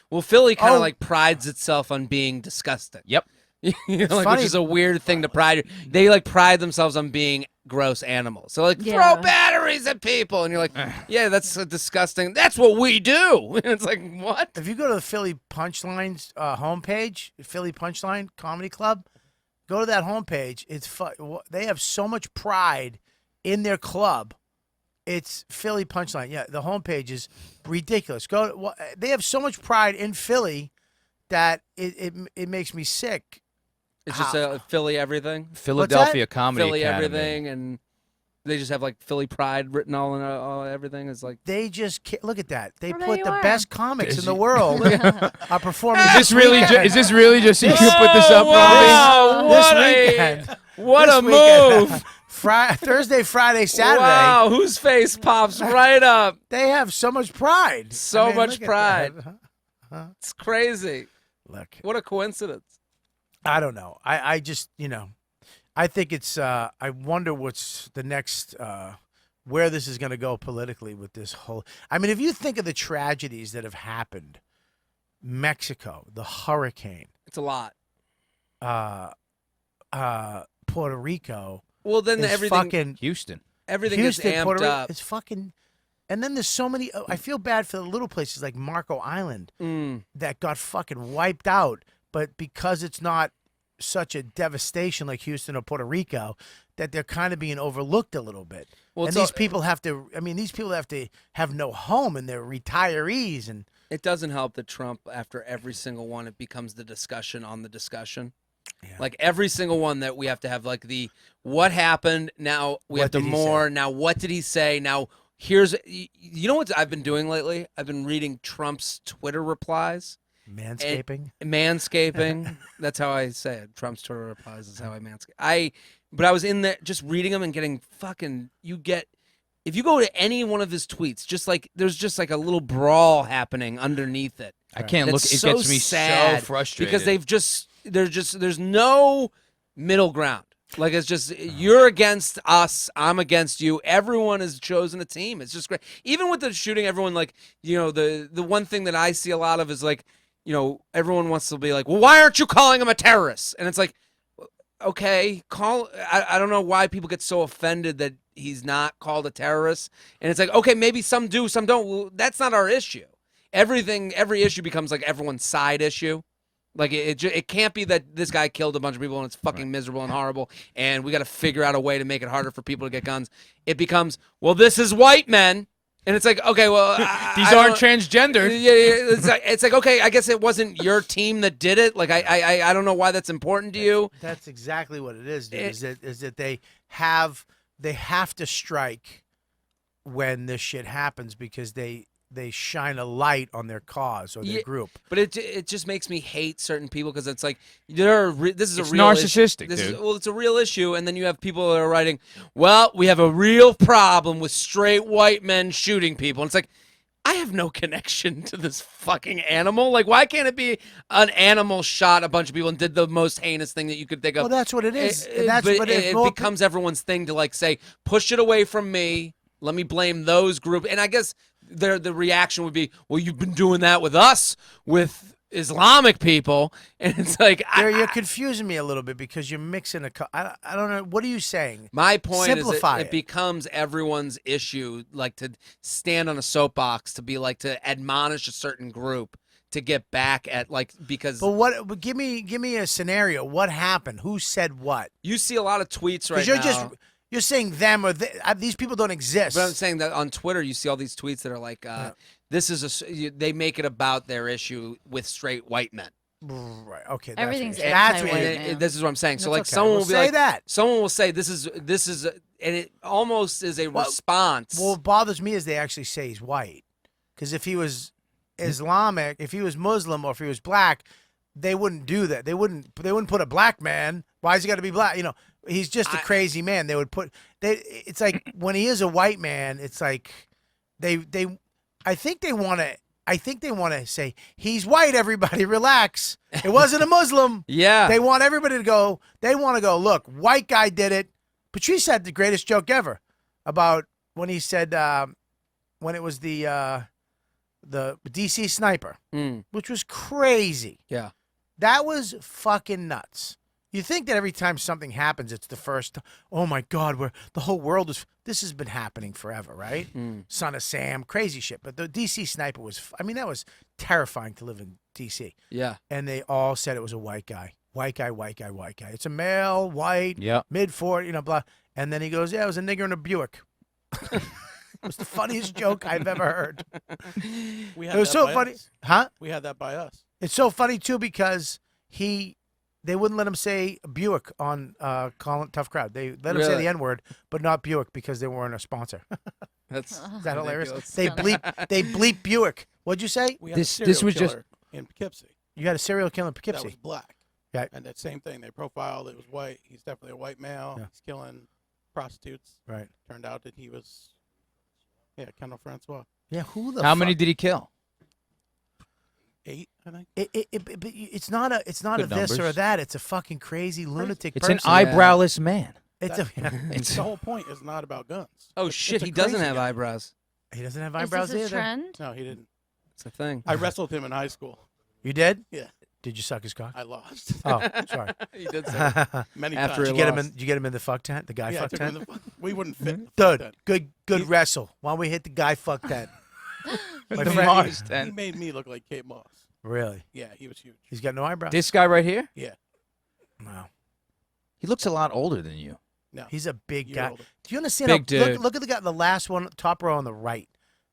Well, Philly kind of Oh. like prides itself on being disgusting. Yep. You know, like, funny. which is a weird thing to pride. They like pride themselves on being gross animals. So like Yeah. throw batteries at people, and you're like, yeah, that's disgusting. That's what we do. And it's like, what? If you go to the Philly Punchlines homepage, Philly Punchline Comedy Club, go to that homepage. They have so much pride in their club. It's Philly Punchline. Yeah, the homepage is ridiculous. They have so much pride in Philly that it makes me sick. It's just a Philly everything. Philadelphia Comedy Philly Academy. everything, and they just have like Philly pride written all in everything. It's like They just look at that. They Well, there put you the are. best comics in the world are performing. Is this really? Is this really just so you can put this up, wow, this what weekend? what This a weekend. move! Thursday, Friday, Saturday. Wow, whose face pops right up? They have so much pride. So much look at pride. that. It's crazy. Look, What a coincidence. I don't know. I just, I think it's, I wonder what's the next, where this is going to go politically with this whole. I mean, if you think of the tragedies that have happened, Mexico, the hurricane, It's a lot. Puerto Rico. Well, then is everything, fucking Houston. everything Houston, gets amped Puerto Rico, up. it's fucking. And then there's so many. I feel bad for the little places like Marco Island that got fucking wiped out. But because it's not such a devastation like Houston or Puerto Rico, that they're kind of being overlooked a little bit. Well, and it's these people have to. I mean, these people have to have no home, and they're retirees. And It doesn't help that Trump, after every single one, it becomes the discussion on the discussion. Yeah. Like every single one that we have to have, like the what happened. Now we have What to did he more. say? Now what did he say? Now here's you know what I've been doing lately? I've been reading Trump's Twitter replies. manscaping. Manscaping. That's how I say it. Trump's Twitter replies is how I manscape. But I was in there just reading them and getting fucking. If you go to any one of his tweets, there's just like a little brawl happening underneath it. I can't look. That's It so gets me sad so frustrated because there's no middle ground. Like it's just you're against us, I'm against you. Everyone has chosen a team. It's just great. Even with the shooting, everyone the one thing that I see a lot of is everyone wants to be like, well, why aren't you calling him a terrorist? And it's like, okay, I don't know why people get so offended that he's not called a terrorist. And it's like, okay, maybe some do, some don't. Well, that's not our issue. Every issue becomes like everyone's side issue. Like it can't be that this guy killed a bunch of people and it's fucking miserable and horrible, and we got to figure out a way to make it harder for people to get guns. It becomes, well, this is white men, and it's like, okay, well, these aren't transgendered. Yeah, it's like, okay, I guess it wasn't your team that did it. Like I don't know why that's important to you. That's exactly what it is, dude. Is that they have to strike when this shit happens because they shine a light on their cause or their group. But it just makes me hate certain people because it's like this is a It's real narcissistic, issue. dude. It's a real issue, and then you have people that are writing, well, we have a real problem with straight white men shooting people. And it's like, I have no connection to this fucking animal. Like, why can't it be an animal shot a bunch of people and did the most heinous thing that you could think of? Well, that's what it is. But it becomes everyone's thing to like say, push it away from me. Let me blame those groups. And I guess the reaction would be, well, you've been doing that with us, with Islamic people. And it's like... You're confusing me a little bit because you're mixing I don't know. What are you saying? My point Simplify is it becomes everyone's issue, like to stand on a soapbox, to be like to admonish a certain group to get back at like because... But give me a scenario. What happened? Who said what? You see a lot of tweets right now. You're saying them or these people don't exist. But I'm saying that on Twitter, you see all these tweets that are like, "This is they make it about their issue with straight white men." Right. Okay. Everything's that's what this is what I'm saying. So like, okay. someone will be say like, that. Someone will say, "This is," and it almost is a response. Well, what bothers me is they actually say he's white, because if he was Islamic, if he was Muslim, or if he was black, they wouldn't do that. They wouldn't put a black man. Why has he got to be black? You know. He's just a crazy man. They would put it's like when he is a white man, it's like I think they want to say he's white, everybody relax. It wasn't a Muslim. Yeah. They want everybody to go, look, white guy did it. Patrice had the greatest joke ever about when he said when it was the DC sniper, which was crazy. Yeah. That was fucking nuts. You think that every time something happens, it's the first, oh my God, the whole world is, this has been happening forever, right? Son of Sam, crazy shit. But the DC sniper was, that was terrifying to live in DC. Yeah. And they all said it was a white guy. White guy. It's a male, white, mid-40, blah. And then he goes, yeah, it was a nigger in a Buick. It was the funniest joke I've ever heard. It was so funny. Huh? We had that by us. It's so funny, too, because they wouldn't let him say Buick on Colin Tough Crowd. They let him say the N-word, but not Buick because they weren't a sponsor. Is that hilarious? They bleep Buick. What'd you say? We had this was just in Poughkeepsie. You had a serial killer in Poughkeepsie. That was black. Yeah. And that same thing. They profiled. It was white. He's definitely a white male. Yeah. He's killing prostitutes. Right. Turned out that he was, Kendall Francois. Yeah. How many did he kill? 8, I think. It's not a this numbers. or that. It's a fucking crazy lunatic It's person. an eyebrowless man. It's the whole point is not about guns. Oh shit, he doesn't have eyebrows. He doesn't have eyebrows Is this a either. trend? No, he didn't. It's a thing. I wrestled him in high school. You did? Yeah. Did you suck his cock? I lost. Oh, sorry. He did say many after times. Did you get him in the fuck tent? The guy fuck tent? We wouldn't fit. In the fuck Dude, tent. good wrestle. Why don't we hit the guy fuck tent? My The friend- Mars He tent. made me look like Kate Moss. Really? Yeah, he was huge. He's got no eyebrows. This guy right here? Yeah. Wow. He looks a lot older than you. No. He's a big You're guy. older. Do you understand? Big dude. Look at the guy, the last one, top row on the right.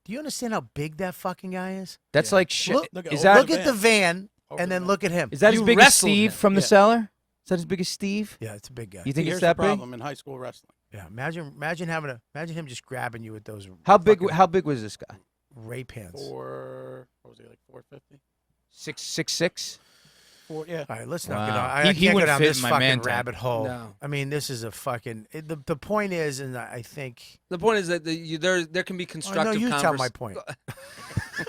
Do you understand how big that fucking guy is? That's like shit. Look, Is that look at the van and then look at him. is that as You big as wrestled Steve him. from the Yeah. cellar? Is that as big as Steve? Yeah, it's a big guy. You think Here's it's that the big? problem in high school wrestling. Yeah, imagine him just grabbing you with those. How big? fucking How big was this guy? rape hands? What was he, like 450? 6'6". 4, yeah. All right, let's not Wow. get on. I He can't go wouldn't down fit this in my fucking man tent. rabbit hole. No. I mean, this is a fucking. The point is, and I think. The point is that there can be Oh, constructive no, you tell my convers- point.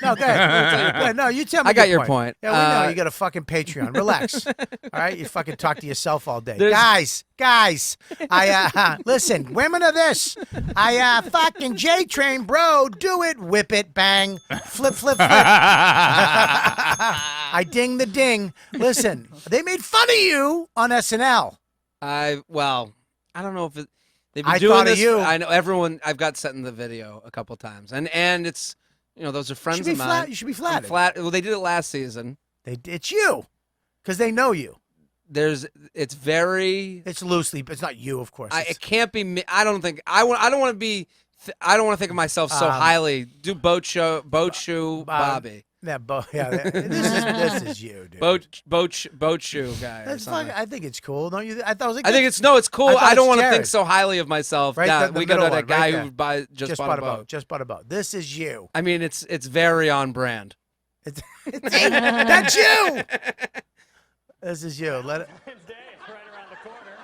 No, go ahead. Go ahead. No, you tell me. I got your your point. Yeah, we know you got a fucking Patreon. Relax. All right, you fucking talk to yourself all day, There's- guys. I listen. Women are this. I fucking J train, bro. Do it. Whip it. Bang. Flip. I ding the ding. Listen, they made fun of you on SNL. I don't know if it. They've been I doing thought of this. you. I know everyone. I've got sent in the video a couple times, and those are friends be of mine. You should be flattered. Well, they did it last season. It's you, because they know you. It's very. It's loosely, but it's not you, of course. It can't be me. I don't think. I don't want to be. I don't want to think of myself so highly. Do boat shoe Bobby. Yeah, this is you, dude. Boat shoe guy. That's fucking, I think it's cool, don't you? I think it's cool. I don't want to think so highly of myself. Right, yeah, the we got middle a one, guy right who just bought a boat. Just bought a boat. This is you. I mean, it's very on brand. That's you. This is you. Let it. Wednesday is right around the corner.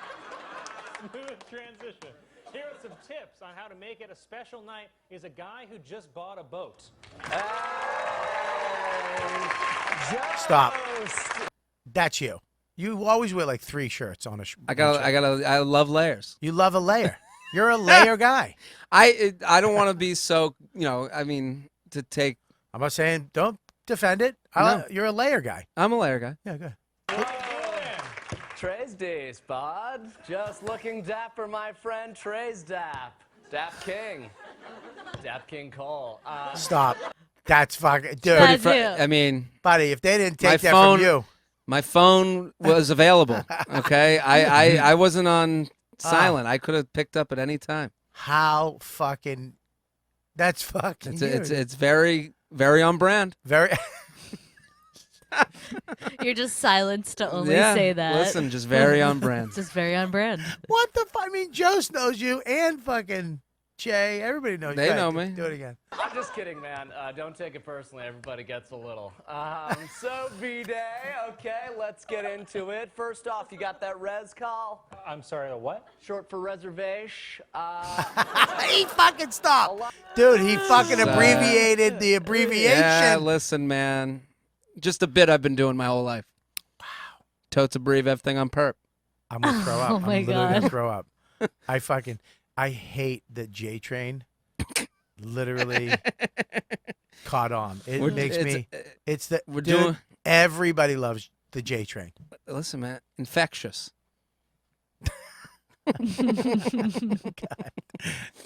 Smooth transition. Here are some tips on how to make it a special night. Is a guy who just bought a boat. Stop. That's you. You always wear like 3 shirts on a. I love layers. You love a layer. You're a layer guy. I don't want to be so. I mean, to take. I'm not saying don't defend it. No. You're a layer guy. I'm a layer guy. Yeah, good. Trey's days, bud. Just looking dapper, my friend. Trey's dap. Dap King. Dap King Cole. Stop. That's fucking dude. That's you. I mean, buddy, if they didn't take that phone, from you, my phone was available. Okay, I wasn't on silent. I could have picked up at any time. How fucking? That's fucking. It's very very on brand. Very. You're just silenced to only Yeah, say that. listen, just very on brand. Just very on brand. What the fuck? I mean, Jost knows you and fucking Jay. Everybody knows you. They Go ahead, know me. Do it again. I'm just kidding, man. Don't take it personally. Everybody gets a little. So, V-Day, okay, let's get into it. First off, you got that res call? I'm sorry, a what? Short for reservation. He fucking stopped. Dude, he fucking abbreviated the abbreviation. Yeah, listen, man. Just a bit I've been doing my whole life. Wow. Totes abbrev everything on perp. I'm going to throw up. Oh my I'm literally going to God. throw up. I hate that J Train literally caught on. Everybody loves the J Train. Listen, man, infectious.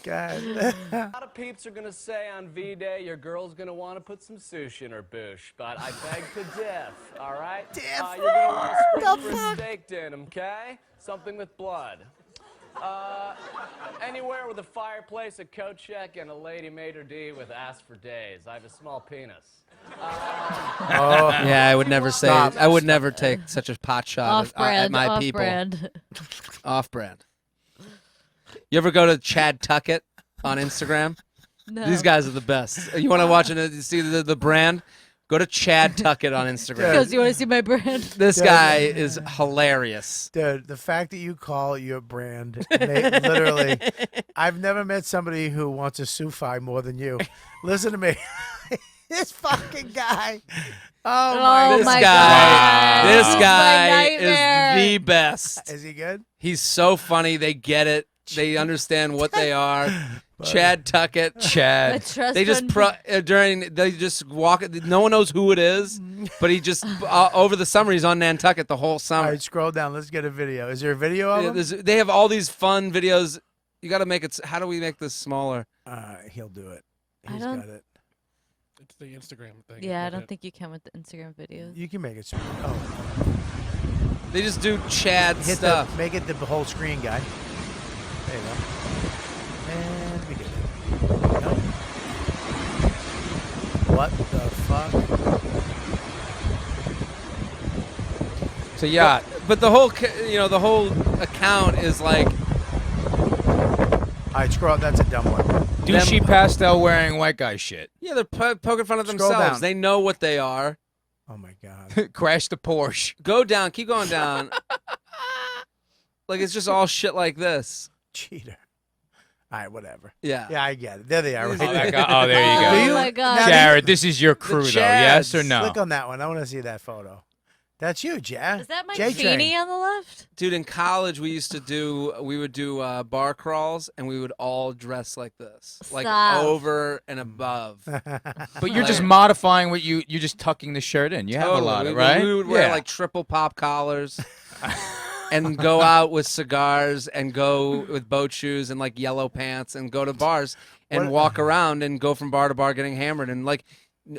God. A lot of peeps are going to say on V-Day your girl's going to want to put some sushi in her boosh, but I beg to diff, all right? You're going to want to scream for a steak dinner, okay? Something with blood. Anywhere with a fireplace, a coat check, and a lady maitre d' with ass for days. I have a small penis. Yeah, I would never say. I would never take such a pot shot at my people. Off-brand. Off-brand. You ever go to Chad Tuckett on Instagram? No. These guys are the best. You want to watch it? See the brand? Go to Chad Tuckett on Instagram. Because you want to see my brand. This guy is hilarious. Dude, the fact that you call your brand, literally, I've never met somebody who wants a Sufi more than you. Listen to me. This fucking guy. Oh my God. God. This He's guy my is nightmare. the best. Is he good? He's so funny. They get it. They understand what they are. Chad Tuckett. Chad. They just they just walk. No one knows who it is, but he just over the summer he's on Nantucket the whole summer. All right, scroll down. Let's get a video. Is there a video of him? They have all these fun videos. You got to make it. How do we make this smaller? He'll do it. He's got it. It's the Instagram thing. Yeah, I don't think you can with the Instagram videos. You can make it small. Oh. They just do Chad stuff. Make it the whole screen, guy. There you go. And we did it. No. What the fuck? It's a yacht. But the whole, the whole account is like. All right, scroll up. That's a dumb one. Douchey pastel wearing white guy shit. Yeah, they're poking fun of Scroll themselves. down. They know what they are. Oh my God. Crash the Porsche. Go down. Keep going down. Like it's just all shit like this. Cheater. All right, whatever. Yeah. Yeah, I get it. There they are. Right Oh, there. there you go. Do you- Oh my God. Jared, this is your crew, though. Yes or no? Click on that one. I want to see that photo. That's you, Jazz. Is that my J-Train. Feeney on the left? Dude, in college we would do bar crawls and we would all dress like this, like Stop. over and above. But you're just modifying what you're just tucking the shirt in. You have a lot of, right? We would wear Yeah. like triple pop collars. and go out with cigars and go with boat shoes and like yellow pants and go to bars and walk around and go from bar to bar getting hammered and like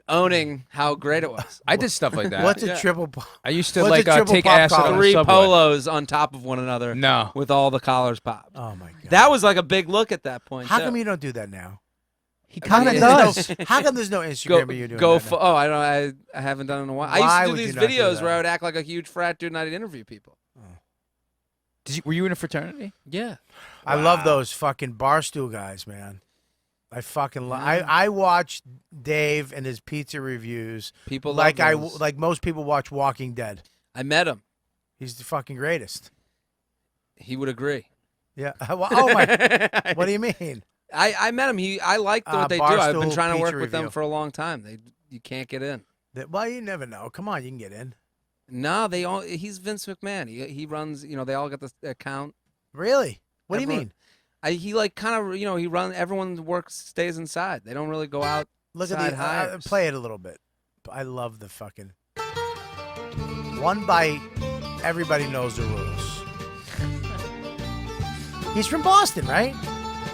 owning how great it was. I did stuff like that. What's a triple pop? I used to What's like a triple take pop acid collar? on the 3 subway. polos on top of one another. No. With all the collars popped. Oh my god. That was like a big look at that point. How too. come you don't do that now? He How kind of come does. there's no- How come there's no Instagram of you doing go that now? Oh, I haven't done it in a while. I Why used would to you do not these do videos that? where I would act like a huge frat dude and I'd interview people. Were you in a fraternity? Yeah. I love those fucking barstool guys, man. I fucking love. I watch Dave and his pizza reviews. People like love those. like most people watch Walking Dead. I met him. He's the fucking greatest. He would agree. Yeah. Well, oh my. What do you mean? I met him. I like what they do. I've been Barstool trying to work Pizza with them Review. for a long time. You can't get in. Well, you never know. Come on, you can get in. No, he's Vince McMahon. He runs, they all got the account. Really? What do you Everyone- mean? He like kind of, he runs, everyone stays inside. They don't really go out. Look at the hires. play it a little bit. I love the fucking one bite. Everybody knows the rules. He's from Boston, right?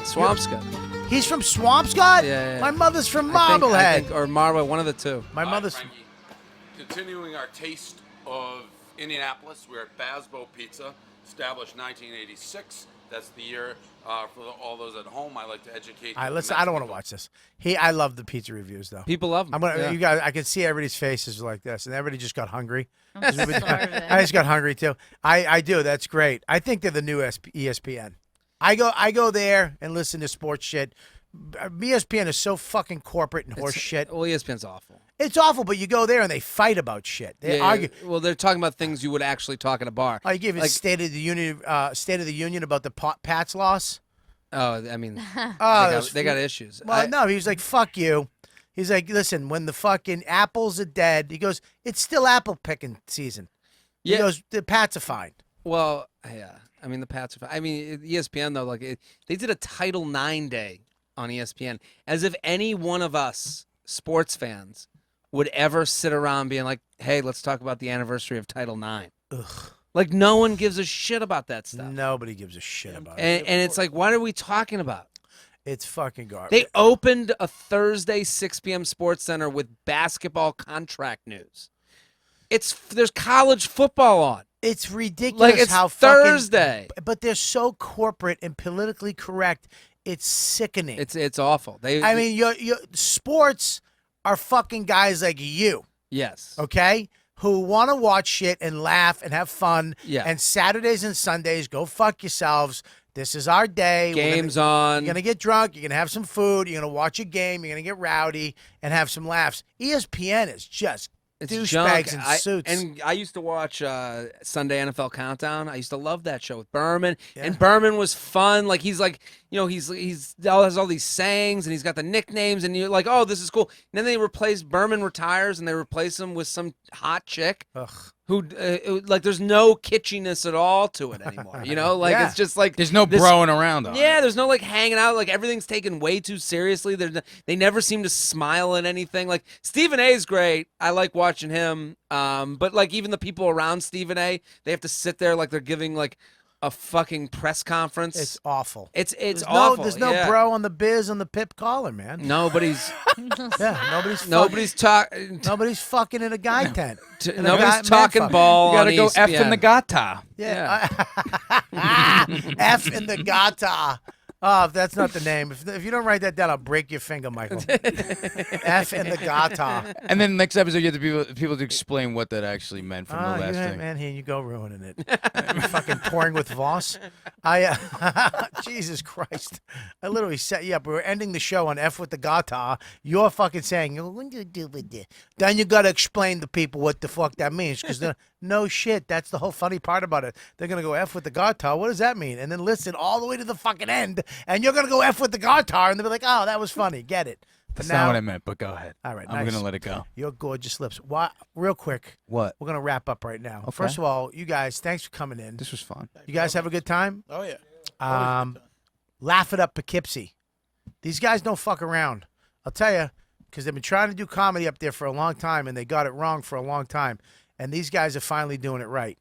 Swampscott. He's from Swampscott? Yeah. My mother's from I Marblehead. think, or Marblehead, one of the two. My mother's. Continuing our taste of Indianapolis, we're at Basbo Pizza, established 1986. That's the year for all those at home. I like to educate. All right, listen. I don't want to watch this. I love the pizza reviews though. People love them. I'm gonna. Yeah. You guys, I can see everybody's faces like this, and everybody just got hungry. I'm starving. I just got hungry too. I do. That's great. I think they're the new ESPN. I go there and listen to sports shit. ESPN is so fucking corporate and horse shit. Well, ESPN's awful. It's awful, but you go there and they fight about shit. They argue. Well, they're talking about things you would actually talk at a bar. I give a State of the Union about the Pats loss. Oh, I mean, Oh, they got issues. Well, no, he was like, "Fuck you." He's like, "Listen, when the fucking apples are dead," he goes, "It's still apple picking season." He Yeah. goes, "The Pats are fine." Well, yeah. I mean, the Pats are fine. I mean, ESPN, though, they did a Title IX day on ESPN, as if any one of us sports fans would ever sit around being like, hey, let's talk about the anniversary of Title IX. Ugh. Like, no one gives a shit about that stuff. Nobody gives a shit about it. And it's like, what are we talking about? It's fucking garbage. They opened a Thursday 6 p.m. Sports Center with basketball contract news. There's college football on. It's ridiculous Like, it's how Thursday. But they're so corporate and politically correct. It's sickening. It's awful. I mean, your sports are fucking guys like you. Yes. Okay? Who want to watch shit and laugh and have fun. Yeah. And Saturdays and Sundays, go fuck yourselves. This is our day. Game's on. You're going to get drunk. You're going to have some food. You're going to watch a game. You're going to get rowdy and have some laughs. ESPN is just douchebags in suits. And I used to watch Sunday NFL Countdown. I used to love that show with Berman. And Berman was fun. Like he's has all these sayings and he's got the nicknames and you're like, oh, this is cool. And then they replace Berman retires and they replace him with some hot chick. Ugh. Who like there's no kitschiness at all to it anymore. Like Yeah. it's just like There's no broing around on it. Yeah, there's no like hanging out. Like everything's taken way too seriously. They never seem to smile at anything. Like Stephen A is great. I like watching him. But like even the people around Stephen A, they have to sit there like they're giving like a fucking press conference. It's awful. It's No, awful. there's no yeah. bro on the biz on the pip collar, man. Nobody's Nobody's fucking in a guy tent. In a nobody's man talking fuck. ball. You gotta on go F in ESPN. the Gatta. Yeah. F in the Gatta. Oh, if that's not the name. If you don't write that down, I'll break your finger, Michael. F in the Gatta. And then next episode, you have to people to explain what that actually meant from the last thing. Man, here you go ruining it. Fucking touring with Voss. Jesus Christ. I literally set you up. We were ending the show on F with the Gatta. You're fucking saying, what do you do with this? Then you got to explain to people what the fuck that means. Because no shit. That's the whole funny part about it. They're going to go F with the Gatta. What does that mean? And then listen all the way to the fucking end. And you're going to go F with the Gatta. And they'll be like, oh, that was funny. Get it. But That's now, not what I meant, but go ahead. All right, I'm nice. going to let it go. Your gorgeous lips. Real quick. What? We're going to wrap up right now. Okay. First of all, you guys, thanks for coming in. This was fun. You guys have a good time? Oh, yeah. Laugh It Up Poughkeepsie. These guys don't fuck around. I'll tell you, because they've been trying to do comedy up there for a long time, and they got it wrong for a long time. And these guys are finally doing it right.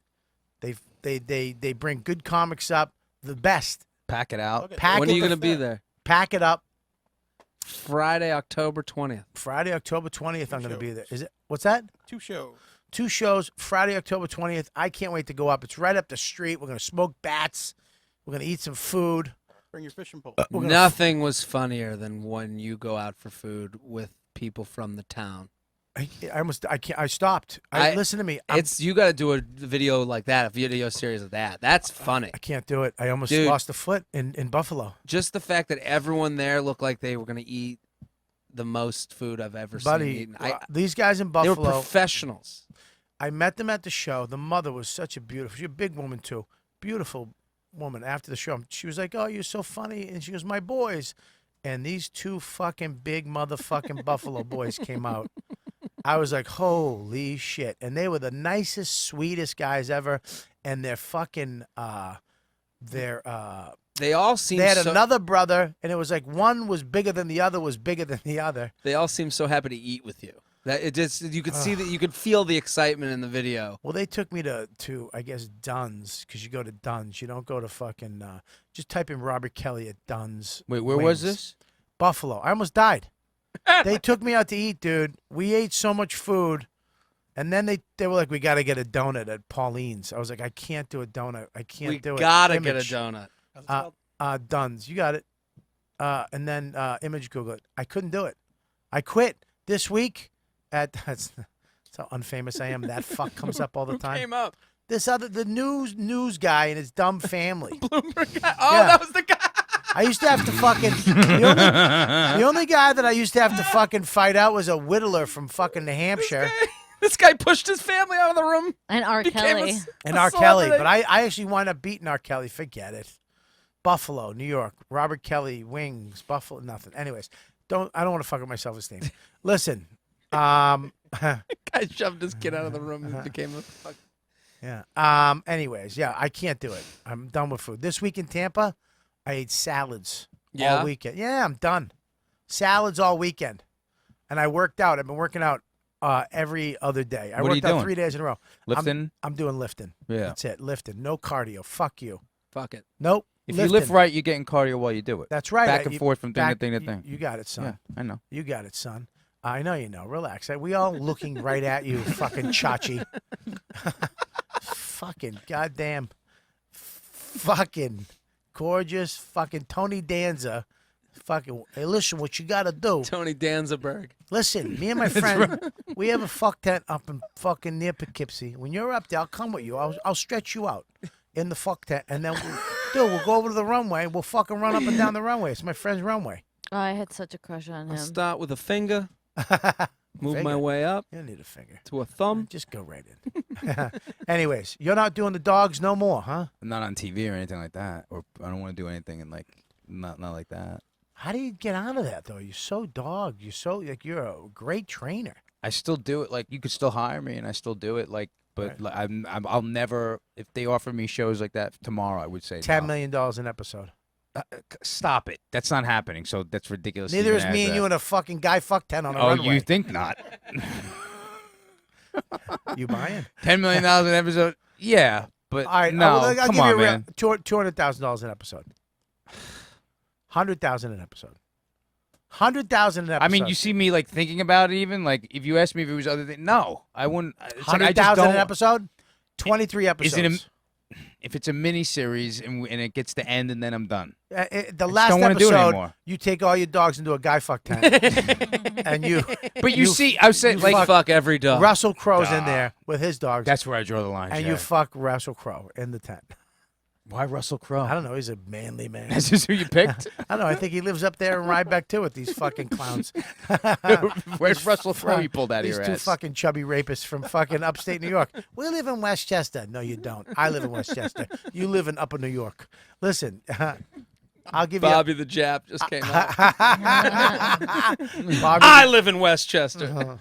They've They bring good comics up, the best. Pack it out. Pack When it are you the gonna be f- there? Pack it up. Friday, October 20th. Friday, October 20th. I'm going to be there. Is it? What's that? 2 shows. 2 shows. Friday, October 20th. I can't wait to go up. It's right up the street. We're going to smoke bats. We're going to eat some food. Bring your fishing pole. Nothing was funnier than when you go out for food with people from the town. I stopped. Listen to me. You got to do a video like that, a video series of that. That's funny. I can't do it. I almost Dude, lost a foot in Buffalo. Just the fact that everyone there looked like they were going to eat the most food I've ever Buddy, seen. these guys in They Buffalo. were professionals. I met them at the show. The mother was such a beautiful, she's a big woman too. Beautiful woman. After the show, she was like, "Oh, you're so funny." And she goes, "My boys." And these 2 fucking big motherfucking Buffalo boys came out. I was like, holy shit. And they were the nicest, sweetest guys ever. And they're fucking, they all seem They had another brother, and it was like one was bigger than the other was bigger than the other. They all seem so happy to eat with you. That it just you could see that you could feel the excitement in the video. Well, they took me to I guess Dunn's, because you go to Dunn's. You don't go to fucking just type in Robert Kelly at Dunn's. Wait, where was Wings. this? Buffalo. I almost died. They took me out to eat, dude. We ate so much food, and then they were like, "We got to get a donut at Pauline's." I was like, "I can't do a donut. I can't do it." We gotta get a Image. donut. Dunn's. You got it. And then Image Google it. I couldn't do it. I quit this week. That's how unfamous I am. That fuck comes up all the time. Came up. The news guy and his dumb family. Bloomberg guy. Oh, that was the guy. I used to have to fucking the only guy that I used to have to fucking fight out was a whittler from fucking New Hampshire. This guy pushed his family out of the room. And R. Became Kelly. And R. Kelly, but I actually wound up beating R. Kelly. Forget it. Buffalo, New York, Robert Kelly, Wings, Buffalo, nothing. Anyways, I don't want to fuck up my self-esteem. Listen, Guy shoved his kid out of the room and became a fuck. Yeah. Anyways, yeah, I can't do it. I'm done with food. This week in Tampa, I ate salads all weekend. Yeah, I'm done. Salads all weekend. And I worked out. I've been working out every other day. I What are you worked out doing? 3 days in a row. Lifting? I'm doing lifting. Yeah. That's it. Lifting. No cardio. Fuck you. Fuck it. Nope. If you lift right, you're getting cardio while you do it. That's right. Back and You- forth from thing to back- thing to you- thing. You got it, son. Yeah, I know. You got it, son. I know you know. Relax. We all looking right at you, fucking Chachi. Fucking goddamn. Fucking gorgeous. Fucking Tony Danza. Fucking. Hey, listen, what you got to do. Tony Danzaberg. Listen, me and my friend, we have a fuck tent up in fucking near Poughkeepsie. When you're up there, I'll come with you. I'll stretch you out in the fuck tent, and then we'll go over to the runway. We'll fucking run up and down the runway. It's my friend's runway. Oh, I had such a crush on him. I'll start with a finger, move my Finger? way up. You don't need a finger. To a thumb. Just go right in. Anyways, you're not doing the dogs no more, huh? I'm not on TV or anything like that, or I don't want to do anything and like not like that. How do you get out of that though? You're so dog. You're so like you're a great trainer. I still do it. Like you could still hire me, and I still do it. Like, but like, I'll never. If they offer me shows like that tomorrow, I would say $10 million an episode. Stop it. That's not happening. So that's ridiculous. to Neither even is ask me and that. you in a fucking guy fuck tent on a Oh, runway. you think not? You buying? $10 million an episode? Yeah, but All right, no. I'll Come give on, you a real man. $200,000 an episode. $100,000 an episode. $100,000 an episode. I mean, you see me like thinking about it. Even like if you asked me if it was other thing, no, I wouldn't. It's like, I just $100,000 an don't- episode. 23 episodes. Is it if it's a mini series and it gets to end and then I'm done? The I last don't wanna do it episode, anymore. you take all your dogs into a guy fuck tent, and you. But you see, I said you like fuck every dog. Russell Crowe's in Duh. there with his dogs. That's where I draw the line. And you Jared. fuck Russell Crowe in the tent. Why Russell Crowe? I don't know. He's a manly man. That's just who you picked? I don't know. I think he lives up there in Rhinebeck too with these fucking clowns. Where's Russell Crowe you pulled out of These your two ass? fucking chubby rapists from fucking upstate New York. We live in Westchester. No, you don't. I live in Westchester. You live in Upper New York. Listen, I'll give Bobby the Jap just came out. Bobby I live in Westchester.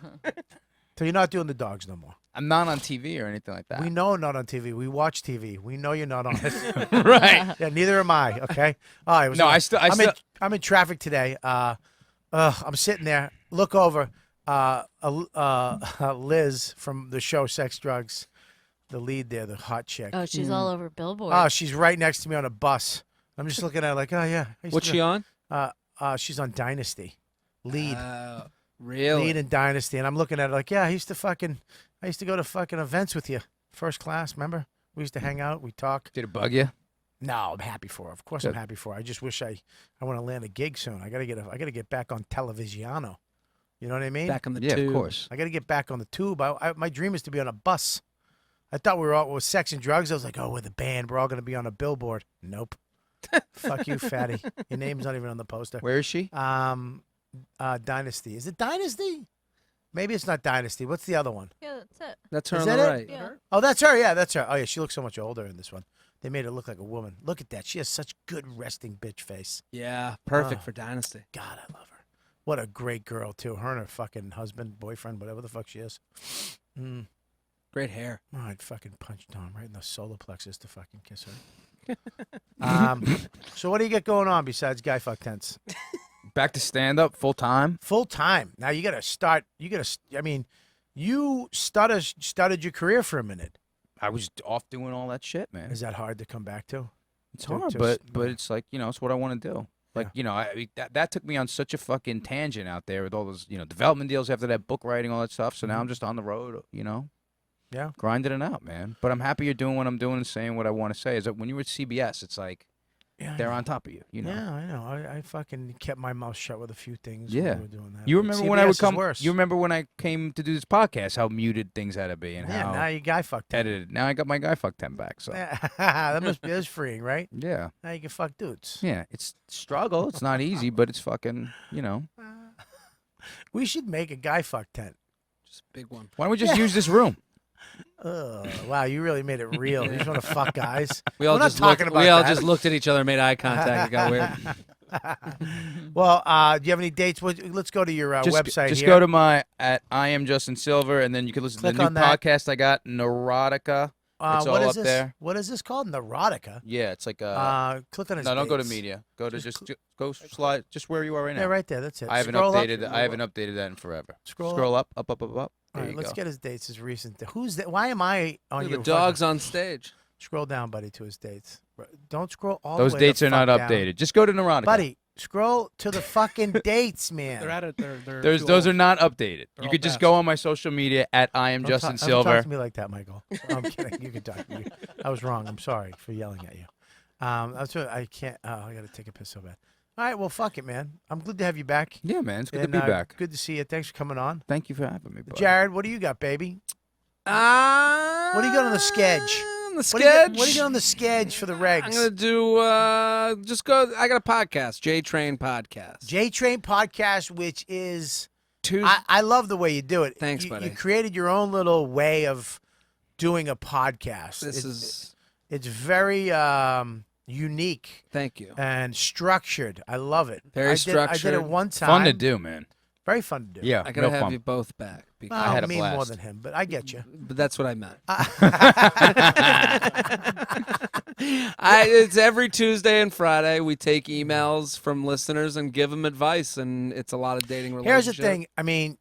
So you're not doing the dogs no more. I'm not on TV or anything like that. We know not on TV. We watch TV. We know you're not on it. Right. Yeah, neither am I. Okay. All right. No, I'm in traffic today. I'm sitting there. Look over. Liz from the show Sex Drugs. the lead there, the hot chick. Oh, she's all over Billboard. Oh, she's right next to me on a bus. I'm just looking at her like, oh yeah. What's she on? She's on Dynasty, lead. Really? Lead in Dynasty, and I'm looking at her like, yeah, I used to go to fucking events with you, first class. Remember? We used to hang out, we talk. Did it bug you? No, I'm happy for her. Of course, I'm happy for her. I just wish I want to land a gig soon. I gotta get back on Televisiano. You know what I mean? Back on the tube. Yeah, of course. I gotta get back on the tube. My dream is to be on a bus. I thought we were all with sex and drugs. I was like, oh, we're the band. We're all gonna be on a billboard. Nope. Fuck you, fatty. Your name's not even on the poster. Where is she? Dynasty. Is it Dynasty? Maybe it's not Dynasty. What's the other one? Yeah, that's it. That's her Is on that the it? right. Yeah. Oh, that's her. Yeah, that's her. Oh, yeah, she looks so much older in this one. They made her look like a woman. Look at that. She has such good resting bitch face. Yeah, perfect Oh. for Dynasty. God, I love her. What a great girl, too. Her and her fucking husband, boyfriend, whatever the fuck she is. Great hair. Oh, I'd fucking punch Tom right in the solar plexus to fucking kiss her. So what do you got going on besides Guy Fuck Tents? Back to stand up full time. Full time. Now you got to start. I mean, you started your career for a minute. I was off doing all that shit, man. Is that hard to come back to? It's hard, but it's like, it's what I want to do. Like, that took me on such a fucking tangent out there with all those, development deals after that, book writing, all that stuff. So now I'm just on the road, Yeah. grinding it out, man. But I'm happy you're doing what I'm doing and saying what I want to say. Is that when you were at CBS, it's like they're on top of you, Yeah, I know. I fucking kept my mouth shut with a few things. Yeah. When we were doing that. You But remember when I would CBS is come? worse. You remember when I came to do this podcast? How muted things had to be, and Yeah. how Now you Guy Fuck Tent. edited. Now I got my Guy Fuck 10 back. So That must be freeing, right? yeah, Now you can fuck dudes. yeah. It's struggle. It's not easy, but it's fucking. We should make a Guy Fuck Tent. Just a big one. Why don't we just use this room? Wow, you really made it real. You just want to fuck guys. We all We're not just talking about we all that. just looked at each other, made eye contact. It got weird. Well, do you have any dates? Let's go to your website. Just here. go to my I am Justin Silver, and then you can listen Click to the on new that. podcast I got, Neurotica. It's what all is up this? there. What is this called? Neurotica. Yeah, it's like a. Click on his. No, don't go to dates. media. Go to just go slide just where you are right now. Yeah, right there. That's it. I haven't Scroll up. updated. I haven't updated that in forever. Scroll up, up. All There right, you let's go. get his dates as recent. Who's that? Why am I on Look, your the dog's on stage. Scroll down, buddy, to his dates. Don't scroll all Those the way dates the are not fuck down. updated. Just go to Neurotica. Buddy, scroll to the fucking dates, man. They're at it. They're Those are not updated. They're You all could just fast. go on my social media at I am Justin Don't Silver. talk to me like that, Michael. I'm kidding. You can talk to me. I was wrong. I'm sorry for yelling at you. That's what I can't. Oh, I got to take a piss so bad. All right, well, fuck it, man. I'm glad to have you back. Yeah, man, it's good And, to be back. Good to see you. Thanks for coming on. Thank you for having me, bud. Jared, what do you got, baby? What do you got on the sketch? On the What do you got- sketch? What do you got on the sketch for the regs? I'm gonna do just go. I got a podcast, J Train Podcast. J Train Podcast, which is Tuesday. I love the way you do it. Thanks, you, buddy. You created your own little way of doing a podcast. It's very unique. Thank you. And structured. I love it. Very I structured. did it one time. Fun to do, man. Very fun to do. Yeah, I gotta real have fun. you both back. Well, I had a me more blast. than him, but I get you. But that's what I meant. It's every Tuesday and Friday. We take emails from listeners and give them advice, and it's a lot of dating Here's relationships. the thing. I mean,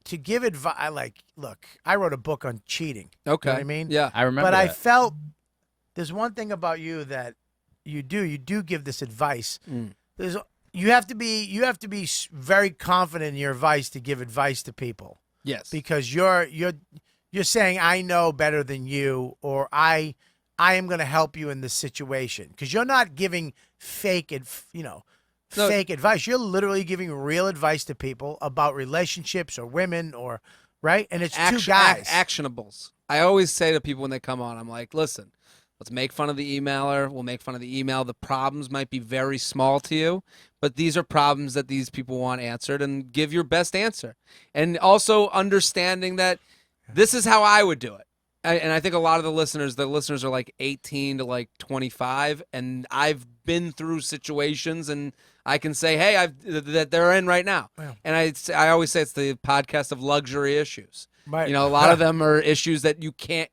to give advice, look, I wrote a book on cheating. Okay. You know what I mean? Yeah. I remember But I that. felt there's one thing about you that you do give this advice. You have to be very confident in your advice to give advice to people. Yes. Because you're saying I know better than you, or I am going to help you in this situation, because you're not giving fake fake advice. You're literally giving real advice to people about relationships or women, or right, and it's two guys. Actionables. I always say to people when they come on, I'm like, listen, let's make fun of the emailer. We'll make fun of the email. The problems might be very small to you, but these are problems that these people want answered, and give your best answer. And also understanding that this is how I would do it. And I think a lot of the listeners are like 18 to like 25, and I've been through situations, and I can say, hey, that they're in right now. Wow. And I always say it's the podcast of luxury issues. Right. You know, a lot of them are issues that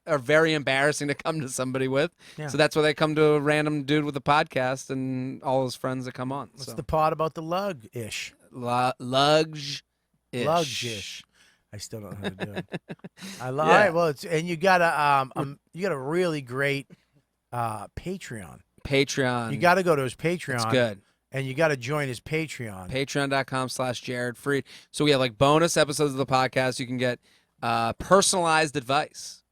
are very embarrassing to come to somebody with. Yeah. So that's why they come to a random dude with a podcast and all his friends that come on. What's the part about the lug-ish? Lug-ish. Lug-ish. I still don't know how to do it. All right, well, you got a really great Patreon. Patreon. You got to go to his Patreon. It's good. And you got to join his Patreon. Patreon.com/Jared Freid. So we have like bonus episodes of the podcast. You can get personalized advice.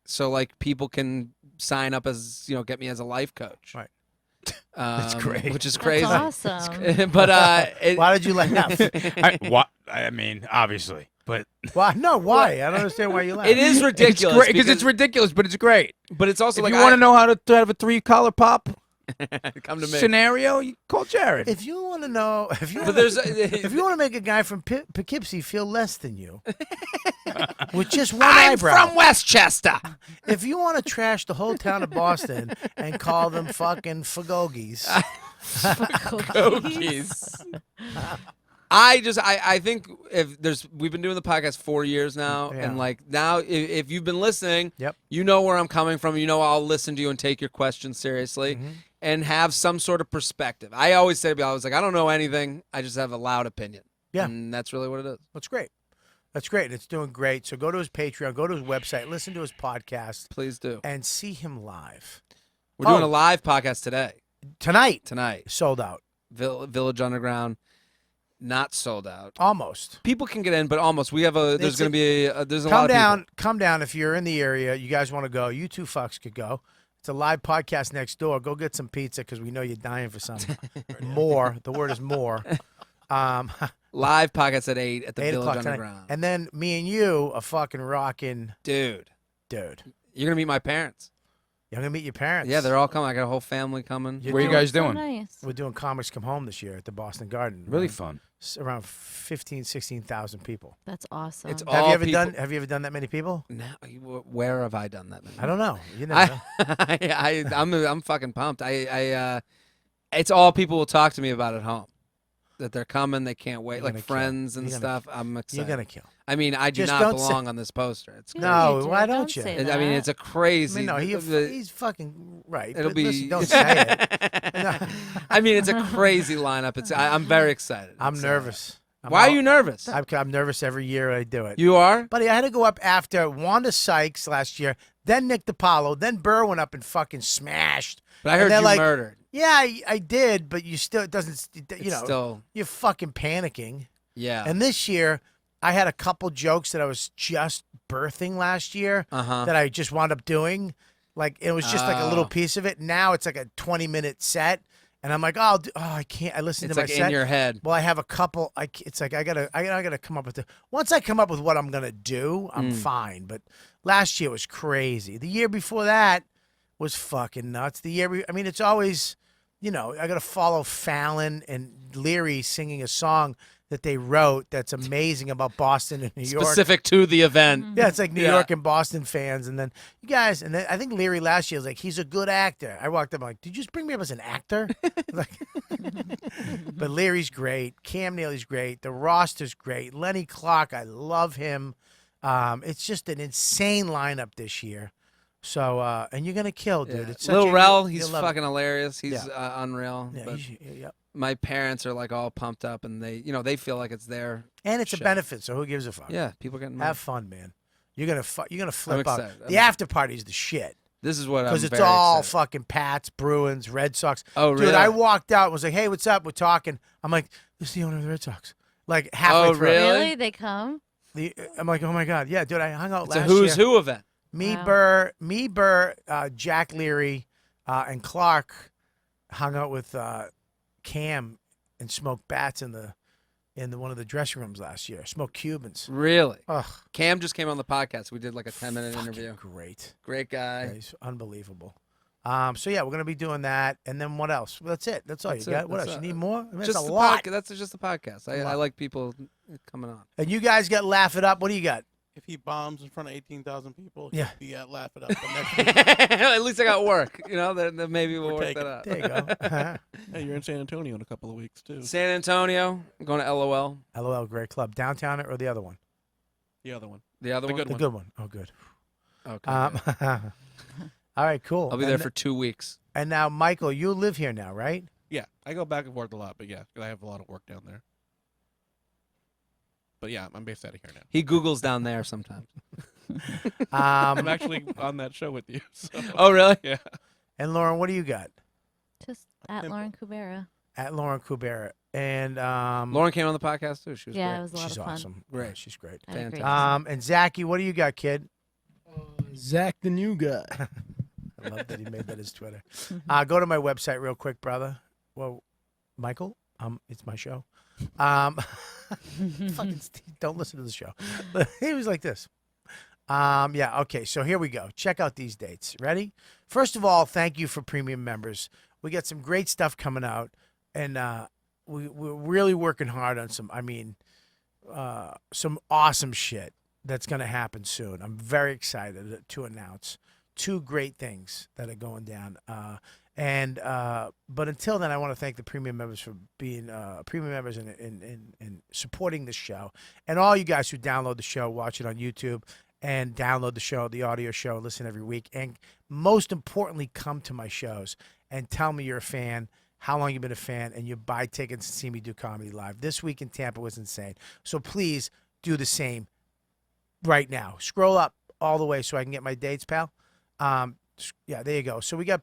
So like people can sign up as, get me as a life coach. Right. That's great. Which is crazy. That's awesome. But why did you laugh? I mean, obviously, but why? No, why? I don't understand why you laugh. It is ridiculous because it's ridiculous, but it's great. But it's also if like you want to know how to have a 3-color pop come to me. scenario, you call Jared. If you want to know, if you want to make a guy from Poughkeepsie feel less than you, with just one eyebrow. I'm from Westchester. If you want to trash the whole town of Boston and call them fucking fagogies. I think we've been doing the podcast 4 years now, and like now if you've been listening, you know where I'm coming from. You know I'll listen to you and take your questions seriously, and have some sort of perspective. I always say to people, I was like, I don't know anything. I just have a loud opinion. Yeah, and that's really what it is. That's great. That's great. It's doing great. So go to his Patreon, go to his website, listen to his podcast. Please do. And see him live. We're doing a live podcast today. Tonight. Sold out. Village Underground. Not sold out. Almost. People can get in, but almost. We have there's going to be there's a come lot down, of people. Come down if you're in the area. You guys want to go. You two fucks could go. It's a live podcast next door. Go get some pizza because we know you're dying for some more. The word is more. Live podcast at 8 at the 8 Village o'clock tonight. Underground. And then me and you are fucking rocking. Dude. You're going to meet my parents. You're going to meet your parents. Yeah, they're all coming. I got a whole family coming. What are you guys doing? Nice. We're doing Comics Come Home this year at the Boston Garden. Really fun. Around 16,000 people. That's awesome. It's Have all you ever people. done? Have you ever done that many people? No. Where have I done that many? I don't know. You never know. I'm fucking pumped. It's all people will talk to me about at home. That they're coming, they can't wait. You're like gonna friends kill. and You're stuff. gonna- I'm excited. You're gonna kill. I mean, I do Just not don't belong on this poster. It's crazy. No, why don't you? I mean, it's a crazy. I mean, no, he's fucking right. It'll but be. listen, don't say it. No. I mean, it's a crazy lineup. I'm very excited. I'm It's, nervous. Why are you nervous? I'm nervous every year I do it. You are? Buddy, I had to go up after Wanda Sykes last year, then Nick DiPaolo, then Burr went up and fucking smashed. But I heard they're you like, murdered. Yeah, I did, but you still, it doesn't, still- you're fucking panicking. Yeah. And this year, I had a couple jokes that I was just birthing last year that I just wound up doing. Like, it was just like a little piece of it. Now it's like a 20-minute set. And I'm like, I can't. I listen It's to my like set. in your head. Well, I have a couple. It's like I gotta come up with once I come up with what I'm gonna do, I'm fine. But last year was crazy. The year before that was fucking nuts. It's always, I gotta follow Fallon and Leary singing a song that they wrote that's amazing about Boston and New York. Specific to the event. Yeah, it's like New York and Boston fans. And then you guys, and then I think Leary last year was like, he's a good actor. I walked up, I'm like, did you just bring me up as an actor? But Leary's great. Cam Neely's great. The roster's great. Lenny Clark, I love him. It's just an insane lineup this year. So, and you're going to kill, dude. Yeah. It's such Lil a- Rel, you'll he's love it. fucking hilarious. He's unreal. Yeah, but yep. my parents are like all pumped up, and they feel like it's their And it's a show. benefit, so who gives a fuck? Yeah, people getting money. Have fun, man. You're gonna flip out. excited. The after party's the shit. This is what I'm Because it's very all excited. fucking Pats, Bruins, Red Sox. Oh, Dude, really? I walked out and was like, hey, what's up? We're talking. I'm like, this is the owner of the Red Sox. Like halfway Oh, through. Really? They come? I'm like, oh my God. Yeah, dude, I hung out It's a last who's year. who event. Me, Wow. Burr, Jack Leary, and Clark hung out with Cam and smoked bats in one of the dressing rooms last year. Smoked Cubans. Really? Ugh. Cam just came on the podcast. We did like a 10-minute interview. Great. Great guy. Yeah, he's unbelievable. So yeah, we're gonna be doing that, and then what else? Well, that's it. That's all That's you it. got. What That's else? You it. need more? I mean, that's Just a the lot. That's just the podcast. A I lot. like people coming on. And you guys got Laugh It Up. What do you got? If he bombs in front of 18,000 people, Yeah. he laugh it up the next week. At least I got work. Then maybe we'll We're work taking that out. There you go. Hey, you're in San Antonio in a couple of weeks too. San Antonio. I'm going to LOL. LOL, great club. Downtown or the other one? The other one. The other one? good The one. good one. Oh, good. Okay. All right, cool. I'll be there for 2 weeks. And now, Michael, you live here now, right? Yeah, I go back and forth a lot, but yeah, I have a lot of work down there. But yeah, I'm based out of here now. He Googles down there sometimes. I'm actually on that show with you. So. Oh, really? Yeah. And Lauren, what do you got? Just at Lauren Kubera. At Lauren Kubera. And Lauren came on the podcast too. She was Yeah, great. it was a lot she's of fun. awesome. Great. She's great. I had a great Fantastic. And Zachy, what do you got, kid? Zach, the new guy. I love that he made that his Twitter. Go to my website real quick, brother. Well, Michael, it's my show. Fucking Steve, don't listen to the show. He was like this. Yeah, okay, so here we go. Check out these dates. Ready? First of all, thank you for premium members. We got some great stuff coming out, and we're really working hard on some awesome shit that's going to happen soon. I'm very excited to announce 2 great things that are going down. But until then, I want to thank the premium members for being premium members and supporting this show, and all you guys who download the show, watch it on YouTube, and download the show, the audio show, listen every week, and most importantly, come to my shows and tell me you're a fan, how long you've been a fan, and you buy tickets and see me do comedy live. This week in Tampa was insane. So please do the same right now. Scroll up all the way so I can get my dates, pal. Yeah, there you go. So we got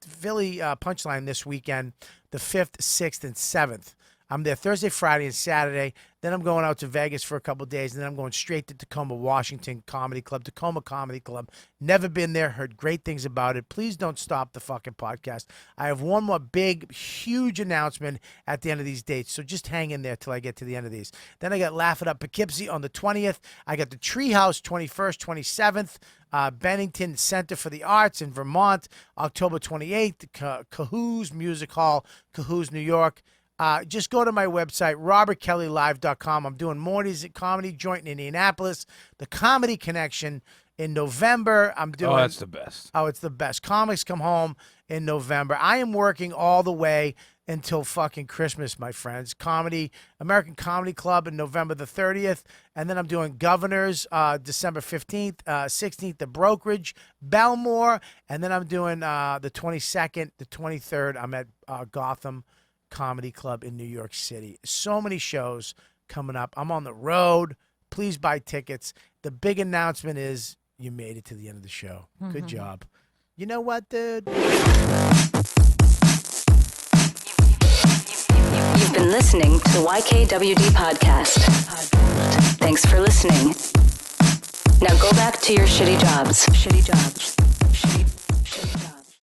Philly Punchline this weekend, the 5th, 6th, and 7th. I'm there Thursday, Friday, and Saturday. Then I'm going out to Vegas for a couple of days, and then I'm going straight to Tacoma, Washington Comedy Club, Tacoma Comedy Club. Never been there, heard great things about it. Please don't stop the fucking podcast. I have one more big, huge announcement at the end of these dates, so just hang in there till I get to the end of these. Then I got Laugh It Up Poughkeepsie on the 20th. I got the Treehouse 21st, 27th. Bennington Center for the Arts in Vermont, October 28th. Cahoos Music Hall, Cahoos, New York. Just go to my website, robertkellylive.com. I'm doing Morty's Comedy Joint in Indianapolis, the Comedy Connection in November. I'm doing. Oh, that's the best. Oh, it's the best. Comics come home in November. I am working all the way until fucking Christmas, my friends. American Comedy Club in November the 30th. And then I'm doing Governors December 15th, 16th, the Brokerage, Belmore. And then I'm doing the 22nd, the 23rd. I'm at Gotham Comedy Club in New York City. So many shows coming up. I'm on the road. Please buy tickets. The big announcement is you made it to the end of the show. Good job. You know what, dude? You've been listening to the YKWD podcast. Thanks for listening. Now go back to your shitty jobs.